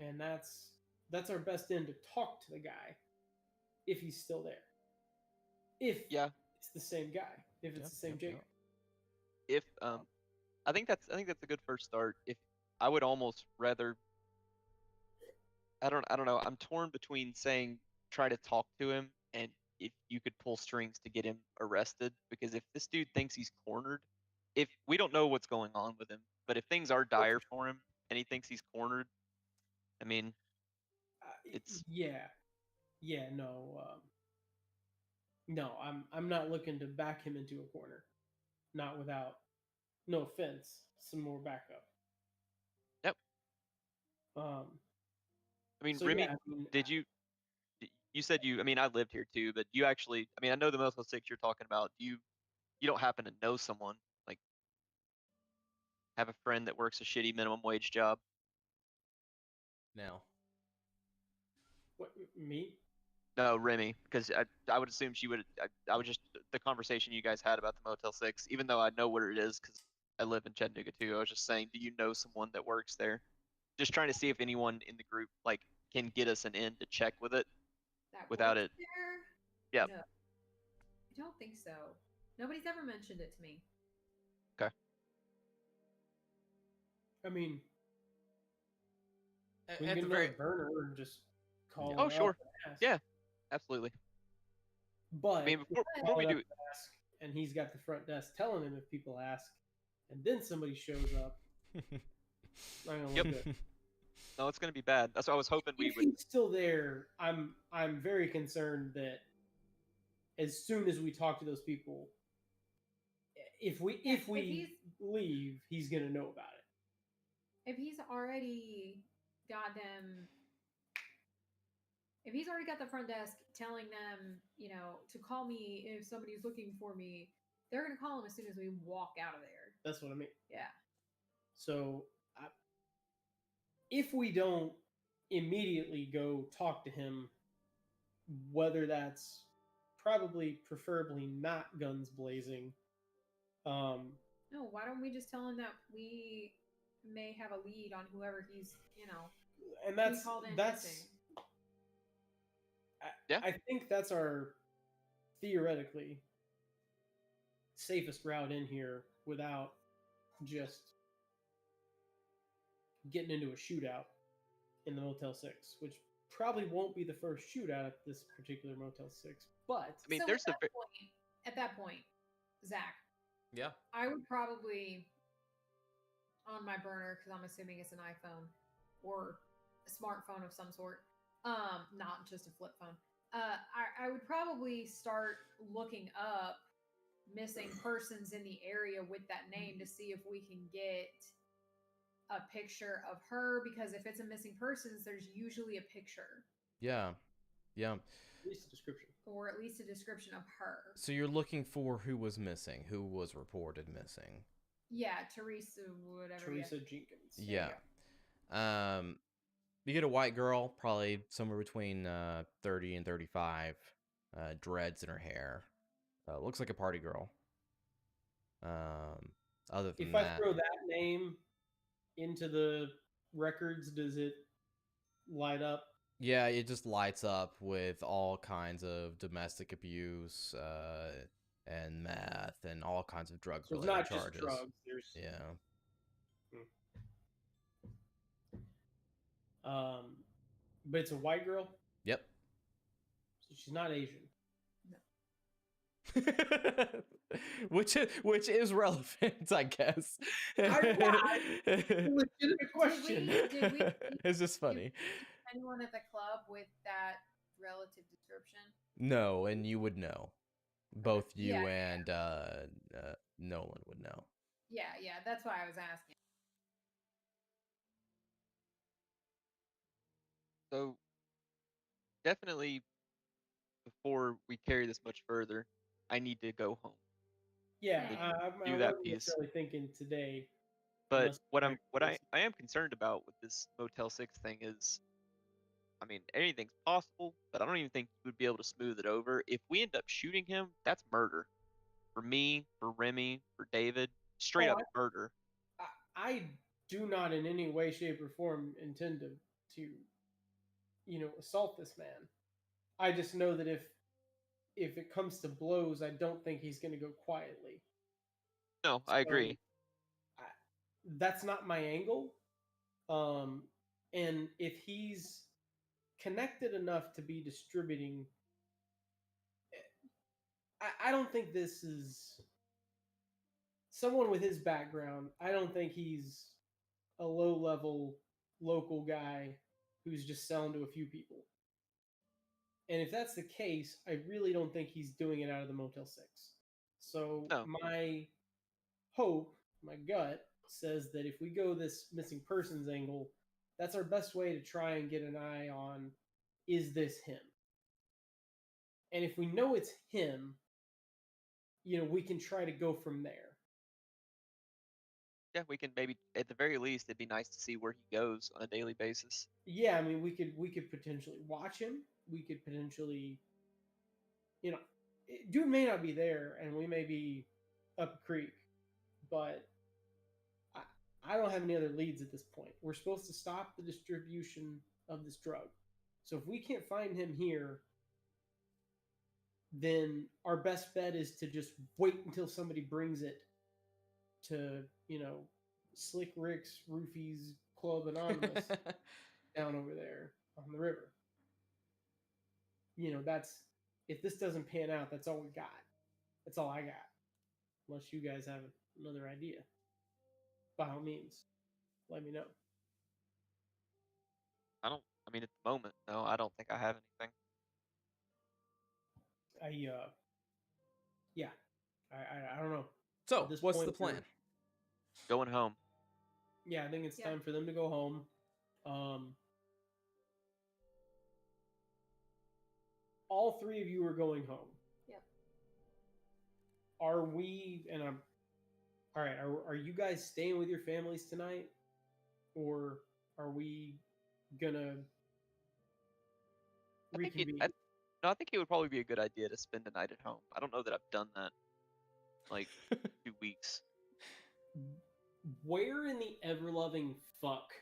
and that's our best end to talk to the guy if he's still there. If
Yeah.
it's the same guy, if it's
Yep,
the same
yep,
Jacob.
If I think that's a good first start. If I would almost rather, I don't know. I'm torn between saying try to talk to him and if you could pull strings to get him arrested, because if this dude thinks he's cornered, if we don't know what's going on with him, but if things are dire for him and he thinks he's cornered, I mean, it's
yeah, no, I'm not looking to back him into a corner, not without, no offense, some more backup.
Yep.
I
mean,
so
Remy,
yeah, I mean,
did you said I mean, I lived here too, but you actually, I mean, I know the Motel 6 you're talking about. You don't happen to know someone, like have a friend that works a shitty minimum wage job?
Now.
what, me?
No, Remy, because I would assume she would. I would just the conversation you guys had about the Motel 6, even though I know what it is because I live in Chattanooga too. I was just saying, do you know someone that works there? Just trying to see if anyone in the group like can get us an in to check with it
That
without
works
it.
there?
Yeah.
No, I don't think so. Nobody's ever mentioned it to me.
Okay.
I mean, we
At
can
the
get
very
another burner and just call
Oh,
it
sure.
up and ask.
Yeah, absolutely.
But
I mean,
if
before
call
we
it up
do,
and ask, and he's got the front desk telling him if people ask, and then somebody shows up, not gonna look good.
no, it's gonna be bad. That's what I was hoping we
If
would.
he's still there, I'm very concerned that as soon as we talk to those people, if we leave, he's gonna know about it.
If he's already got them, if he's already got the front desk telling them, you know, to call me if somebody's looking for me, they're gonna call him as soon as we walk out of there.
That's what I mean.
Yeah.
So, if we don't immediately go talk to him, whether that's preferably not guns blazing.
No, why don't we just tell him that we may have a lead on whoever he's, you know,
And that's
called in
that's.
missing.
Yeah.
I think that's our theoretically safest route in here without just getting into a shootout in the Motel 6, which probably won't be the first shootout at this particular Motel 6. But
I mean,
So
there's the.
at that point, Zach,
Yeah.
I would probably on my burner because I'm assuming it's an iPhone or a smartphone of some sort, not just a flip phone. I would probably start looking up missing persons in the area with that name to see if we can get a picture of her, because if it's a missing persons, there's usually a picture
Yeah. Yeah.
at least a description.
or at least a description of her.
So you're looking for who was missing, who was reported missing.
Yeah, Teresa, whatever.
Teresa Jenkins.
Yeah. You get a white girl, probably somewhere between 30 and 35, dreads in her hair. Looks like a party girl. Other than
If
that,
I throw that name into the records, does it light up?
yeah, it just lights up with all kinds of domestic abuse and meth and all kinds of
So it's
drug-related
not
charges.
just drugs. There's
Yeah.
but it's a white girl,
Yep.
so she's not Asian.
which is relevant, I guess.
Legitimate question.
Did we
It's just funny.
anyone at the club with that relative description?
No, and you would know. Both you
Yeah,
and Nolan would know.
Yeah, that's why I was asking.
So definitely, before we carry this much further, I need to go home.
Yeah,
Same.
I
Do that
wasn't
piece.
necessarily thinking today.
But
unless
what
I
I am concerned about with this Motel 6 thing is, I mean, anything's possible, but I don't even think you would be able to smooth it over. If we end up shooting him, that's murder. For me, for Remy, for David, straight up murder.
I do not in any way, shape, or form intend to assault this man. I just know that if it comes to blows, I don't think he's going to go quietly.
No, I agree.
That's not my angle. And if he's connected enough to be distributing, I don't think this is someone with his background. I don't think he's a low-level local guy who's just selling to a few people. And if that's the case, I really don't think he's doing it out of the Motel 6. So
No.
my hope, my gut says that if we go this missing persons angle, that's our best way to try and get an eye on, is this him? And if we know it's him, we can try to go from there.
Yeah, we can maybe, at the very least, it'd be nice to see where he goes on a daily basis.
Yeah, I mean, we could potentially watch him. We could potentially, dude may not be there, and we may be up a creek, but I don't have any other leads at this point. We're supposed to stop the distribution of this drug. So if we can't find him here, then our best bet is to just wait until somebody brings it to, Slick Rick's Roofies Club Anonymous down over there on the river. That's, if this doesn't pan out, that's all we got. That's all I got. Unless you guys have another idea. By all means, let me know.
I mean, at the moment, no, I don't think I have anything.
I don't know.
So,
At this
what's the
point,
plan?
Going home.
Yeah, I think it's time for them to go home. All three of you are going home.
Yep.
Are we? And I'm. All right. Are you guys staying with your families tonight, or are we gonna reconvene?
I think it would probably be a good idea to spend the night at home. I don't know that I've done that in, like 2 weeks.
Where in the ever-loving fuck?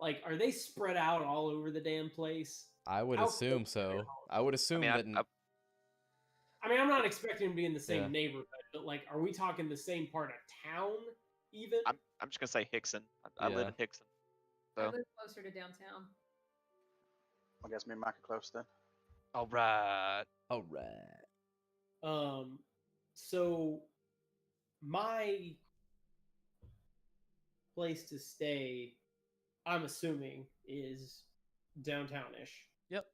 Like, are they spread out all over the damn place?
I would assume so. I would assume that.
I mean, I'm not expecting to be in the same neighborhood, but like, are we talking the same part of town? Even?
I'm just gonna say Hickson. I live in Hickson. So.
I live closer to downtown.
I guess me and Mike are close then.
All right.
So my place to stay, I'm assuming, is downtownish.
Yep.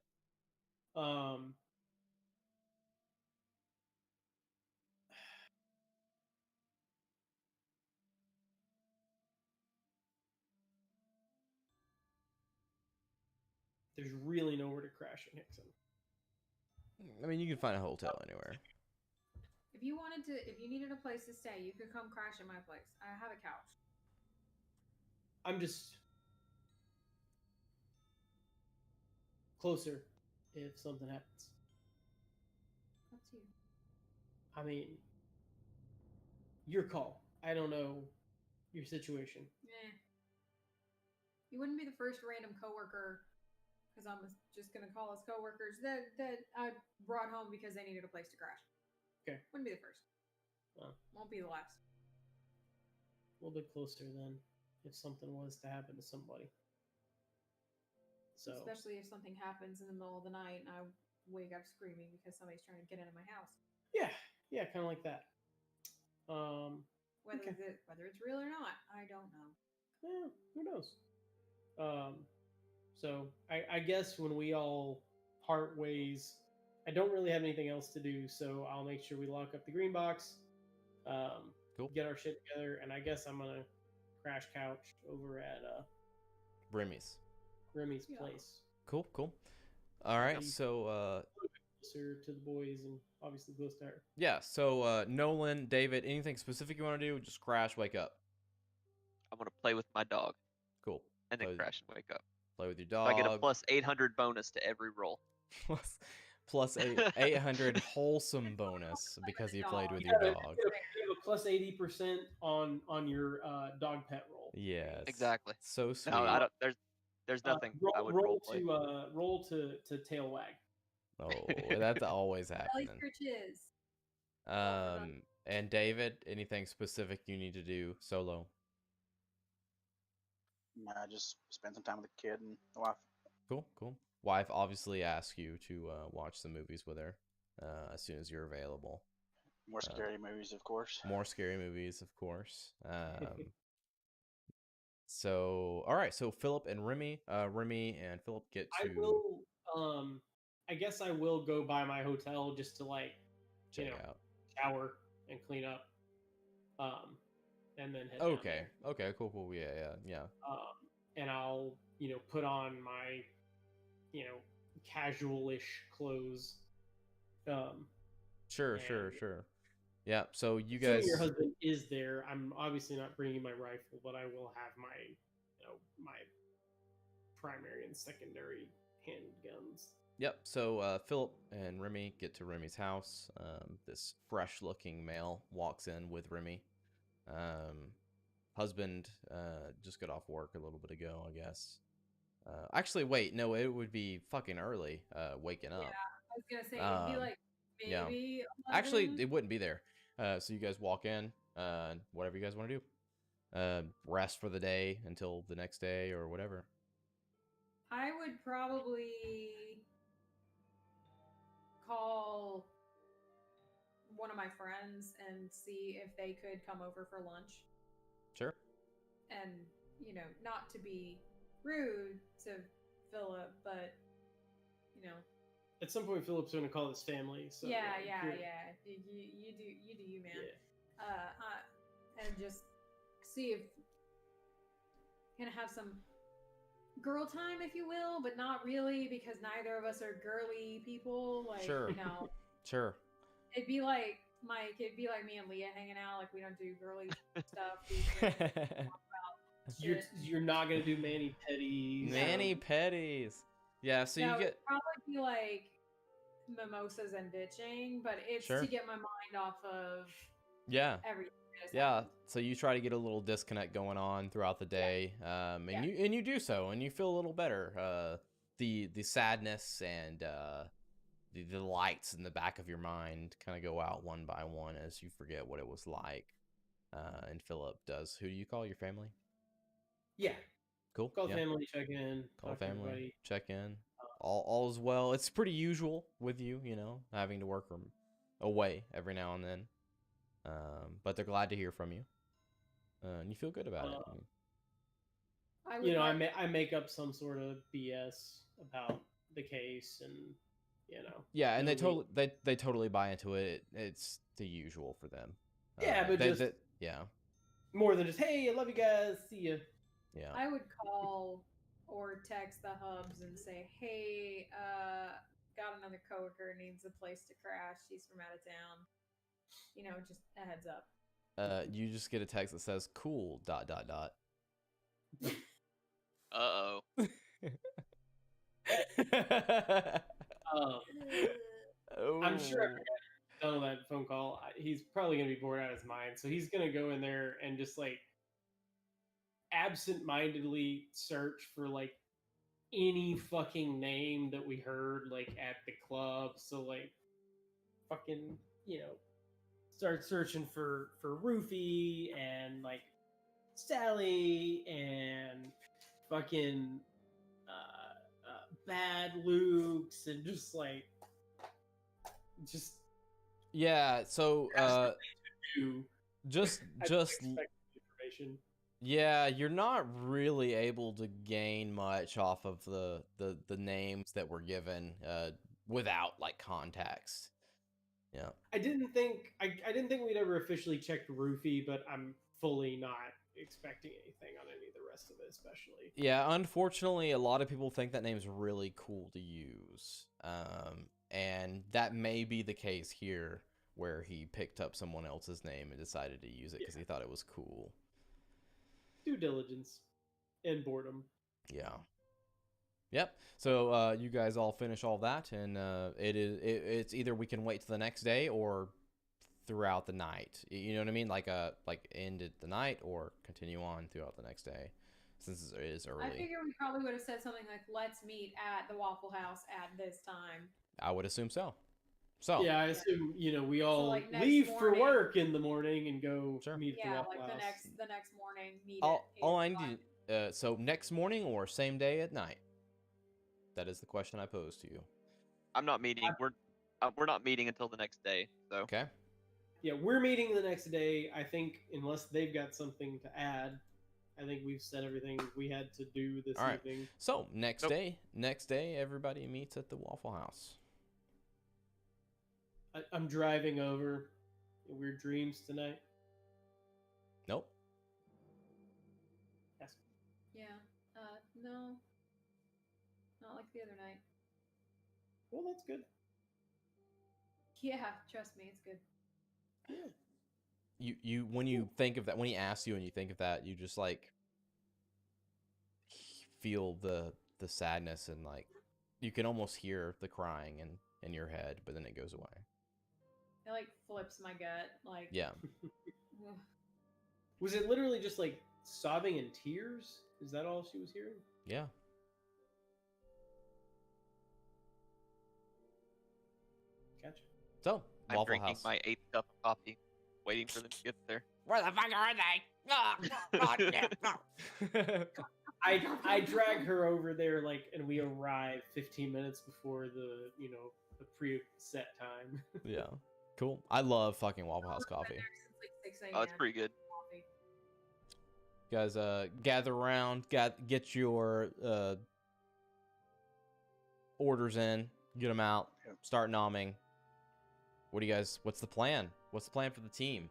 There's really nowhere to crash in Hickson.
I mean, you can find a hotel anywhere.
If you needed a place to stay, you could come crash at my place. I have a couch.
I'm just closer if something happens.
Up to you.
I mean, your call. I don't know your situation.
You wouldn't be the first random coworker, because I'm just gonna call us coworkers that I brought home because they needed a place to crash.
Okay.
Wouldn't be the first.
Well,
won't be the last.
A little bit closer then, if something was to happen to somebody. So,
especially if something happens in the middle of the night and I wake up screaming because somebody's trying to get into my house.
Yeah, Yeah, kind of like that.
Whether
Okay.
whether it's real or not, I don't know.
Who knows? So I guess when we all part ways, I don't really have anything else to do, so I'll make sure we lock up the green box,
Cool.
get our shit together, and I guess I'm gonna crash couch over at
Remy's.
Remy's
Yeah.
place,
Cool. All right.
Yeah.
So
closer to the boys and obviously close to her.
yeah. So Nolan, David, anything specific you want to do? Just crash, wake up.
I'm gonna play with my dog
Cool.
and then
Play-
crash and wake up.
Play with your
So
dog.
I get a plus 800 bonus to every roll.
plus 800 wholesome bonus because you played with
You
your
have,
dog.
you have a plus 80% on your dog pet roll.
Yes.
Exactly.
So sweet.
No, I don't. There's nothing I would role play.
Roll to tail wag.
Oh, that's always
Belly
happening.
scritches.
And David, anything specific you need to do solo?
Just spend some time with the kid and the wife.
Cool. Wife obviously asks you to watch the movies with her as soon as you're available.
More scary movies, of course.
More scary movies, of course. So, all right. So Philip and Remy and Philip get to.
I will. I guess I will go by my hotel just to like,
check out.
shower and clean up. And then head down
Okay.
there.
Okay. Cool. Yeah.
And I'll put on my casual-ish clothes.
Sure. Yeah. So you
Assuming
guys.
your husband is there. I'm obviously not bringing my rifle, but I will have my my primary and secondary handguns.
Yep. So Philip and Remy get to Remy's house. This fresh-looking male walks in with Remy. Husband just got off work a little bit ago, I guess. Actually, wait, no, it would be fucking early. Waking up.
Yeah, I was gonna say it'd be like maybe.
Yeah. Actually,
11.
it wouldn't be there. So you guys walk in. Whatever you guys want to do. Rest for the day until the next day or whatever.
I would probably call one of my friends and see if they could come over for lunch.
Sure.
And, not to be rude to Philip, but,
At some point, Philip's going to call his family. So
yeah.
you're-
You do you, man.
Yeah.
And just see if gonna have some girl time, if you will, but not really because neither of us are girly people. Like,
Sure. Sure.
It'd be like Mike. It'd be like me and Leah hanging out. Like we don't do girly stuff. We just talk about shit.
You're not going to do mani pedis.
Mani pedis. Yeah. So
No,
you get.
it'd probably be like mimosas and bitching, but it's
Sure.
to get my mind off of
Yeah.
everything. that has
Yeah,
happened.
so you try to get a little disconnect going on throughout the day, and you do so, and you feel a little better. The sadness and the lights in the back of your mind kind of go out one by one as you forget what it was like. And Philip does. Who do you call your family?
Yeah.
Cool.
Call
yeah.
family, check in.
Call
talk to
family,
everybody.
check in. All is well. It's pretty usual with you, having to work from away every now and then. But they're glad to hear from you, and you feel good about it.
I would
I make up some sort of BS about the case, and
Yeah, and
no,
they totally buy into it. It's the usual for them.
Yeah, but
yeah,
more than just hey, I love you guys, see you.
yeah.
I would call or text the hubs and say, hey, got another coworker, needs a place to crash. She's from out of town. Just a heads up.
You just get a text that says cool ...
Uh-oh.
I'm sure after done on that phone call, he's probably gonna be bored out of his mind. So he's gonna go in there and just like absent-mindedly search for like any fucking name that we heard like at the club. So like fucking start searching for Roofy and like Sally and fucking Bad Luke's and just
Yeah, so
You
just
I
just
expect information.
yeah, you're not really able to gain much off of the names that were given without like context. Yeah.
I didn't think we'd ever officially checked Roofy, but I'm fully not expecting anything on any of the rest of it, especially.
Yeah, unfortunately, a lot of people think that name's really cool to use. And that may be the case here, where he picked up someone else's name and decided to use it because he thought it was cool.
Due diligence and boredom.
Yeah. Yep. So you guys all finish all that, and it's either we can wait till the next day or throughout the night. You know what I mean? Like end at the night or continue on throughout the next day, since it is early.
I figure we probably would have said something like, "Let's meet at the Waffle House at this time."
I would assume so. So
Yeah, I assume we all
like, next
leave for
morning-
work in the morning and go
Sure.
meet at the
Yeah,
Waffle
like
House.
the next morning meet
all
at
I
8 o'clock.
need. So next morning or same day at night? That is the question I posed to you.
I'm not meeting. We're not meeting until the next day. So
Okay.
Yeah, we're meeting the next day. I think unless they've got something to add, I think we've said everything we had to do this
All right.
evening.
So next
Nope.
day, everybody meets at the Waffle House.
I'm driving over. Weird dreams tonight.
Nope.
Yes.
Yeah. No. Not like the other night.
Well, that's good.
Yeah, trust me, it's good.
Yeah.
You when you think of that, when he asks you and you think of that, you just like feel the sadness, and like you can almost hear the crying in your head, but then it goes away.
It like flips my gut. Like,
Yeah.
ugh.
Was it literally just like sobbing and tears? Is that all she was hearing?
Yeah.
Gotcha.
So
I'm
Waffle
drinking
House.
my 8th cup of coffee, waiting for them to get there.
Where the fuck are they? Oh, God,
I drag her over there and we arrive 15 minutes before the the pre-set time.
Yeah. Cool. I love fucking Waffle House
Been
coffee.
there since like 6 a.m.
Oh, it's pretty good.
Coffee.
Guys, gather around, get your orders in, get them out,
Yep.
start nomming. What's the plan? What's the plan for the team?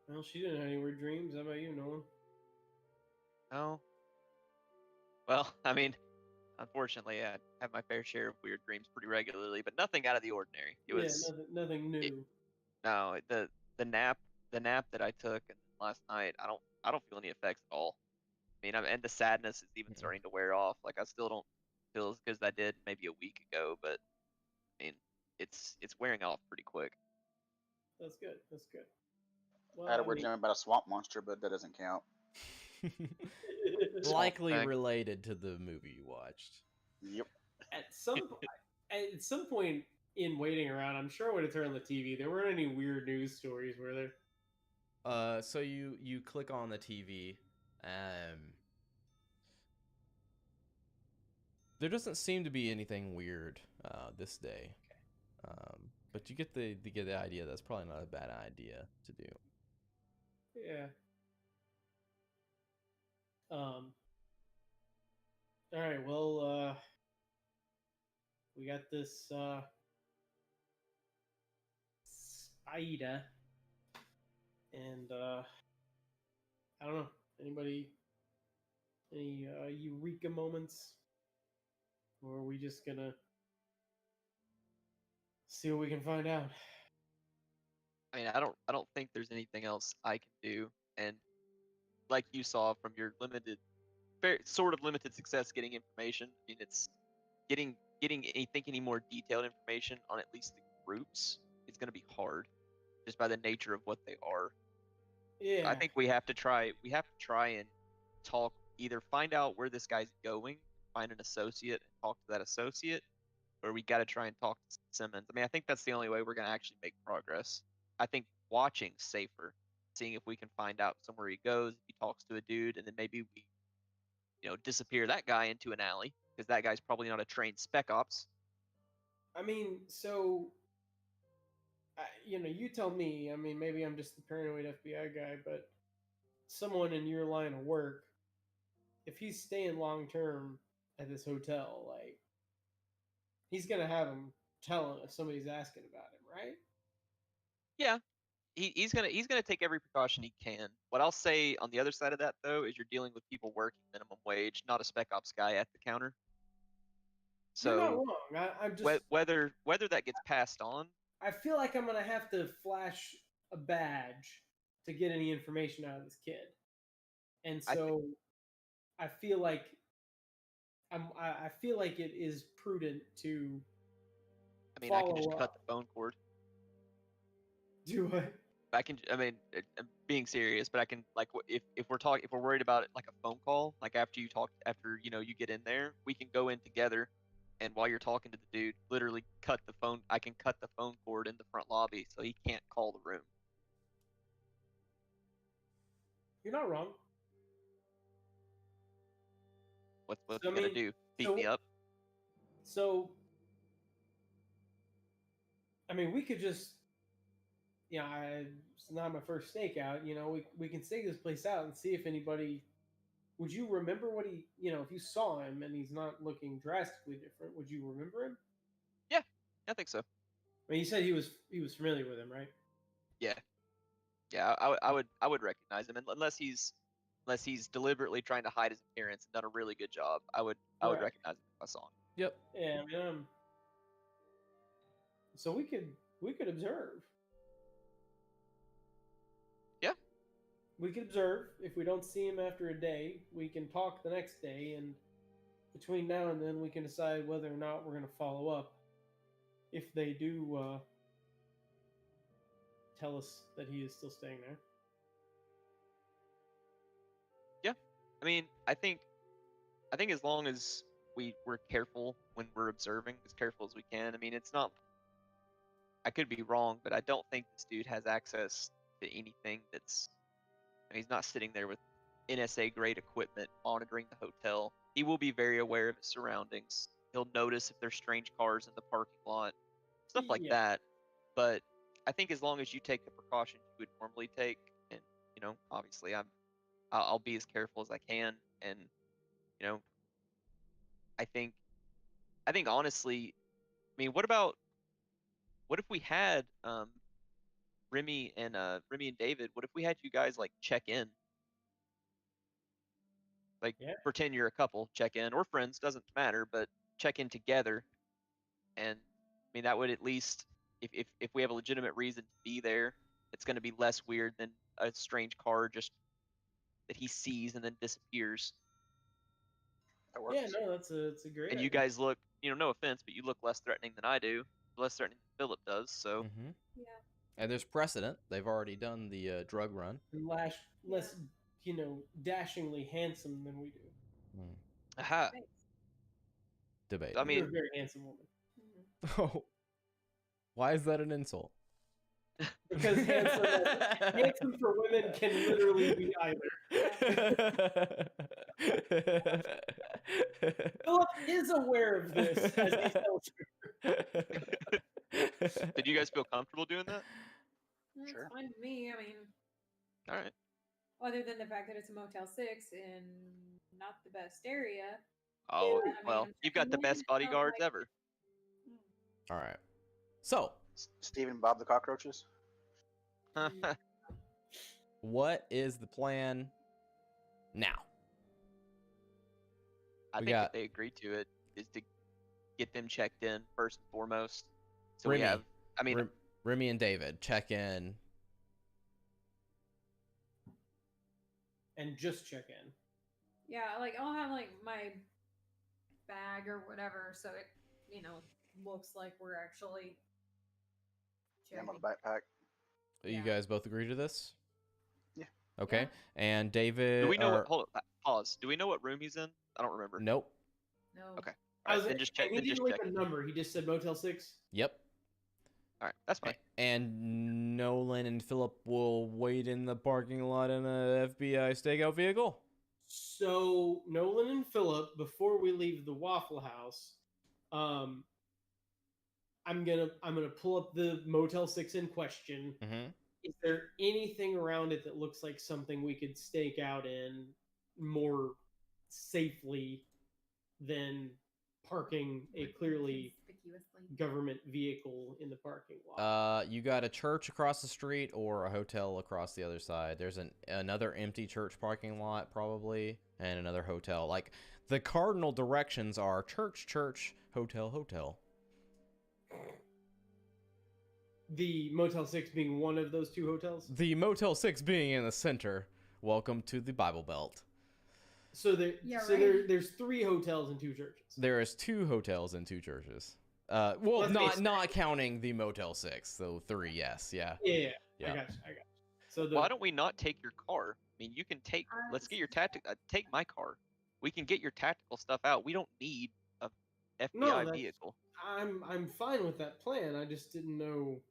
Well, she didn't have any weird dreams. How about you, Nolan?
No. Well, I mean, unfortunately, I have my fair share of weird dreams pretty regularly, but nothing out of the ordinary. It was
nothing new.
no the nap that I took last night. I don't feel any effects at all. I mean, and the sadness is even starting to wear off. Like I still don't feel as good as I did maybe a week ago, but I mean, it's wearing off pretty quick.
That's good. That's good. Well,
I had a weird dream about a swamp monster, but that doesn't count.
Likely
Thanks.
related to the movie you watched.
Yep.
at some point in waiting around, I'm sure I would have turned on the TV. There weren't any weird news stories, were there?
So you click on the TV. There doesn't seem to be anything weird this day. But you get the idea that's probably not a bad idea to do.
Yeah. All right. Well, we got this spider, and I don't know. Anybody? Any eureka moments? Or are we just gonna see what we can find out?
I mean, I don't think there's anything else I can do, and like you saw from your sort of limited success getting information. I mean, it's getting any more detailed information on at least the groups. It's going to be hard, just by the nature of what they are.
Yeah.
I think we have to try and talk. Either find out where this guy's going, find an associate, and talk to that associate, or we got to try and talk to Simmons. I mean, I think that's the only way we're going to actually make progress. I think watching's safer, seeing if we can find out somewhere he goes, if he talks to a dude, and then maybe we, disappear that guy into an alley, because that guy's probably not a trained spec ops.
I mean, so you tell me. I mean, maybe I'm just the paranoid FBI guy, but someone in your line of work, if he's staying long term at this hotel, like he's gonna have him tell him if somebody's asking about him, right?
Yeah, he's gonna take every precaution he can. What I'll say on the other side of that though is you're dealing with people working minimum wage, not a spec ops guy at the counter.
You're not
So
wrong. I'm just
whether that gets passed on,
I feel like I'm gonna have to flash a badge to get any information out of this kid, and
I think
so I feel like I feel like it is prudent to
I mean I can
follow
just cut
up.
the phone cord.
Do I?
I mean, I'm being serious, but I can like if we're worried about it like a phone call, like after you get in there, we can go in together, and while you're talking to the dude, literally cut the phone. I can cut the phone cord in the front lobby so he can't call the room.
You're not wrong.
What's
So,
he
I
gonna
mean,
do? Beat me up?
So, I mean, we could just, it's not my first stakeout. We can stake this place out and see if anybody. Would you remember what if you saw him and he's not looking drastically different, would you remember him?
Yeah, I think so.
I mean, you said he was familiar with him, right?
Yeah, I would recognize him unless he's deliberately trying to hide his appearance and done a really good job. I would
Right.
recognize him if I saw him.
Yep.
Yeah, I mean, so we could observe.
Yeah.
We could observe. If we don't see him after a day, we can talk the next day, and between now and then, we can decide whether or not we're going to follow up. If they do tell us that he is still staying there.
Yeah, I mean, I think as long as we're careful when we're observing, as careful as we can. I mean, it's not. I could be wrong, but I don't think this dude has access to anything that's. I mean, he's not sitting there with NSA grade equipment monitoring the hotel. He will be very aware of his surroundings. He'll notice if there's strange cars in the parking lot, stuff like
Yeah.
that. But I think as long as you take the precautions you would normally take, and obviously I'll be as careful as I can, and I think honestly, I mean, what if we had Remy and David? What if we had you guys like check in? Like
Yeah.
pretend you're a couple, check in, or friends, doesn't matter, but check in together. And I mean that would at least if we have a legitimate reason to be there, it's going to be less weird than a strange car just that he sees and then disappears.
That works.
Yeah, no, that's a great
And
idea.
you guys look, no offense, but you look less threatening than I do, less threatening than Philip does. So
Mm-hmm.
Yeah.
And there's precedent. They've already done the drug run.
Less, dashingly handsome than we do.
aha.
Thanks.
Debate.
I mean,
You're a very handsome woman.
Mhm.
Oh, why is that an insult?
Because handsome for women can literally be either. Philip is aware of this as he tells you.
did you guys feel comfortable doing that?
It's
Sure.
fine with me. I mean,
All right.
other than the fact that it's a Motel 6 and not the best area.
Oh,
I mean,
well,
I'm
you've got the
checking in,
best
it sounds
bodyguards
like-
ever.
All right. So,
Stephen Bob the cockroaches.
what is the plan now?
I
We
think
got-
if they agreed to it, is to get them checked in first and foremost. So
Remy.
we have, I mean,
Remy and David check in.
And just check in.
Yeah, like I'll have like my bag or whatever, so it looks like we're actually
Yeah,
checking.
my backpack.
You
Yeah.
guys both agree to this?
Yeah.
Okay.
Yeah.
And David.
do we know what? Hold on, pause. Do we know what room he's in? I don't remember.
Nope.
No.
Okay.
I
All
was
right, then just check.
He
Then
didn't
just
leave
check.
a number. He just said Motel 6.
Yep.
All right, that's fine.
And Nolan and Philip will wait in the parking lot in a FBI stakeout vehicle.
So Nolan and Philip, before we leave the Waffle House, I'm gonna pull up the Motel 6 in question.
Mm-hmm.
Is there anything around it that looks like something we could stake out in more safely than parking a clearly
Conspicuously.
government vehicle in the parking lot?
You got a church across the street or a hotel across the other side. There's another empty church parking lot probably, and another hotel. Like the cardinal directions are church, church, hotel, hotel.
The Motel 6 being one of those two hotels?
The Motel 6 being in the center. Welcome to the Bible Belt.
So
right.
there's 3 hotels and 2 churches.
There is 2 hotels and 2 churches. Well,
Let's face
not counting the Motel 6. So 3, yes, yeah.
Yeah.
Yeah.
I got you. So
Why don't we not take your car? I mean, you can take. Let's get your take my car. We can get your tactical stuff out. We don't need a FBI vehicle.
I'm fine with that plan. I just didn't know.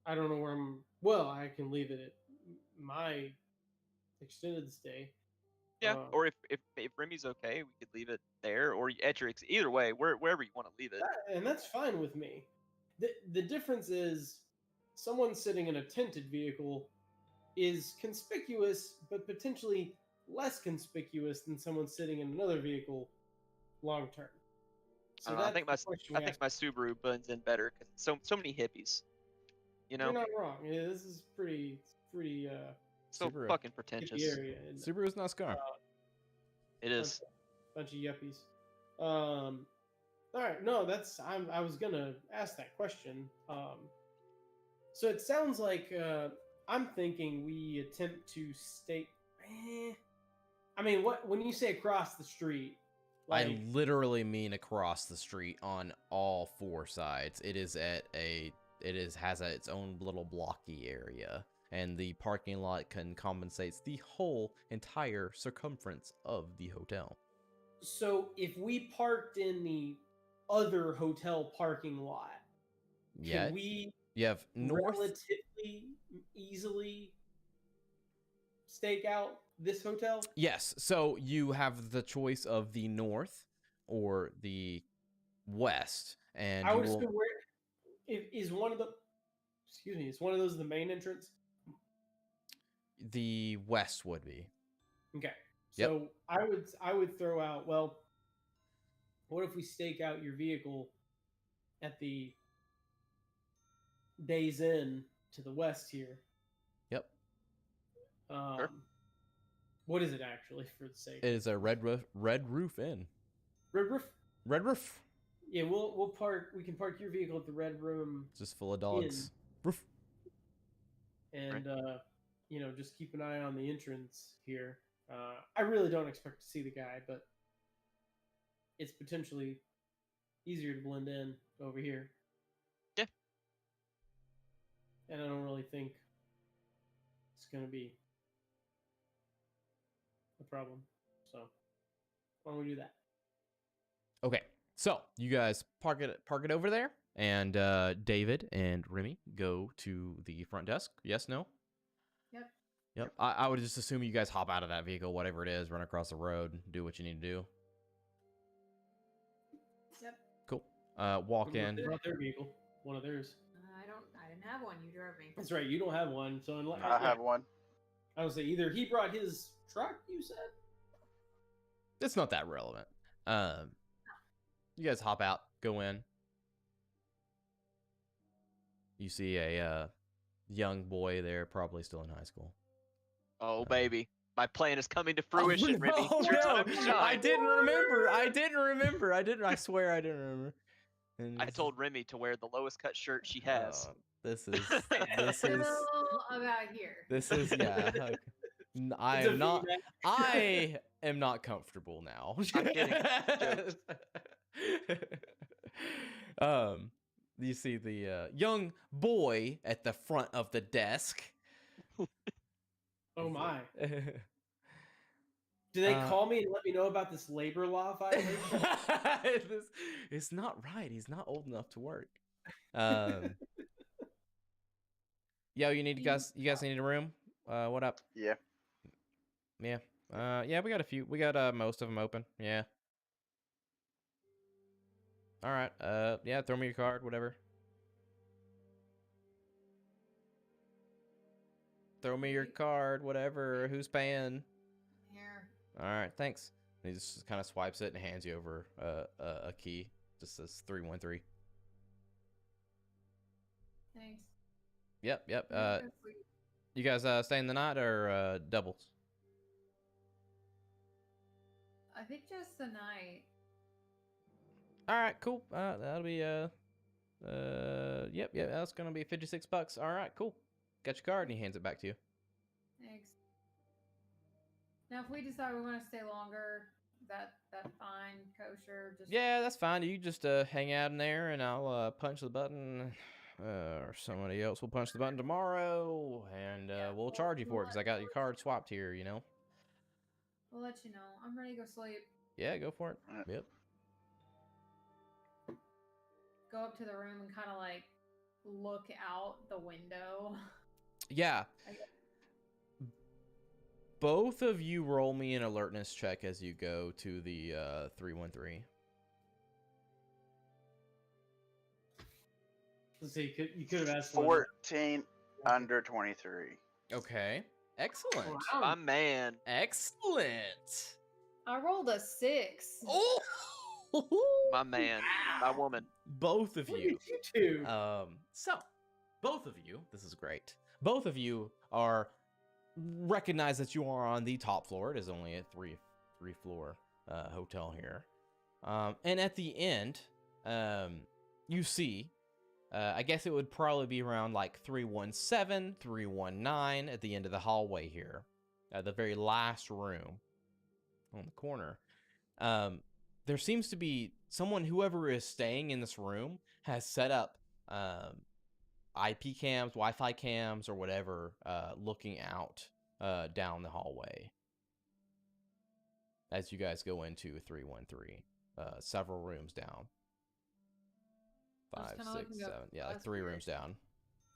I don't know where I'm. Well, I can leave it at my extended stay.
Yeah, or if Remy's okay, we could leave it there, or at your either way, wherever you want to leave it.
And that's fine with me. The difference is someone sitting in a tinted vehicle is conspicuous, but potentially less conspicuous than someone sitting in another vehicle long term. So
I think my Subaru blends in better because so many hippies. You know,
you're not wrong. Yeah, this is pretty
so
Subaru.
fucking
hippie
pretentious.
area.
Subaru's not scar.
It is.
Bunch of yuppies. All right, no, I was gonna ask that question. So it sounds like I'm thinking we attempt to stake. I mean, when you say across the street, like,
I literally mean across the street on all 4 sides. It is has its own little blocky area, and the parking lot compensates the whole entire circumference of the hotel.
So if we parked in the other hotel parking lot,
Yeah,
can we
you have north.
relatively easily stake out this hotel?
Yes, so you have the choice of the north or the west, and
I
you
would
will...
assume is one of the. Excuse me. Is one of those the main entrance?
The west would be.
Okay.
Yep.
So I would throw out. Well, what if we stake out your vehicle at the Days Inn to the west here?
Yep.
Sure.
What is it actually, for the sake?
It is a red roof inn.
Red Roof.
Red Roof.
Yeah, we'll park. We can park your vehicle at the Red Room.
Just full of dogs. Roof.
And just keep an eye on the entrance here. I really don't expect to see the guy, but it's potentially easier to blend in over here.
Yeah.
And I don't really think it's going to be a problem. So why don't we do that?
Okay, so you guys park it over there, and David and Remy go to the front desk. Yes, no? Yep. I would just assume you guys hop out of that vehicle, whatever it is, run across the road, do what you need to do.
Yep.
Cool. Walk in.
They brought their vehicle. One of theirs.
I didn't have one. You drove me.
That's right. You don't have one. So unless
I have one.
I would say either he brought his truck, you said?
It's not that relevant. You guys hop out, go in. You see a young boy there, probably still in high school.
Oh baby, my plan is coming to fruition, Remy.
Oh,
It's your time to shine.
I didn't remember. I swear I didn't remember. And
I told Remy to wear the lowest cut shirt she has.
This is
Still about here.
This is yeah. Okay. I am not comfortable now.
I'm kidding. Jokes.
You see the young boy at the front of the desk.
Oh my. Do they call me and let me know about this labor law violation?
It's not right. He's not old enough to work. Yo, you guys need a room? What up?
Yeah.
Yeah. Yeah, we got a few. We got most of them open. Yeah. All right. Yeah, throw me your card, whatever. Throw me your
Sweet.
card, whatever. Who's paying?
Here.
All right, thanks. And he just kind of swipes it and hands you over a key. Just says 313.
Thanks.
Yep.
I'm gonna go sleep.
You guys staying the night or doubles?
I think just the night.
All right, cool. That'll be yep, that's gonna be $56. All right, cool. Got your card, and he hands it back to you.
Thanks. Now, if we decide we want to stay longer, that's fine, kosher. Just
Yeah, that's fine. You just hang out in there, and I'll punch the button. Or somebody else will punch the button tomorrow, and
Yeah,
we'll
we'll-
charge you for it
we'll
because
let-
I got
we'll
your
let
card
you-
swapped here. You know.
We'll let you know. I'm ready to go sleep.
Yeah, go for it.
Alright.
Yep.
Go up to the room and kind of like look out the window.
Yeah.
I guess.
Both of you roll me an alertness check as you go to the 313.
Let's see. You could have asked one.
14 under 23.
Okay. Excellent.
Wow.
My man.
Excellent.
I rolled a 6.
Oh.
My man. My woman.
Both of
Look
you.
at you two.
So, both of you, this is great. Both of you recognize that you are on the top floor. It is only a three floor hotel here. And at the end, you see, I guess it would probably be around like 317, 319 at the end of the hallway here, the very last room on the corner. There seems to be someone, whoever is staying in this room, has set up IP cams, Wi-Fi cams, or whatever, looking out down the hallway as you guys go into 313. Several rooms down.
I was
5,
kinda
6,
looking up.
7. Yeah, like
That's
3
weird.
rooms down.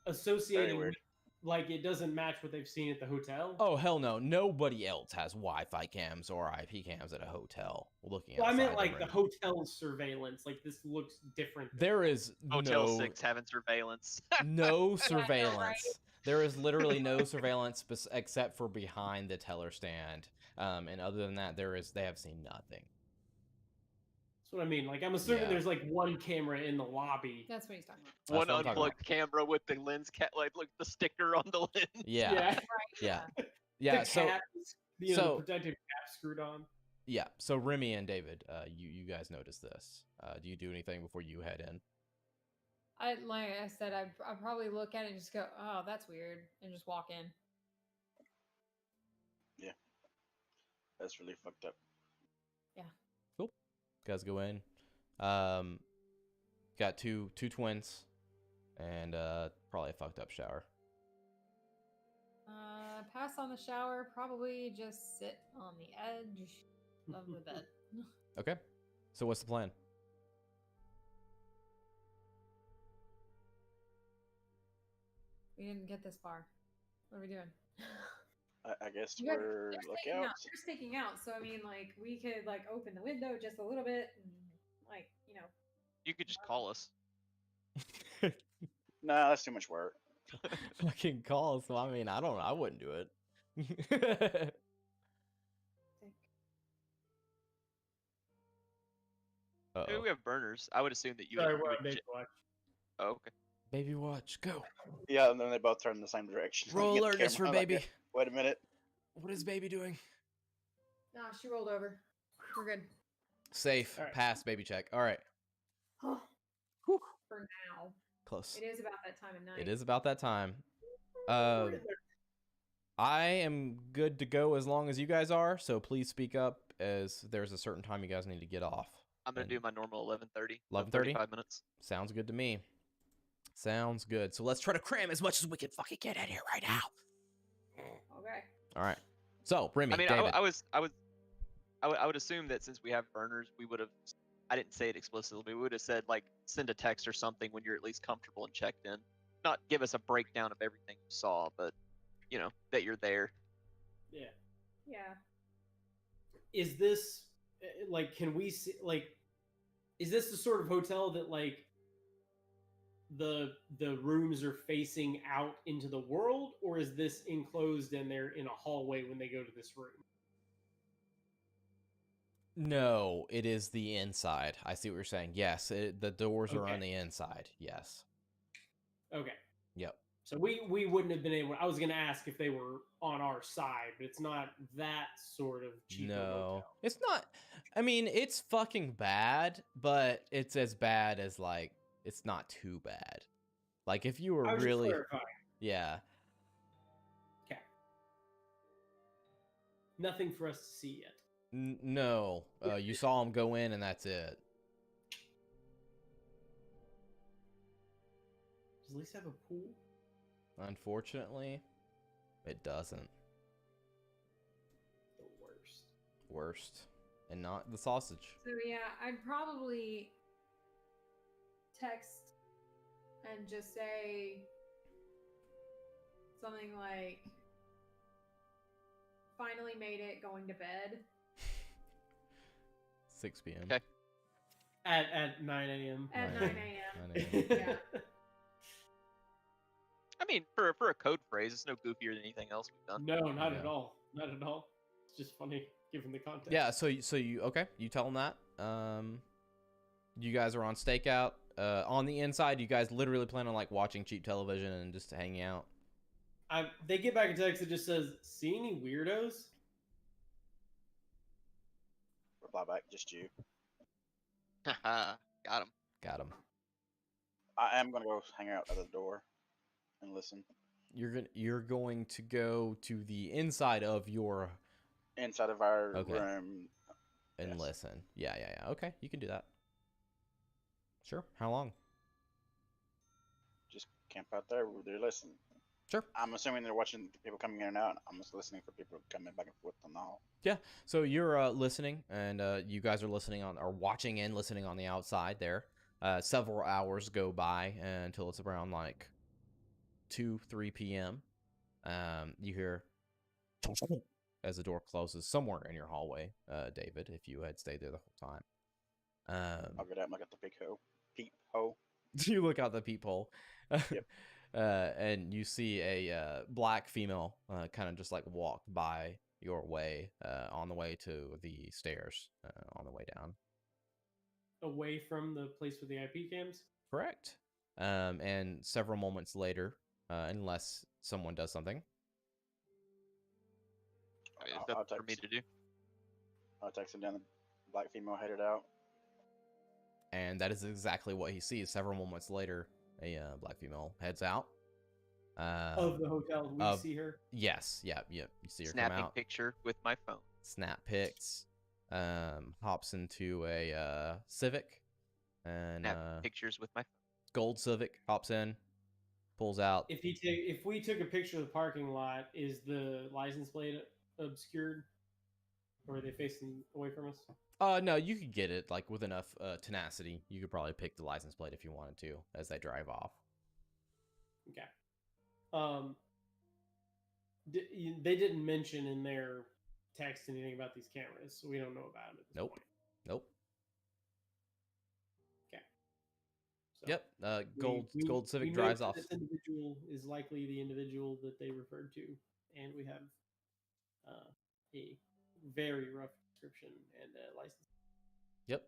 Associated
Very weird.
with, like, it doesn't match what they've seen at the hotel.
Oh, hell no. Nobody else has Wi-Fi cams or IP cams at a hotel looking
Well, I
outside
meant like the
room.
hotel surveillance. Like, this looks different.
There is
Hotel
no
6 having surveillance.
no
right?
surveillance. There is literally no surveillance except for behind the teller stand. And other than that, they have seen nothing.
That's what I mean. Like, I'm assuming
Yeah.
there's like one camera in the lobby.
That's what he's talking about.
That's
One
what I'm talking
unplugged camera with the lens like look the sticker on the lens.
Yeah.
Yeah.
Right.
Yeah.
The
Yeah. So
cap, the
so-
protective cap screwed on.
yeah. So Remy and David, you guys notice this. Do you do anything before you head in?
Like I said, I probably look at it and just go, "Oh, that's weird," and just walk in.
That's really fucked up.
Guys go in. Got two twins, and probably a fucked up shower.
Pass on the shower. Probably just sit on the edge of the bed.
Okay. So what's the plan?
We didn't get this far. What are we doing?
I guess
You guys-
we're
they're staking out.
lookouts.
They're staking out. So I mean, like, we could like open the window just a little bit, and like,
You could just call us.
Nah, that's too much work.
Fucking call. So I mean, I don't know. I wouldn't do it.
Maybe
Uh-oh.
we have burners. I would assume that you
Sorry,
would.
we're
you
on
would
big watch.
oh, okay.
Baby watch, go.
Yeah, and then they both turn in the same direction.
Roll
Get the
alertness for
camera, like,
baby.
Wait a minute.
What is baby doing?
nah, she rolled over. We're good.
Safe.
All right.
Pass baby check. All right.
For now,
Close.
it is about that time of night.
It is about that time. I am good to go as long as you guys are, so please speak up as there's a certain time you guys need to get off.
I'm gonna
And-
do my normal 11:30.
11:30?
5 minutes.
Sounds good to me. Sounds good. So let's try to cram as much as we can fucking get in here right now.
Okay.
All right. So, Remy,
I mean,
David.
I would assume that since we have burners, we would have. I didn't say it explicitly, but we would have said like send a text or something when you're at least comfortable and checked in. Not give us a breakdown of everything you saw, but that you're there.
Yeah.
Yeah.
Is this like? Can we see? Like, is this the sort of hotel that like the rooms are facing out into the world, or is this enclosed and they're in a hallway when they go to this room?
No, it is the inside. I see what you're saying. Yes, the doors are on the inside. Yes.
Okay.
Yep.
So we wouldn't have been able. I was going to ask if they were on our side, but it's not that sort of cheap hotel.
It's not. I mean, it's fucking bad, but it's as bad as like it's not too bad. Like if you were
I was
really,
just clarifying.
yeah.
Okay. Nothing for us to see yet.
No, you saw him go in, and that's it.
Does Lisa have a pool?
Unfortunately, it doesn't.
The worst.
Worst, and not the sausage.
So yeah, I'd probably text and just say something like, "Finally made it, going to bed."
6 p.m.
Okay.
At 9 a.m.
At 9 a.m.
9 a.m.
Yeah.
I mean, for a code phrase, it's no goofier than anything else we've done.
No, not
Yeah.
at all. Not at all. It's just funny given the context.
Yeah, so you okay? You tell them that. You guys are on stakeout. On the inside, you guys literally plan on like watching cheap television and just hanging out.
They get back a text that just says, "See any weirdos?"
Reply back, just you.
Haha, got him.
Got them.
I am gonna go hang out at the door and listen.
You're going to go to the inside of your
Inside of our
Okay.
room.
and
Yes.
listen. Yeah. Okay, you can do that. Sure. How long?
Just camp out there where they're listening.
Sure.
I'm assuming they're watching people coming in and out. I'm just listening for people coming back and forth on the hall.
So you're listening, and you guys are listening on or watching and listening on the outside there. Several hours go by until it's around like 2-3 p.m. You hear as the door closes somewhere in your hallway, David, if you had stayed there the whole time.
I'll get out and look at the peep hole.
You look out the peephole.
Yep.
And you see a black female kind of just like walk by your way on the way to the stairs on the way down.
Away from the place with the IP cams?
Correct. And several moments later, unless someone does something.
I mean,
I'll-
it's
I'll
nothing for me
text.
to do.
I'll text him down. The black female headed out.
And that is exactly what he sees. Several moments later, a black female heads out.
Of the hotel, we see her.
Yes, yeah. You see her come
Snapping
out.
picture with my phone.
Snap pics. Hops into a Civic. And
Snap pictures with my phone.
gold Civic hops in, pulls out.
If we took a picture of the parking lot, is the license plate obscured, or are they facing away from us?
No, you could get it like with enough tenacity. You could probably pick the license plate if you wanted to as they drive off.
Okay. They didn't mention in their text anything about these cameras, so we don't know about it at this
Nope.
point.
Nope.
Okay. So
Yep.
we-
Gold
we
Civic
know
drives
that
off.
This individual is likely the individual that they referred to, and we have a very rough description and license.
Yep.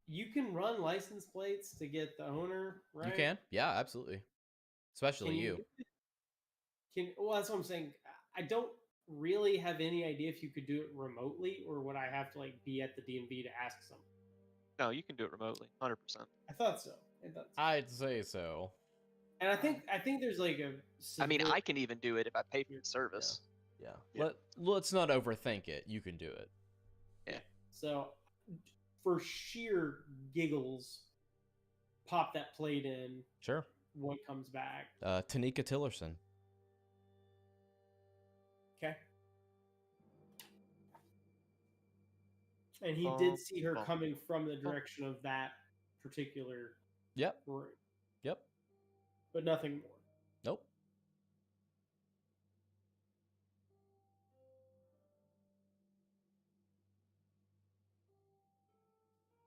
You can run license plates to get the owner, right?
You can. Yeah, absolutely. Especially
Can
you.
do it? Well, that's what I'm saying. I don't really have any idea if you could do it remotely, or would I have to like be at the DMV to ask someone?
No, you can do it remotely, 100%.
I thought so.
I'd say so.
And I think there's like a.
I mean,
severe-
I can even do it if I pay for the service.
Yeah.
Yeah.
Let's not overthink it. You can do it.
So, for sheer giggles, pop that plate in.
Sure.
What comes back?
Tanika Tillerson.
Okay. And he did see her coming from the direction of that particular
Yep.
room,
Yep.
but nothing more.
Nope.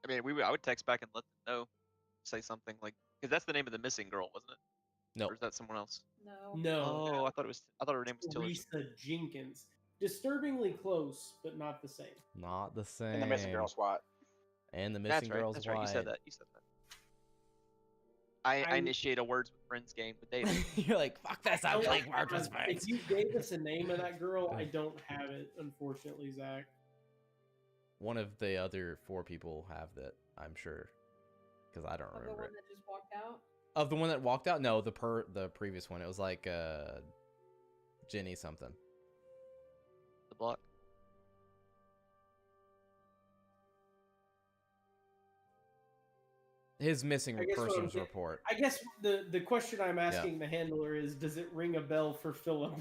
I mean, I would text back and let them know. Say something like, because that's the name of the missing girl, wasn't it?
No.
Or is that someone else?
No.
No,
Oh, I thought her name was Tilly.
Teresa Jenkins. Disturbingly close, but not the same.
Not the same.
And the missing girl's white.
And the
That's
missing
right.
girl's
That's
white.
right. You said that. I initiate a words with friends game with David.
You're like, fuck this, I'm playing Words with Friends.
If you gave us a name of that girl, I don't have it, unfortunately, Zach.
One of the other 4 people have that, I'm sure. Because I don't
Of the
remember
one
it.
that just walked out.
Of the one that walked out? No, the previous one. It was like Jenny something.
The block.
His missing
I guess what
persons
I'm-
report.
I guess the question I'm asking the handler is, does it ring a bell for Philip?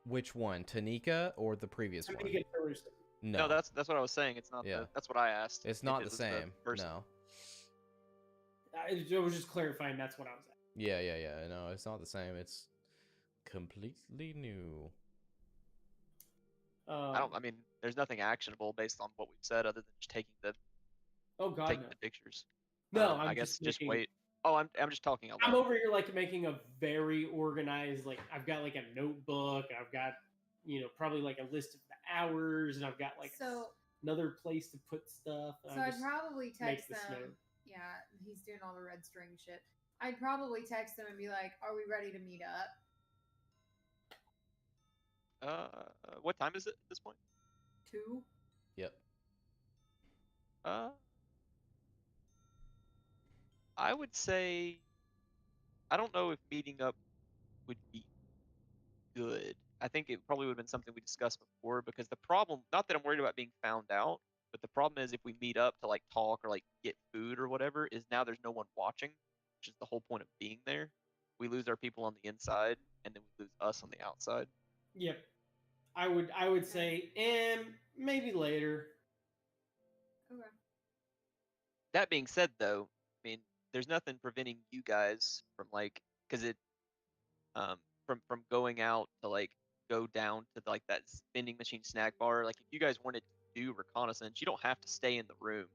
Which one? Tanika or the previous one?
Tanika Tillerson.
No, that's what I was saying. It's not.
Yeah.
That's what I asked.
It's
if
not
it
the
was
same.
person.
No.
I was just clarifying. That's what I was asking.
Yeah. No, it's not the same. It's completely new.
I mean, there's nothing actionable based on what we've said other than just taking the
Oh God,
taking
no.
the pictures.
No,
I
I'm
guess just
making-
wait. Oh, I'm just talking out
I'm
loud.
over here like making a very organized, like I've got like a notebook, I've got, probably like a list of the hours, and I've got like
So,
another place to put stuff. and
so
I'm
I'd
just
probably
make
text
this
them.
note.
Yeah, he's doing all the red string shit. I'd probably text them and be like, "Are we ready to meet up?"
What time is it at this point?
2.
Yep.
I would say, I don't know if meeting up would be good. I think it probably would have been something we discussed before, because the problem, not that I'm worried about being found out, but the problem is if we meet up to like talk or like get food or whatever, is now there's no one watching, which is the whole point of being there. We lose our people on the inside, and then we lose us on the outside.
Yep. I would say, maybe later.
Okay.
That being said, though, I mean, there's nothing preventing you guys from like, because it, from going out to like go down to like that vending machine snack bar. Like, if you guys wanted to do reconnaissance, you don't have to stay in the room.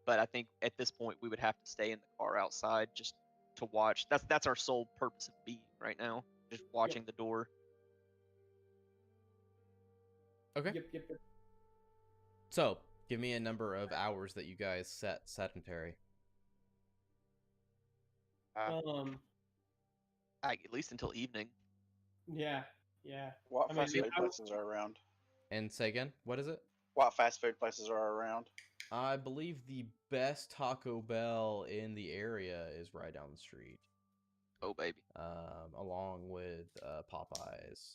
But I think at this point we would have to stay in the car outside just to watch. That's our sole purpose of being right now, just watching the door.
Okay.
Yep.
So, give me a number of hours that you guys set sedentary.
At least until evening.
Yeah.
What
I mean,
fast food
I-
places are around?
And say again, what is it?
What fast food places are around?
I believe the best Taco Bell in the area is right down the street.
Oh baby.
Along with Popeyes.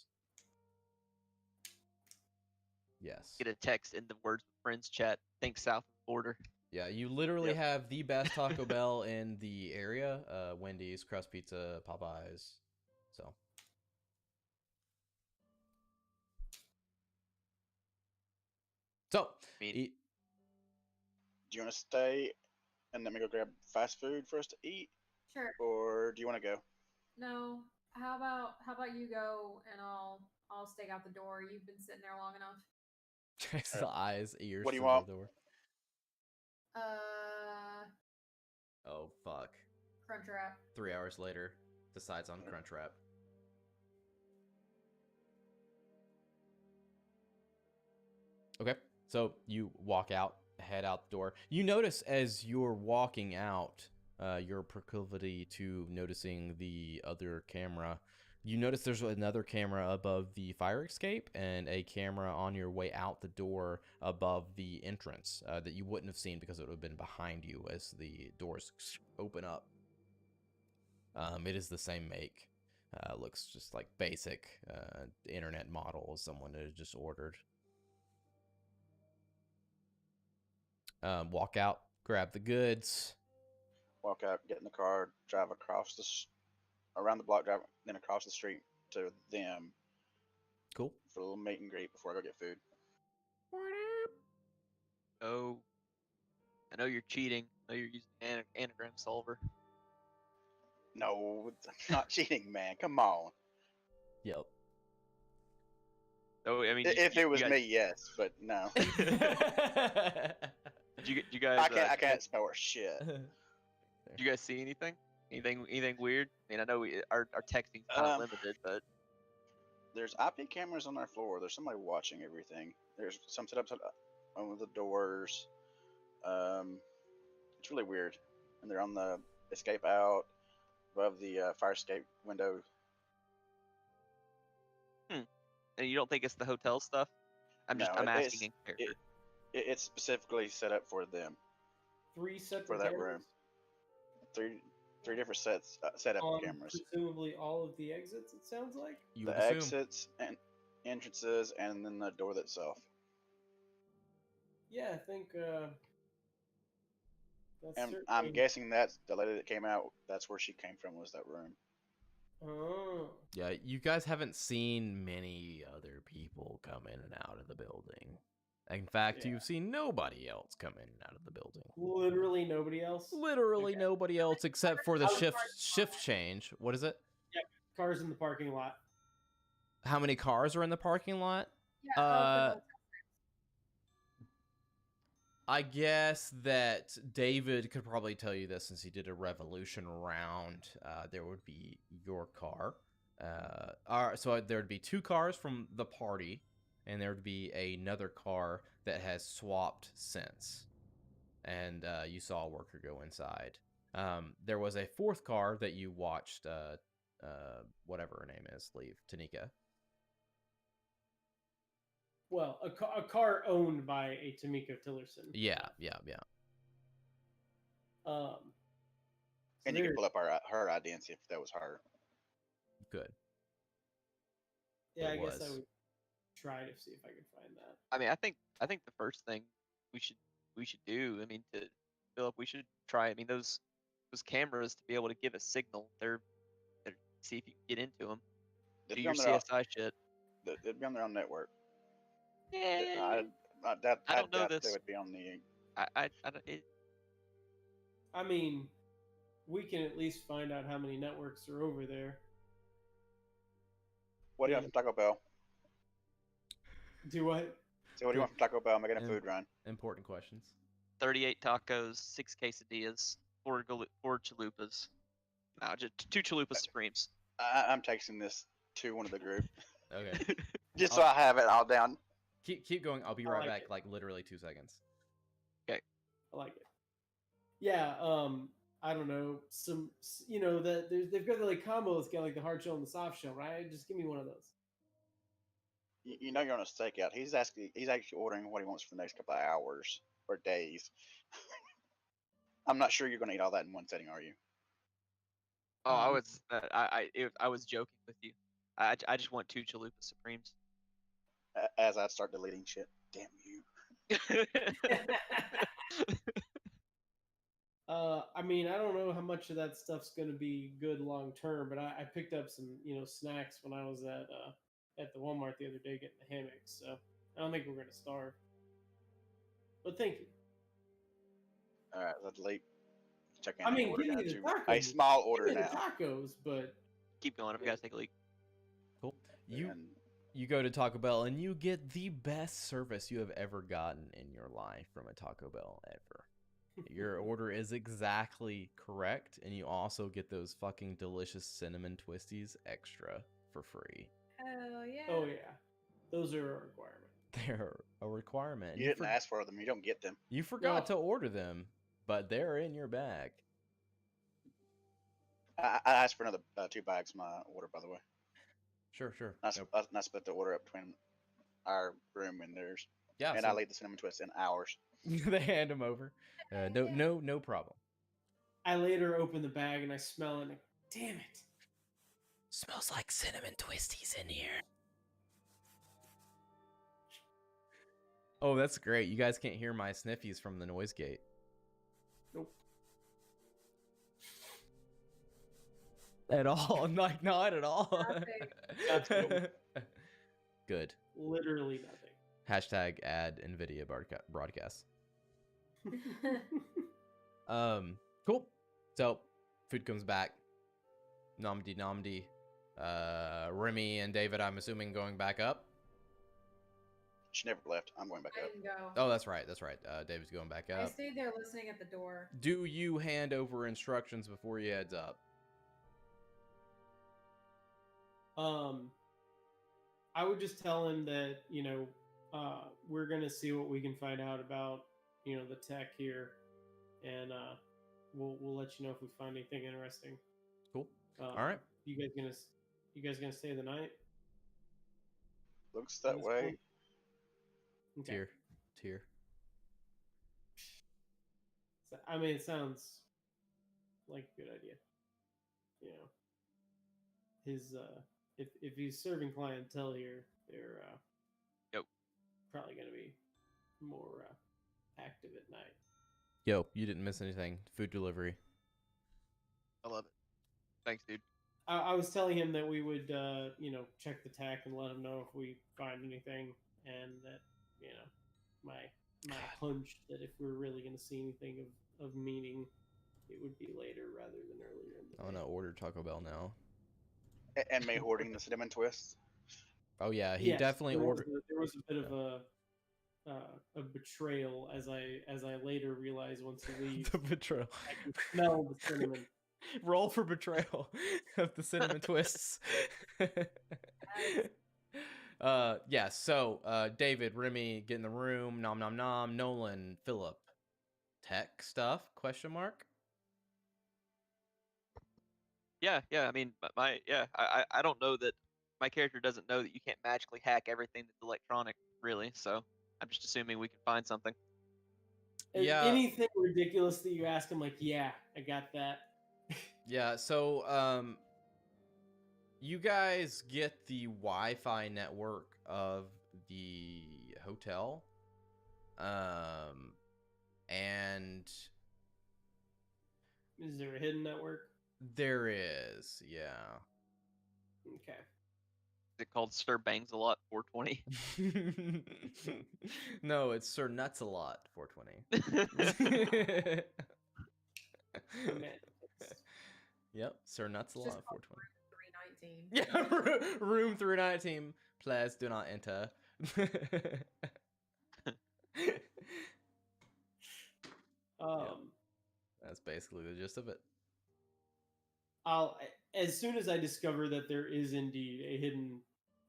Yes.
Get a text in the Words with Friends chat. Think south of the border.
Yeah, you literally
Yep.
have the best Taco Bell in the area. Wendy's, Crust Pizza, Popeyes. So,
I mean,
eat.
Do you want to stay and let me go grab fast food for us to eat,
Sure.
or do you want to go?
No. How about you go and I'll stake out the door. You've been sitting there long enough.
His eyes, ears
What do you
through
want?
the door. Oh, fuck.
Crunchwrap.
3 hours later, decides on Crunchwrap. Okay, so you walk out, head out the door. You notice as you're walking out, your proclivity to noticing the other camera. You notice there's another camera above the fire escape and a camera on your way out the door above the entrance that you wouldn't have seen because it would have been behind you as the doors open up. It is the same make. Looks just like basic internet model someone had just ordered. Walk out, grab the goods.
Walk out, get in the car, drive across around the block, drive then across the street to them
Cool.
for a little meet and greet before I go get food.
oh, I know you're cheating. I know you're using anagram solver.
No, I'm not cheating, man. Come on.
Yep.
Oh, I mean,
If it was
you guys,
me, yes, but no.
Did you guys?
I can't spell or shit.
Did you guys see anything? Anything weird? I mean, I know our texting's kind of limited, but
There's IP cameras on our floor. There's somebody watching everything. There's some set up on the doors. It's really weird, and they're on the escape out above the fire escape window.
and you don't think it's the hotel stuff? I'm asking in character.
It's specifically set up for them,
3 separate
for that
cameras
room. Three different setup
on
cameras.
presumably all of the exits. It sounds like.
You
The
would assume.
exits and entrances, and then the door itself.
Yeah, I think. That's
And
certainly...
I'm guessing that's the lady that came out. That's where she came from. Was that room?
Oh.
Yeah, you guys haven't seen many other people come in and out of the building. In fact,
Yeah.
you've seen nobody else come in and out of the building.
Literally nobody else.
Literally
Okay.
nobody else except for the
How many
shift change. What is it?
Cars in the parking lot.
How many cars are in the parking lot?
Yeah.
I guess that David could probably tell you this since he did a revolution round. There would be your car. So there would be 2 cars from the party, and there would be another car that has swapped since. And you saw a worker go inside. There was a 4th car that you watched, whatever her name is, leave, Tanika.
Well, a car owned by a Tamiko Tillerson.
Yeah.
And you can pull up her ID and see if that was her.
Good.
Yeah,
It
I guess
was.
I would try to see if I could find that.
I mean, I think the first thing we should do. I mean, to Philip, we should try. I mean, those cameras to be able to give a signal. They're see if you can get into them. Do your CSI shit.
They'd be on their own network.
Yeah.
I
don't know
doubt
this.
they would be on the.
I don't.
I mean, we can at least find out how many networks are over there.
What do you want from Taco Bell?
Do what?
So what do you want from Taco Bell? I'm making a food run.
Important questions.
38 tacos, 6 quesadillas, 4 chalupas. No, just 2 chalupa supremes.
I'm texting this to one of the group.
Okay.
Just so I have it all down.
Keep going. I'll be
I
right
like
back.
it.
Like literally 2 seconds.
I like it. Yeah. I don't know. They've got the like combo that's got like the hard shell and the soft shell, right? Just give me one of those.
You know you're on a stakeout. He's actually ordering what he wants for the next couple of hours or days. I'm not sure you're going to eat all that in one setting, are you?
Oh, I was joking with you. I just want 2 chalupa supremes.
As I start deleting shit. Damn you.
I mean, I don't know how much of that stuff's going to be good long term, but I picked up some, snacks when I was at the Walmart the other day getting the hammocks, so I don't think we're going to starve. But thank you.
All right, let's delete. Check in.
I mean,
order
give
down
me the
to
tacos.
a small order
Give me
now.
the tacos, but
Keep going. If you guys take a leak.
Cool.
And
You go to Taco Bell and you get the best service you have ever gotten in your life from a Taco Bell ever. Your order is exactly correct, and you also get those fucking delicious cinnamon twisties extra for free.
Hell yeah.
oh yeah, those are a requirement.
They're a requirement.
you didn't ask for them. You don't get them.
You forgot
No.
to order them, but they're in your bag.
I asked for another 2 bags of my order, by the way.
Sure.
I split the order up between our room and theirs.
Yeah,
And
so
I leave the cinnamon twist in ours.
they hand them over. No problem.
I later open the bag and I smell it. And damn it!
Smells like cinnamon twisties in here. Oh, that's great. You guys can't hear my sniffies from the noise gate.
Nope.
At all. Like, not at all.
Nothing.
Good.
Literally nothing.
Hashtag ad NVIDIA broadcast. Cool. So, food comes back. Nomdy. Remy and David, I'm assuming, going back up.
She never left. I'm going back
I
up.
didn't go.
Oh, that's right. That's right. David's going back
I
up.
stayed there listening at the door.
Do you hand over instructions before he heads up?
I would just tell him that, we're gonna see what we can find out about, the tech here, and we'll let you know if we find anything interesting.
Cool. All right.
You guys gonna stay the night?
Looks
at
that
this
way.
point? Okay.
Tier.
So, I mean, it sounds like a good idea. His if he's serving clientele here, they're
Yep.
probably gonna be more active at night.
Yo, you didn't miss anything. Food delivery.
I love it. Thanks, dude.
I was telling him that we would, check the tech and let him know if we find anything, and that, my hunch that if we're really going to see anything of meaning, it would be later rather than earlier in the day.
I'm gonna order Taco Bell now.
And May hoarding the cinnamon twists.
Oh yeah, he
Yes,
definitely ordered.
There was a bit of a betrayal, as I later realized once he leaves.
The betrayal.
I can smell the cinnamon.
Roll for betrayal of the cinnamon twists. Yeah, so David, Remy, get in the room, nom nom nom, Nolan, Philip. Tech stuff, question mark?
Yeah. I mean, I don't know that my character doesn't know that you can't magically hack everything that's electronic, really. So I'm just assuming we can find something.
Yeah.
Anything ridiculous that you ask him, like, yeah, I got that.
Yeah, so you guys get the Wi-Fi network of the hotel. And
Is there a hidden network?
there is, yeah.
Okay.
Is it called Sir Bangs a Lot 420?
No, it's Sir Nuts a Lot 420. Yep, Sir Nuts a
It's
Lot
just called
420.
319.
Yeah, room 319. Please do not enter. That's basically the gist of it.
As soon as I discover that there is indeed a hidden,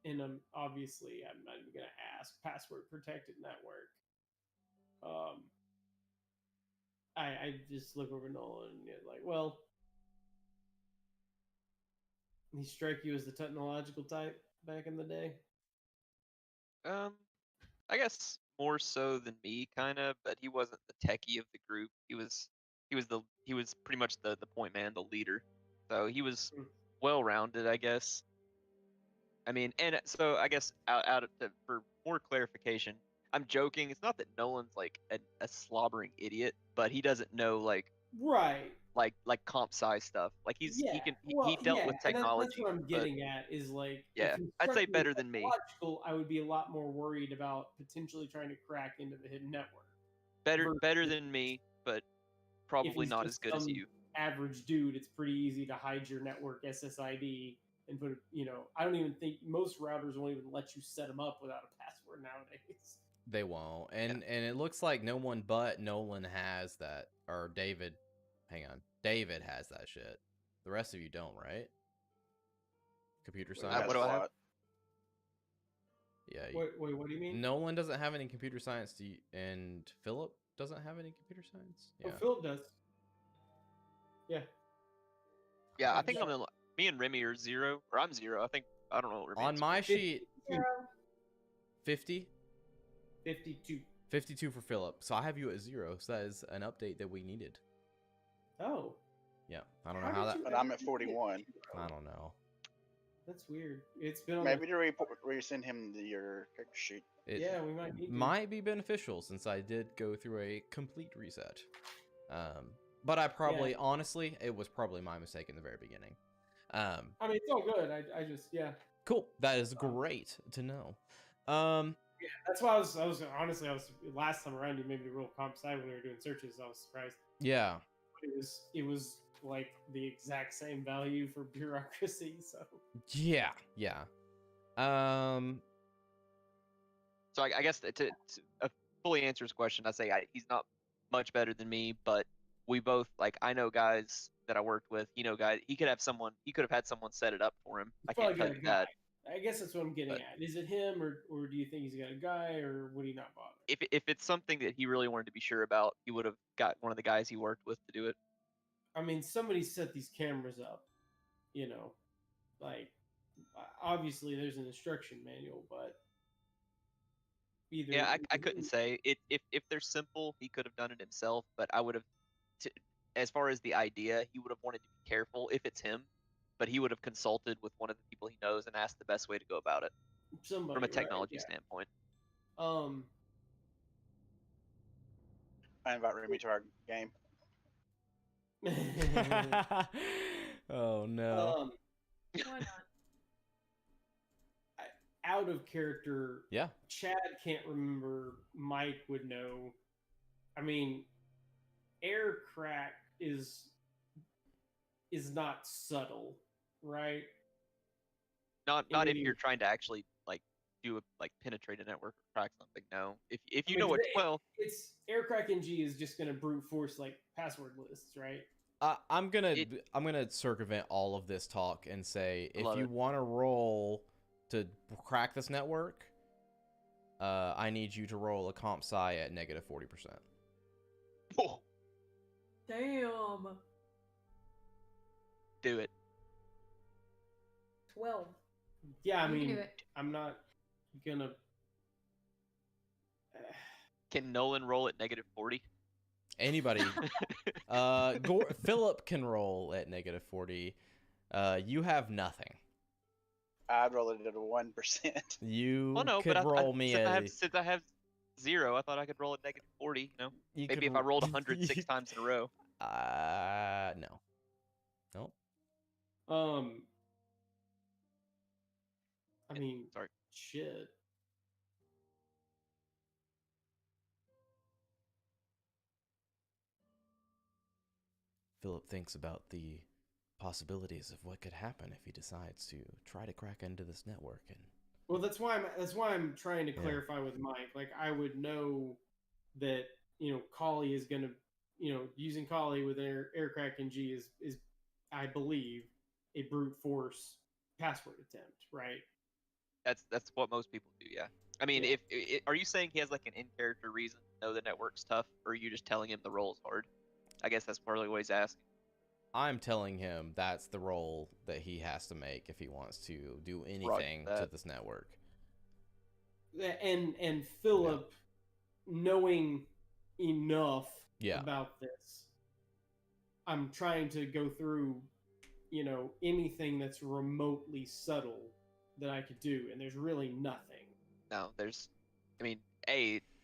and obviously I'm not even gonna ask, password protected network. I just look over Nolan and like, well, he strike you as the technological type back in the day?
I guess more so than me, kind of, but he wasn't the techie of the group. He was pretty much the point man, the leader. So he was well-rounded, I guess. I mean, and so I guess for more clarification, I'm joking. It's not that Nolan's like a slobbering idiot, but he doesn't know
Right.
like comp sci stuff. Like he dealt with technology.
That's what I'm getting at. Is like,
yeah,
if he
I'd say
struck me
better
as
than me.
technological, I would be a lot more worried about potentially trying to crack into the hidden network.
Better than me, but probably not as good as you.
Average dude, it's pretty easy to hide your network SSID and put, I don't even think most routers won't even let you set them up without a password nowadays.
They won't. And it looks like no one but Nolan has that, or David. Hang on. David has that shit. The rest of you don't, right? Computer science.
What do I have?
Yeah.
Wait, what do you mean?
Nolan doesn't have any computer science, and Philip doesn't have any computer science?
Yeah. Oh, Philip does. Yeah.
Yeah, I think me and Remy are 0, or I'm 0. I don't know what Remy
on
is.
my sheet, 50?
52.
52 for Philip. So I have you at 0. So that is an update that we needed.
Oh.
Yeah. I don't know how that.
But I'm at 41.
I don't know.
That's weird. It's been on
maybe to resend him your character sheet.
Yeah, we might need to.
Might be beneficial since I did go through a complete reset. But I probably, honestly, it was probably my mistake in the very beginning.
I mean, it's all good. I just,
Cool. That is great to know.
Yeah, that's why I was honestly, last time around you made me roll comp sci when we were doing searches. I was surprised.
Yeah.
It was like the exact same value for bureaucracy. So.
Yeah.
So So I guess to fully answer his question, I say he's not much better than me, but we both I know guys that I worked with. Guys, he could have had someone set it up for him. I can't tell you that.
I guess that's what I'm getting
But
at. Is it him, or do you think he's got a guy, or would he not bother?
if it's something that he really wanted to be sure about, he would have got one of the guys he worked with to do it.
I mean, somebody set these cameras up. Like obviously there's an instruction manual, but either
Yeah, I couldn't say it. If they're simple, he could have done it himself. But I would have, as far as the idea, he would have wanted to be careful if it's him. But he would have consulted with one of the people he knows and asked the best way to go about it
somebody
from a
right,
technology
yeah.
standpoint.
I invite Remy to our game.
Oh no.
Why not?
Out of character.
Yeah.
Chad can't remember. Mike would know. I mean, air crack is not subtle, right?
Not if you're trying to actually penetrate a network or crack something. No, if you know it well.
It's air crack NG is just gonna brute force password lists, right?
I'm gonna circumvent all of this talk and say if you want to roll to crack this network, I need you to roll a comp sci at -40%.
Oh.
Damn.
Do it.
12.
Yeah, I
You can
mean,
do it.
I'm not gonna.
Can Nolan roll at -40?
Anybody. Philip can roll at -40. You have nothing.
I'd roll it at a 1%.
You
no,
could
but
roll me
since I have 0, I thought I could roll at -40.
You
maybe
could
if I rolled 106 times in a row.
No. Nope.
I mean,
sorry.
Shit.
Philip thinks about the possibilities of what could happen if he decides to try to crack into this network. And
well, that's why I'm trying to clarify with Mike. Like, I would know that Kali is gonna using Kali with aircrack NG is I believe a brute force password attempt, right?
That's what most people do. Yeah. I mean, are you saying he has an in-character reason to know the network's tough, or are you just telling him the roll is hard? I guess that's partly what he's asking.
I'm telling him that's the roll that he has to make if he wants to do anything to this network.
And Philip, knowing enough about this, I'm trying to go through, anything that's remotely subtle that I could do, and there's really nothing.
No,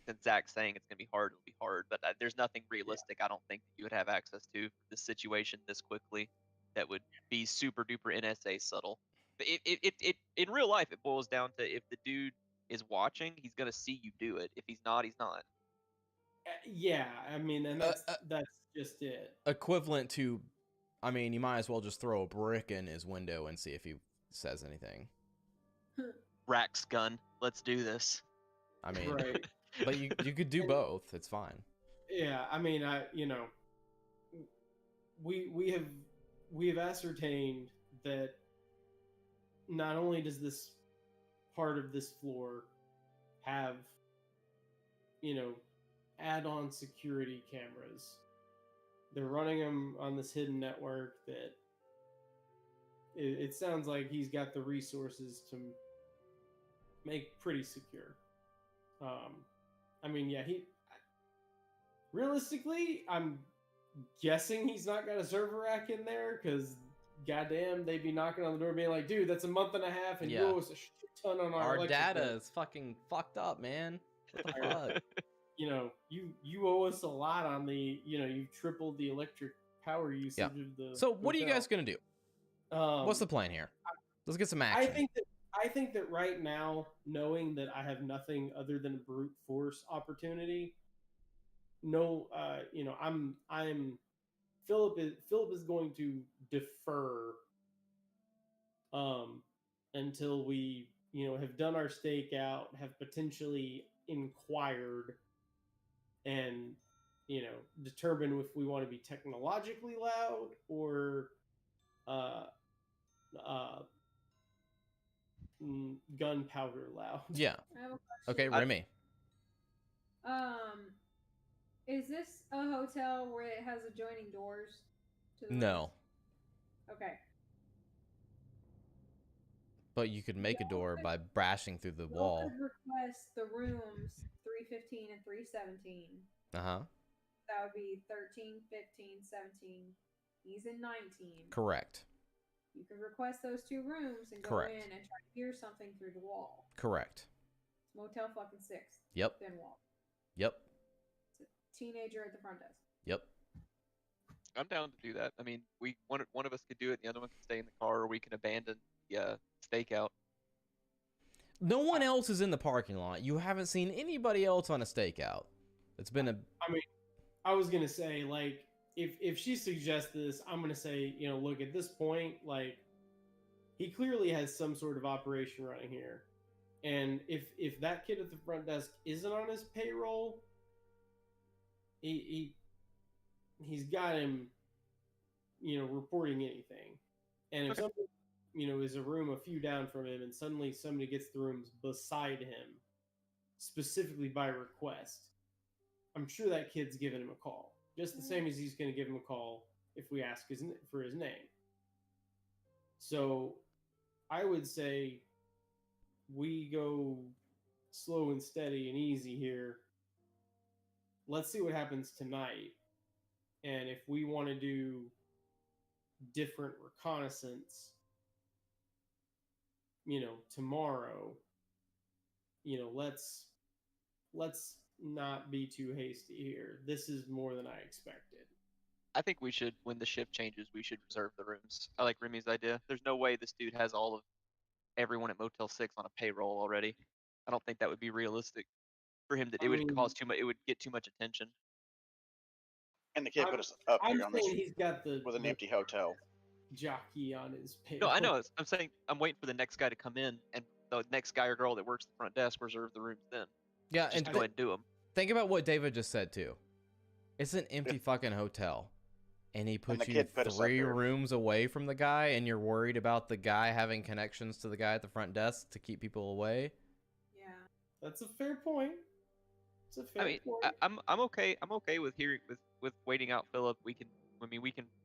since Zach's saying it's going to be hard, it'll be hard, but there's nothing realistic I don't think that you would have access to this situation this quickly that would be super duper NSA subtle. But it in real life, it boils down to if the dude is watching, he's going to see you do it. If he's not, he's not.
Yeah, I mean, and that's just it.
Equivalent to, I mean, you might as well just throw a brick in his window and see if he says anything.
Rack's gun. Let's do this.
I mean,
right.
But you could do both. It's fine.
Yeah, I mean, we have ascertained that not only does this part of this floor have add-on security cameras, they're running them on this hidden network that it sounds like he's got the resources to make pretty secure. I mean, yeah, realistically, I'm guessing he's not got a server rack in there, because goddamn, they'd be knocking on the door being like, dude, that's a month and a half and you owe us a shit ton on our
data
bill.
is fucking fucked up, man. What the fuck?
You owe us a lot on the, you've tripled the electric power usage of the
So what are you
hotel.
guys gonna do? What's the plan here? Let's get some action.
I think that right now, knowing that I have nothing other than a brute force opportunity, Philip is going to defer until we have done our stakeout, have potentially inquired, and determine if we want to be technologically loud or uh, uh, gunpowder loud.
Yeah.
I have a
Okay,
question.
Remy.
Is this a hotel where it has adjoining doors to the
No.
rooms? Okay.
But you could make a door by brashing through the
Y'all
wall.
could request the rooms 315 and 317.
Uh-huh.
That would be 13, 15, 17. He's in 19.
Correct.
You could request those 2 rooms and go
Correct.
in and try to hear something through the wall.
Correct.
It's Motel fucking 6.
Yep.
Thin wall.
Yep.
It's a teenager at the front desk.
Yep.
I'm down to do that. I mean, one of us could do it, the other one can stay in the car, or we can abandon the stakeout.
No one else is in the parking lot. You haven't seen anybody else on a stakeout. It's been a...
I mean, I was gonna say, like, if she suggests this, I'm gonna say, look, at this point, like, he clearly has some sort of operation running here, and if that kid at the front desk isn't on his payroll, he's got him, reporting anything, and if somebody, is a room a few down from him, and suddenly somebody gets the rooms beside him, specifically by request, I'm sure that kid's giving him a call. Just the same as he's going to give him a call if we ask for his name. So I would say we go slow and steady and easy here. Let's see what happens tonight. And if we want to do different reconnaissance, tomorrow, let's not be too hasty here. This is more than I expected.
I think we should, when the shift changes, we should reserve the rooms. I like Remy's idea. There's no way this dude has all of everyone at Motel 6 on a payroll already. I don't think that would be realistic for him. That it would cause too much. It would get too much attention.
And the kid put us up
I'm
here on this
saying he's got
with an empty hotel.
jockey on his payroll.
No, I know. I'm saying I'm waiting for the next guy to come in, and the next guy or girl that works the front desk reserve the rooms then.
Yeah,
Just to go ahead and do them.
Think about what David just said, too. It's an empty fucking hotel. And he puts you 3 rooms away from the guy, and you're worried about the guy having connections to the guy at the front desk to keep people away?
Yeah.
That's a fair point. It's a fair point.
I'm okay. I'm okay with hearing with waiting out Philip. We can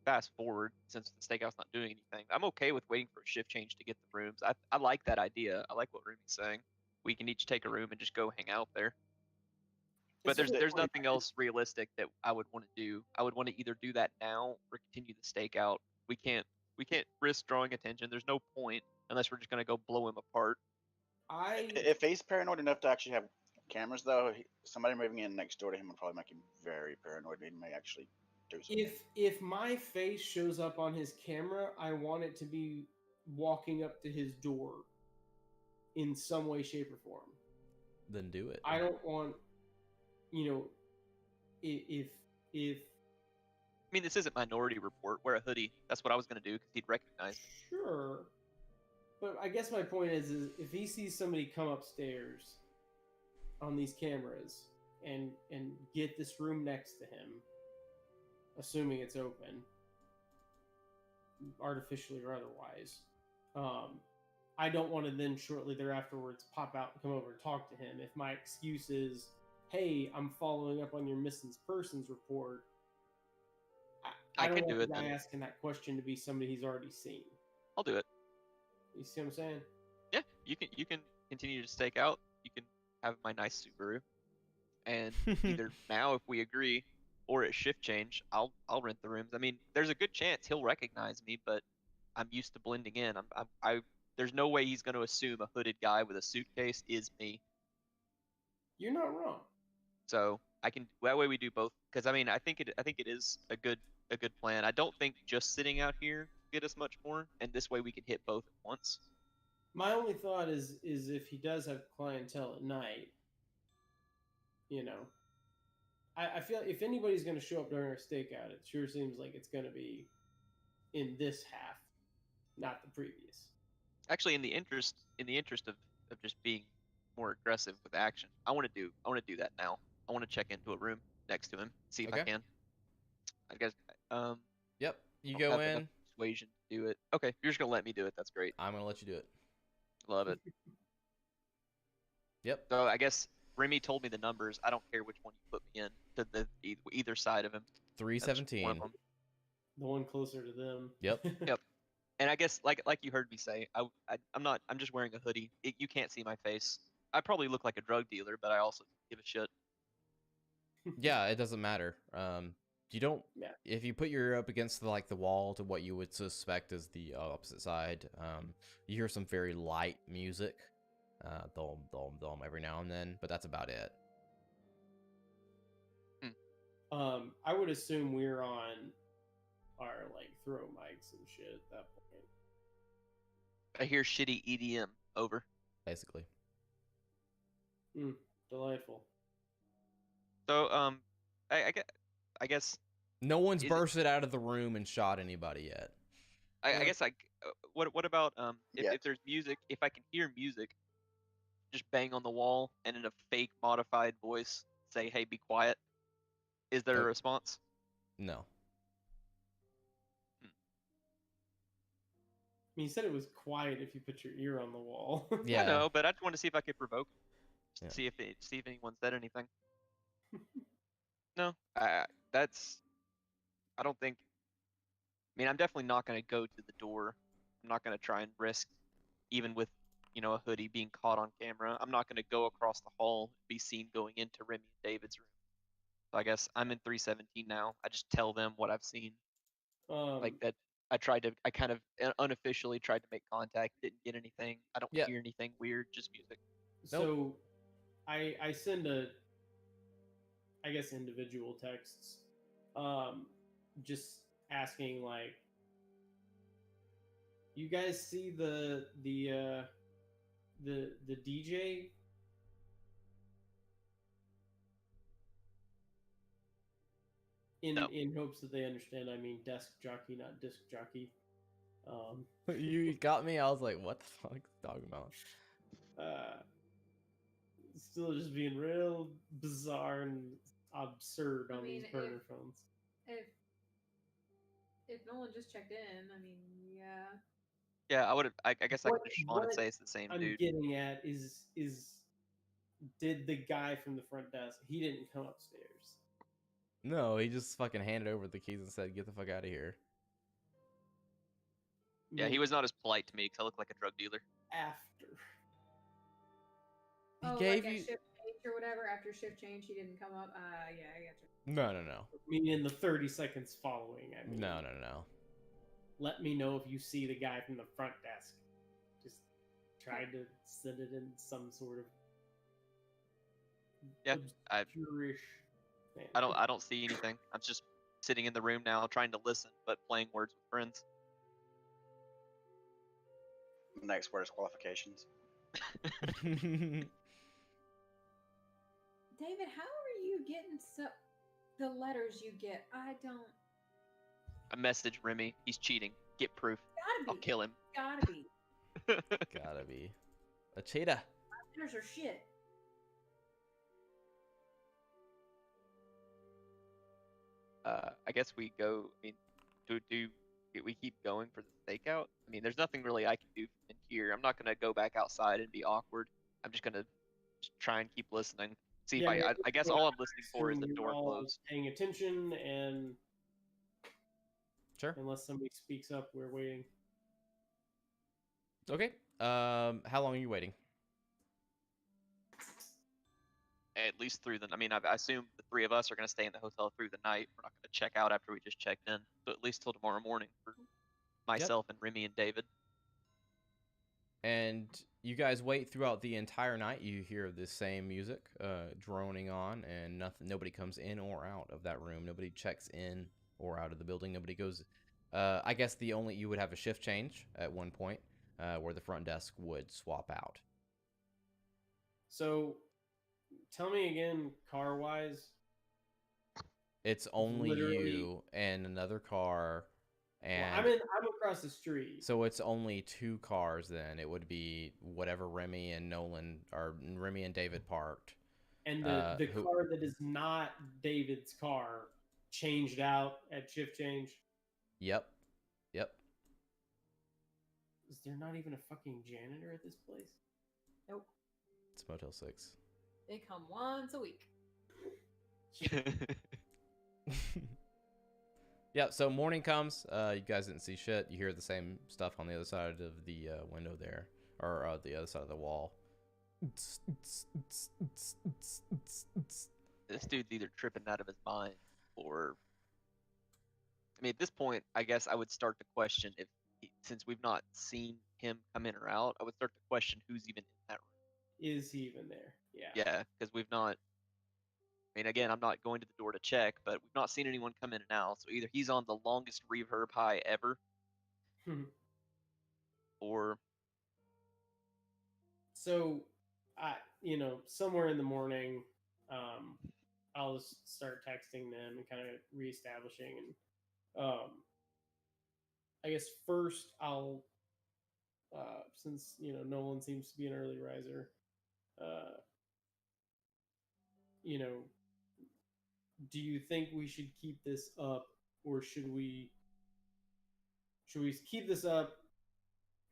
fast forward since the stakeout's not doing anything. I'm okay with waiting for a shift change to get the rooms. I like that idea. I like what Remy's saying. We can each take a room and just go hang out there. But there's nothing else realistic that I would want to do. I would want to either do that now or continue the stakeout. We can't risk drawing attention. There's no point unless we're just gonna go blow him apart.
If he's paranoid enough to actually have cameras, though, somebody moving in next door to him would probably make him very paranoid. He may actually do something.
If my face shows up on his camera, I want it to be walking up to his door in some way, shape, or form.
Then do it.
I don't want, if
I mean, this isn't Minority Report. Wear a hoodie. That's what I was gonna do because he'd recognize me.
Sure, but I guess my point is if he sees somebody come upstairs on these cameras and get this room next to him, assuming it's open, artificially or otherwise, I don't want to then shortly thereafterwards pop out and come over and talk to him. If my excuse is, hey, I'm following up on your missing persons report, I
can
don't
do
want
it
the guy
then.
asking that question to be somebody he's already seen.
I'll do it.
You see what I'm saying?
Yeah, you can continue to stake out. You can have my nice Subaru, and either now if we agree, or at shift change, I'll rent the rooms. I mean, there's a good chance he'll recognize me, but I'm used to blending in. There's no way he's going to assume a hooded guy with a suitcase is me.
You're not wrong.
So that way we do both. Because I mean, I think it is a good plan. I don't think just sitting out here get us much more, and this way we can hit both at once.
My only thought is if he does have clientele at night, I feel if anybody's going to show up during our stakeout, it sure seems like it's going to be in this half, not the previous.
Actually, in the interest of just being more aggressive with action. I want to do that now. I want to check into a room next to him, see if I
Okay.
can. I guess
Yep. You
I don't
go
have enough
in.
persuasion to do it. Okay, you're just gonna let me do it. That's great.
I'm gonna let you do it.
Love it.
Yep.
So I guess Remy told me the numbers. I don't care which one you put me in to the either side of him. That's one of
317.
them.
The one closer to them.
Yep.
Yep. And I guess like you heard me say, I'm not. I'm just wearing a hoodie. You can't see my face. I probably look like a drug dealer, but I also give a shit.
Yeah, it doesn't matter. You don't.
Yeah.
If you put your ear up against the wall to what you would suspect is the opposite side, you hear some very light music, dom dom dom every now and then, but that's about it.
I would assume we're on our like throw mics and shit at that point.
I hear shitty EDM. Over.
Basically.
Delightful.
So I guess
No one's
Is it-
bursted out of the room and shot anybody yet.
I guess what about
Yeah.
if there's music, if I can hear music, just bang on the wall and in a fake modified voice say, "Hey, be quiet." Is there a
Nope.
response?
No.
I mean, you said it was quiet if you put your ear on the wall.
Yeah.
I know, but I just wanted to see if I could provoke him.
Yeah.
See if anyone said anything. No, that's. I don't think. I mean, I'm definitely not going to go to the door. I'm not going to try and risk, even with a hoodie being caught on camera. I'm not going to go across the hall and be seen going into Remy and David's room. So I guess I'm in 317 now. I just tell them what I've seen. Like that, I kind of unofficially tried to make contact. Didn't get anything. I don't
Yeah.
hear anything weird. Just music.
So, I send I guess individual texts, just asking like, you guys see the DJ?
No.
In hopes that they understand, I mean desk jockey, not disc jockey.
You got me. I was like, what the fuck is he talking about?
Still just being real bizarre and absurd on these burner phones.
If Nolan just checked in, I mean, yeah.
Yeah, I would have. I guess I
What-
could respond and
what
say it's the same
I'm
dude.
getting at is did the guy from the front desk? He didn't come upstairs.
No, he just fucking handed over the keys and said, "Get the fuck out of here."
Yeah, he was not as polite to me because I look like a drug dealer.
After.
He
Oh,
gave
like
you.
at shift change or whatever. After shift change, he didn't come up. Yeah, I got you.
No.
I mean, in the 30 seconds following. I mean,
No.
let me know if you see the guy from the front desk. Just try to send it in some sort of
Yeah, I
obscure-ish thing.
I don't see anything. I'm just sitting in the room now, trying to listen, but playing Words with Friends.
Next word is qualifications.
David, how are you getting the letters you get? I don't.
I message Remy. He's cheating. Get proof.
Gotta be.
I'll kill him.
Gotta be.
Gotta be a cheetah.
Letters are shit.
I guess we go. I mean, do we keep going for the stakeout? I mean, there's nothing really I can do in here. I'm not gonna go back outside and be awkward. I'm just gonna try and keep listening. See
Yeah,
if I guess
well,
all I'm listening for is the
assume
door
you're all
closed.
paying attention, and
Sure.
unless somebody speaks up, we're waiting.
Okay. How long are you waiting?
At least through the. I mean, I assume the three of us are gonna stay in the hotel through the night. We're not gonna check out after we just checked in. So at least till tomorrow morning for myself and Remy and David.
And you guys wait throughout the entire night. You hear the same music droning on, and nobody comes in or out of that room. Nobody checks in or out of the building. Nobody goes. I guess you would have a shift change at one point where the front desk would swap out.
So, tell me again, car-wise.
It's only
Literally-
you and another car And
I'm across the street.
so it's only 2 cars then. It would be whatever Remy and Nolan or Remy and David parked.
And the
who-
car that is not David's car changed out at shift change.
Yep. Yep.
Is there not even a fucking janitor at this place?
Nope.
It's Motel 6.
They come once a week.
Yeah, so morning comes. You guys didn't see shit. You hear the same stuff on the other side of the window there, or the other side of the wall.
This dude's either tripping out of his mind, or I mean, at this point, I guess I would start to question if, since we've not seen him come in or out, I would start to question who's even in that room.
Is he even there? Yeah.
Yeah, because we've not. I mean, again, I'm not going to the door to check, but we've not seen anyone come in and out. So either he's on the longest reverb high ever, or
So, somewhere in the morning, I'll just start texting them and kind of reestablishing. And I guess first I'll, since Nolan seems to be an early riser, do you think we should keep this up, or should we keep this up?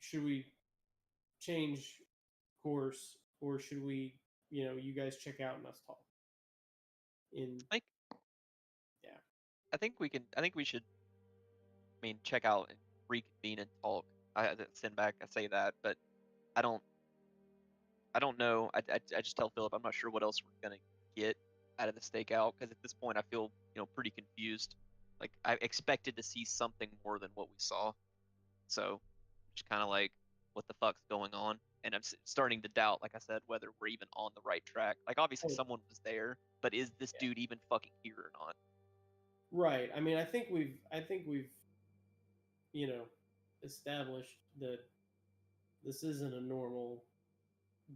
Should we change course, or should we, you guys check out and us talk?
I think we can. I think we should. I mean, check out and reconvene and talk. I send back. I say that, but I don't. I don't know. I just tell Philip I'm not sure what else we're gonna get out of the stakeout, because at this point I feel pretty confused. Like I expected to see something more than what we saw, so just kind of like, what the fuck's going on? And I'm starting to doubt, like I said, whether we're even on the right track. Like obviously someone was there, but is this dude even fucking here or not?
Right. I mean, I think we've established that this isn't a normal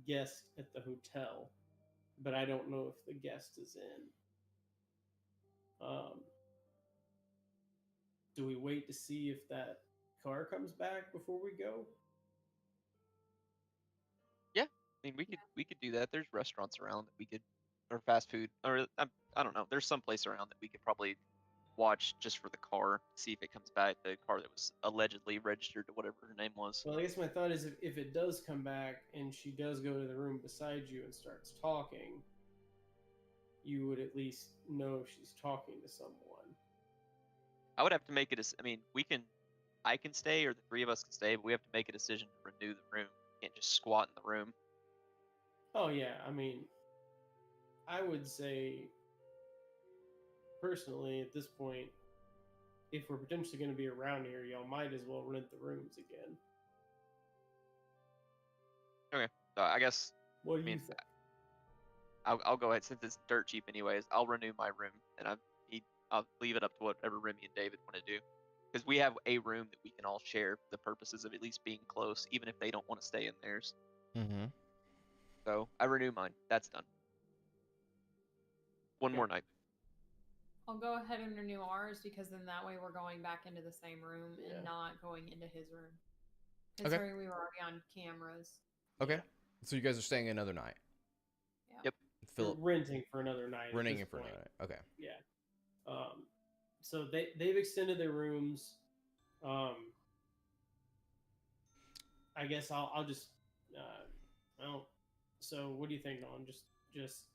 guest at the hotel, but I don't know if the guest is in. Do we wait to see if that car comes back before we go?
Yeah, I mean we could do that. There's restaurants around that we could, or fast food, or I don't know. There's some place around that we could probably watch just for the car, see if it comes back. The car that was allegedly registered to whatever her name was.
Well, I guess my thought is if it does come back and she does go to the room beside you and starts talking, you would at least know if she's talking to someone.
I would have to make it. I mean, I can stay, or the three of us can stay, but we have to make a decision to renew the room. We can't just squat in the room.
Oh yeah, I mean, I would say personally at this point, if we're potentially going to be around here, y'all might as well rent the rooms again.
Okay, so I guess
What do you think?
I'll go ahead, since it's dirt cheap anyways. I'll renew my room, and I'll leave it up to whatever Remy and David want to do, because we have a room that we can all share for the purposes of at least being close, even if they don't want to stay in theirs.
Mm-hmm.
So I renew mine. That's done. One more night.
I'll go ahead and renew ours, because then that way we're going back into the same room and not going into his room. Considering we were already on cameras.
Okay. So you guys are staying another night.
Yeah.
Yep.
We're renting for another night.
Renting it for another night. Okay.
Yeah. So they've extended their rooms. I guess I'll just so what do you think, Nolan? Just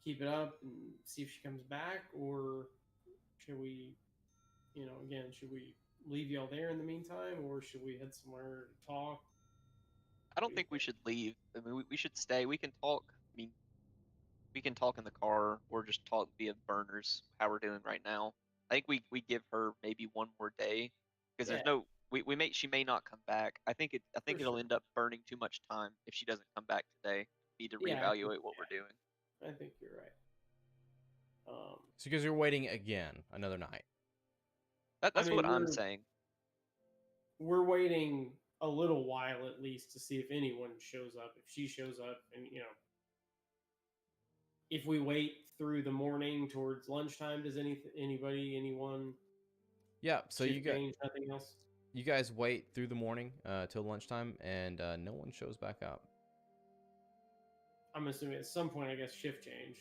keep it up and see if she comes back, or should we should we leave y'all there in the meantime, or should we head somewhere to talk?
I don't think we should leave. I mean, we should stay. We can talk. I mean, we can talk in the car, or just talk via burners, how we're doing right now. I think we give her maybe one more day, because there's no she may not come back. I think it'll end up burning too much time if she doesn't come back today. We need to reevaluate what we're doing.
I think you're right.
So because you're waiting again another night.
That's what I'm saying.
We're waiting a little while at least to see if anyone shows up. If she shows up, and if we wait through the morning towards lunchtime, does anyone
Yeah, so
Shift change, nothing else.
you guys wait through the morning till lunchtime, and no one shows back up.
I'm assuming at some point, I guess, shift change.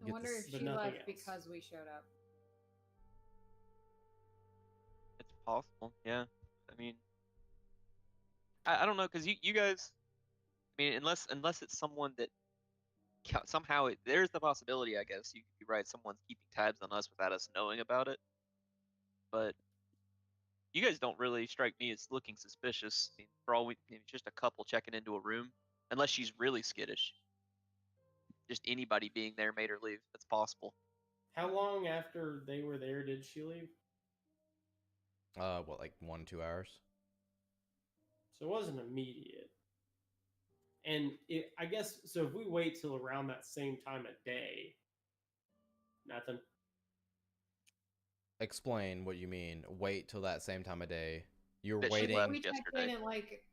I
Get
wonder
this-
if
but
she
nothing
left
else.
because we showed up.
It's possible. Yeah. I mean, I don't know, because you guys. I mean, unless it's someone that somehow there's the possibility, I guess you could be right. Someone's keeping tabs on us without us knowing about it. But you guys don't really strike me as looking suspicious. I mean, for all it's just a couple checking into a room, unless she's really skittish. Just anybody being there made her leave. That's possible.
How long after they were there did she leave?
What, like 1-2 hours?
So it wasn't immediate. And I guess, so if we wait till around that same time of day, nothing.
Explain what you mean. Wait till that same time of day. You're
That she
waiting.
left
We checked
yesterday.
in at like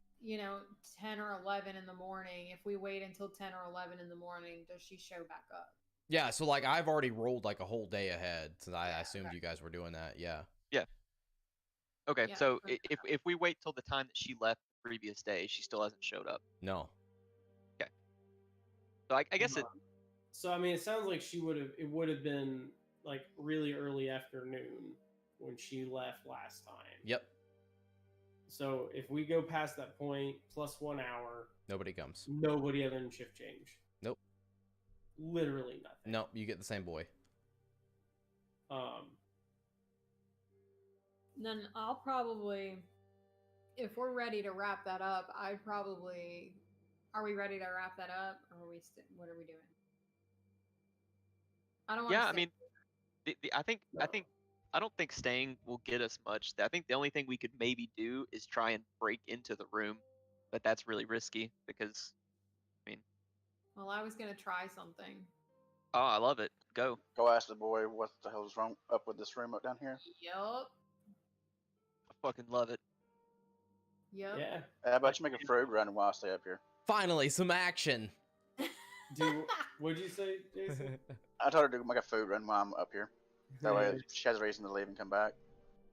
10 or 11 in the morning. If we wait until 10 or 11 in the morning, does she show back up?
Yeah, so like I've already rolled like a whole day ahead since I
Yeah,
assumed
okay.
you guys were doing that. Yeah.
Okay,
Yeah,
so
fair
if we wait till the time that she left the previous day, she still hasn't showed up.
No.
So I guess it.
So I mean, it sounds like it would have been like really early afternoon when she left last time.
Yep.
So if we go past that point plus 1 hour,
Nobody comes.
nobody other than shift change.
Nope.
Literally nothing.
Nope. You get the same boy.
Then I'll probably, if we're ready to wrap that up, I'd probably. Are we ready to wrap that up, or are we? What are we doing? I don't want.
Yeah, I mean, I don't think staying will get us much. I think the only thing we could maybe do is try and break into the room, but that's really risky because, I mean,
Well, I was gonna try something.
oh, I love it. Go.
Go ask the boy what the hell's wrong up with this room up down here.
Yup.
I fucking love it.
Yep.
Yeah.
How about you make a food run while I stay up here?
Finally, some action.
What'd you say, Jason?
I told her to make a food run while I'm up here. That way she has a reason to leave and come back.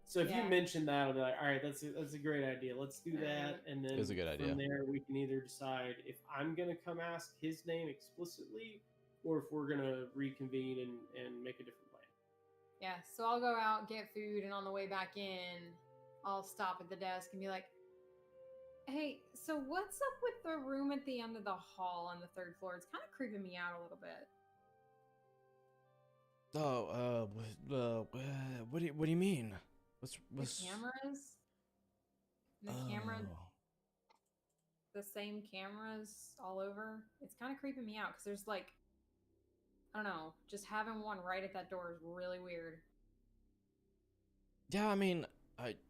So if you
Yeah.
mention that, I'll be like, all right, that's a great idea. Let's do that, and then
It's a good idea.
from there we can either decide if I'm gonna come ask his name explicitly, or if we're gonna reconvene and make a different plan.
Yeah, so I'll go out, get food, and on the way back in, I'll stop at the desk and be like, hey, so what's up with the room at the end of the hall on the 3rd floor? It's kind of creeping me out a little bit.
Oh, what do you mean? What's
The cameras? The camera,
Oh.
the same cameras all over. It's kind of creeping me out because there's like, I don't know, just having one right at that door is really weird.
Yeah, I mean,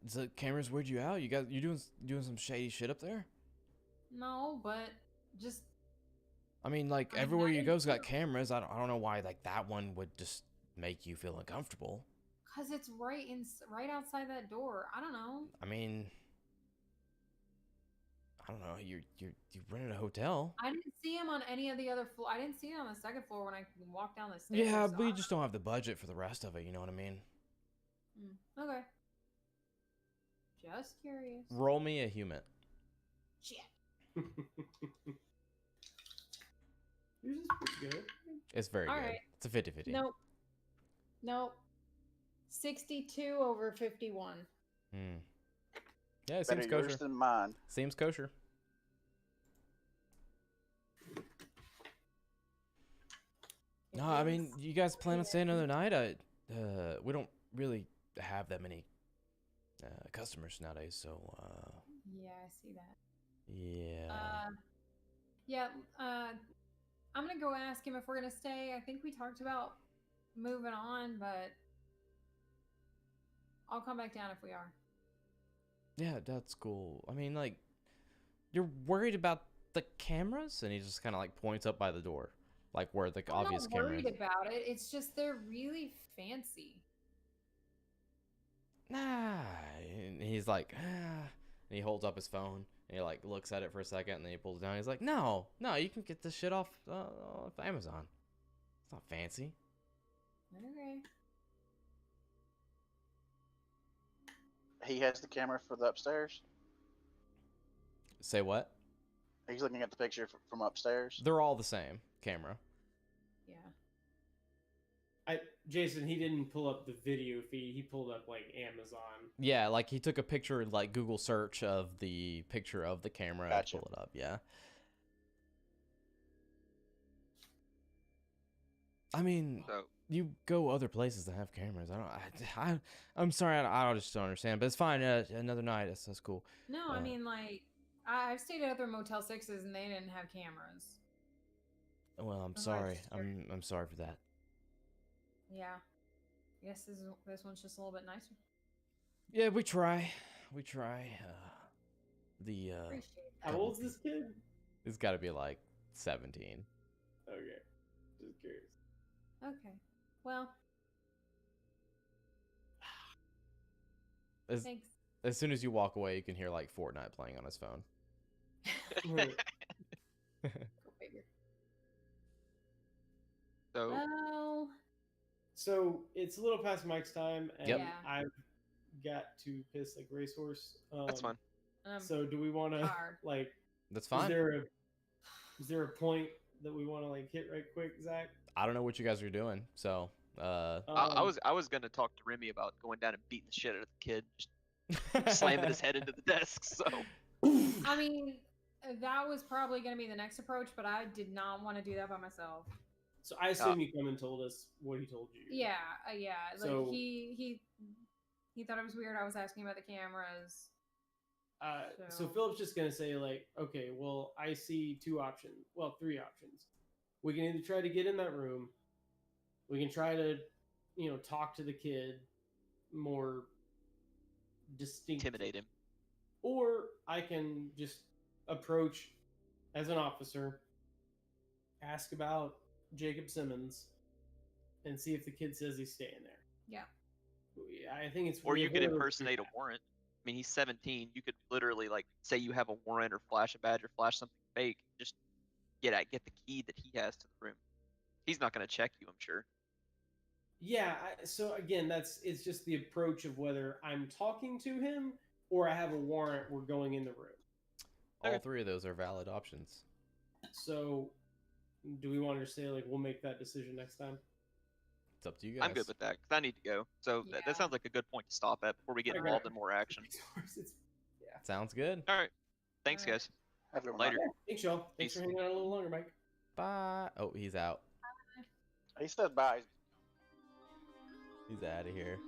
the cameras weird you out. You doing some shady shit up there?
No, but just
I mean, like
I mean,
everywhere
I
you
didn't
go's got
feel-
cameras. I don't know why like that one would just make you feel uncomfortable.
because it's right outside that door. I don't know.
I mean, I don't know. You rented a hotel.
I didn't see him on any of the other floor. I didn't see him on the 2nd floor when I walked down the stairs.
Yeah,
so
but
I
you
don't
just don't have the budget for the rest of it. You know what I mean?
know. Okay. Just curious.
Roll me a human.
Shit.
Yours is pretty good.
It's very
All
good.
right.
It's a 50-50.
Nope. 62 over 51.
Hmm. Yeah, it
Better
seems
yours
kosher.
than mine.
Seems kosher.
It
No, I mean,
is-
you guys plan on staying another night? We don't really have that many customers nowadays, so
Yeah, I see that.
yeah.
Yeah, I'm gonna go ask him if we're gonna stay. I think we talked about moving on, but I'll come back down if we are.
Yeah, that's cool. I mean, like, you're worried about the cameras, and he just kind of like points up by the door, like where the
I'm
obvious
not
camera
worried
is.
about it. It's just they're really fancy.
Nah, and he's like, and he holds up his phone, and he like looks at it for a second, and then he pulls it down. He's like, no, you can get this shit off Amazon. It's not fancy.
Okay.
he has the camera for the upstairs.
Say what?
He's looking at the picture from upstairs.
They're all the same camera.
Yeah.
Jason, he didn't pull up the video feed. He pulled up like Amazon.
Yeah, like he took a picture, like Google search of the picture of the camera
Gotcha.
and pull it up. Yeah. I mean,
So
you go other places that have cameras. I'm sorry, I just don't understand. But it's fine. Another night. That's cool.
No, I mean, like, I've stayed at other Motel 6s and they didn't have cameras.
Well, I'm
That's
sorry.
just weird.
I'm sorry for that.
Yeah. I guess this one's just a little bit nicer.
Yeah, we try. We try.
Appreciate
How
that.
old's this kid?
It's got to be like 17.
Okay, just curious.
Okay. Well, thanks.
As soon as you walk away, you can hear like Fortnite playing on his phone.
Right.
Go figure.
so
Well,
So it's a little past Mike's time, and
Yep.
Yeah.
I've got to piss like racehorse.
that's fine.
So do we want to
hard.
like?
That's
Is
fine.
there a point that we want to like hit right quick, Zach?
I don't know what you guys are doing, so
I was gonna talk to Remy about going down and beating the shit out of the kid, just slamming his head into the desk. So
I mean, that was probably going to be the next approach, but I did not want to do that by myself.
So I assume you come and told us what he told you.
Yeah, yeah. Like
So-
he thought it was weird. I was asking about the cameras.
So Philip's just gonna say like, okay, well, I see three options. We can either try to get in that room, we can try to, talk to the kid more distinct,
intimidate him.
or I can just approach as an officer, ask about Jacob Simmons, and see if the kid says he's staying there.
Yeah.
I think it's.
Or you could
one of those
impersonate a
three.
warrant. I mean, he's 17. You could literally like say you have a warrant or flash a badge or flash something fake. Just get the key that he has to the room. He's not gonna check you, I'm sure.
Yeah. So again, it's just the approach of whether I'm talking to him or I have a warrant. We're going in the room.
all
Okay.
three of those are valid options.
So, do we want to say like we'll make that decision next time?
It's up to you guys.
I'm good with that because I need to go. So
Yeah.
that sounds like a good point to stop at before we get
Okay.
involved in more action.
Sounds good.
All right. Thanks,
All right.
guys.
Have a good one,
Later.
Mike.
Thanks, y'all. Thanks
Peace.
for hanging out a little longer, Mike.
Bye. Oh, he's out.
He said bye.
He's out of here.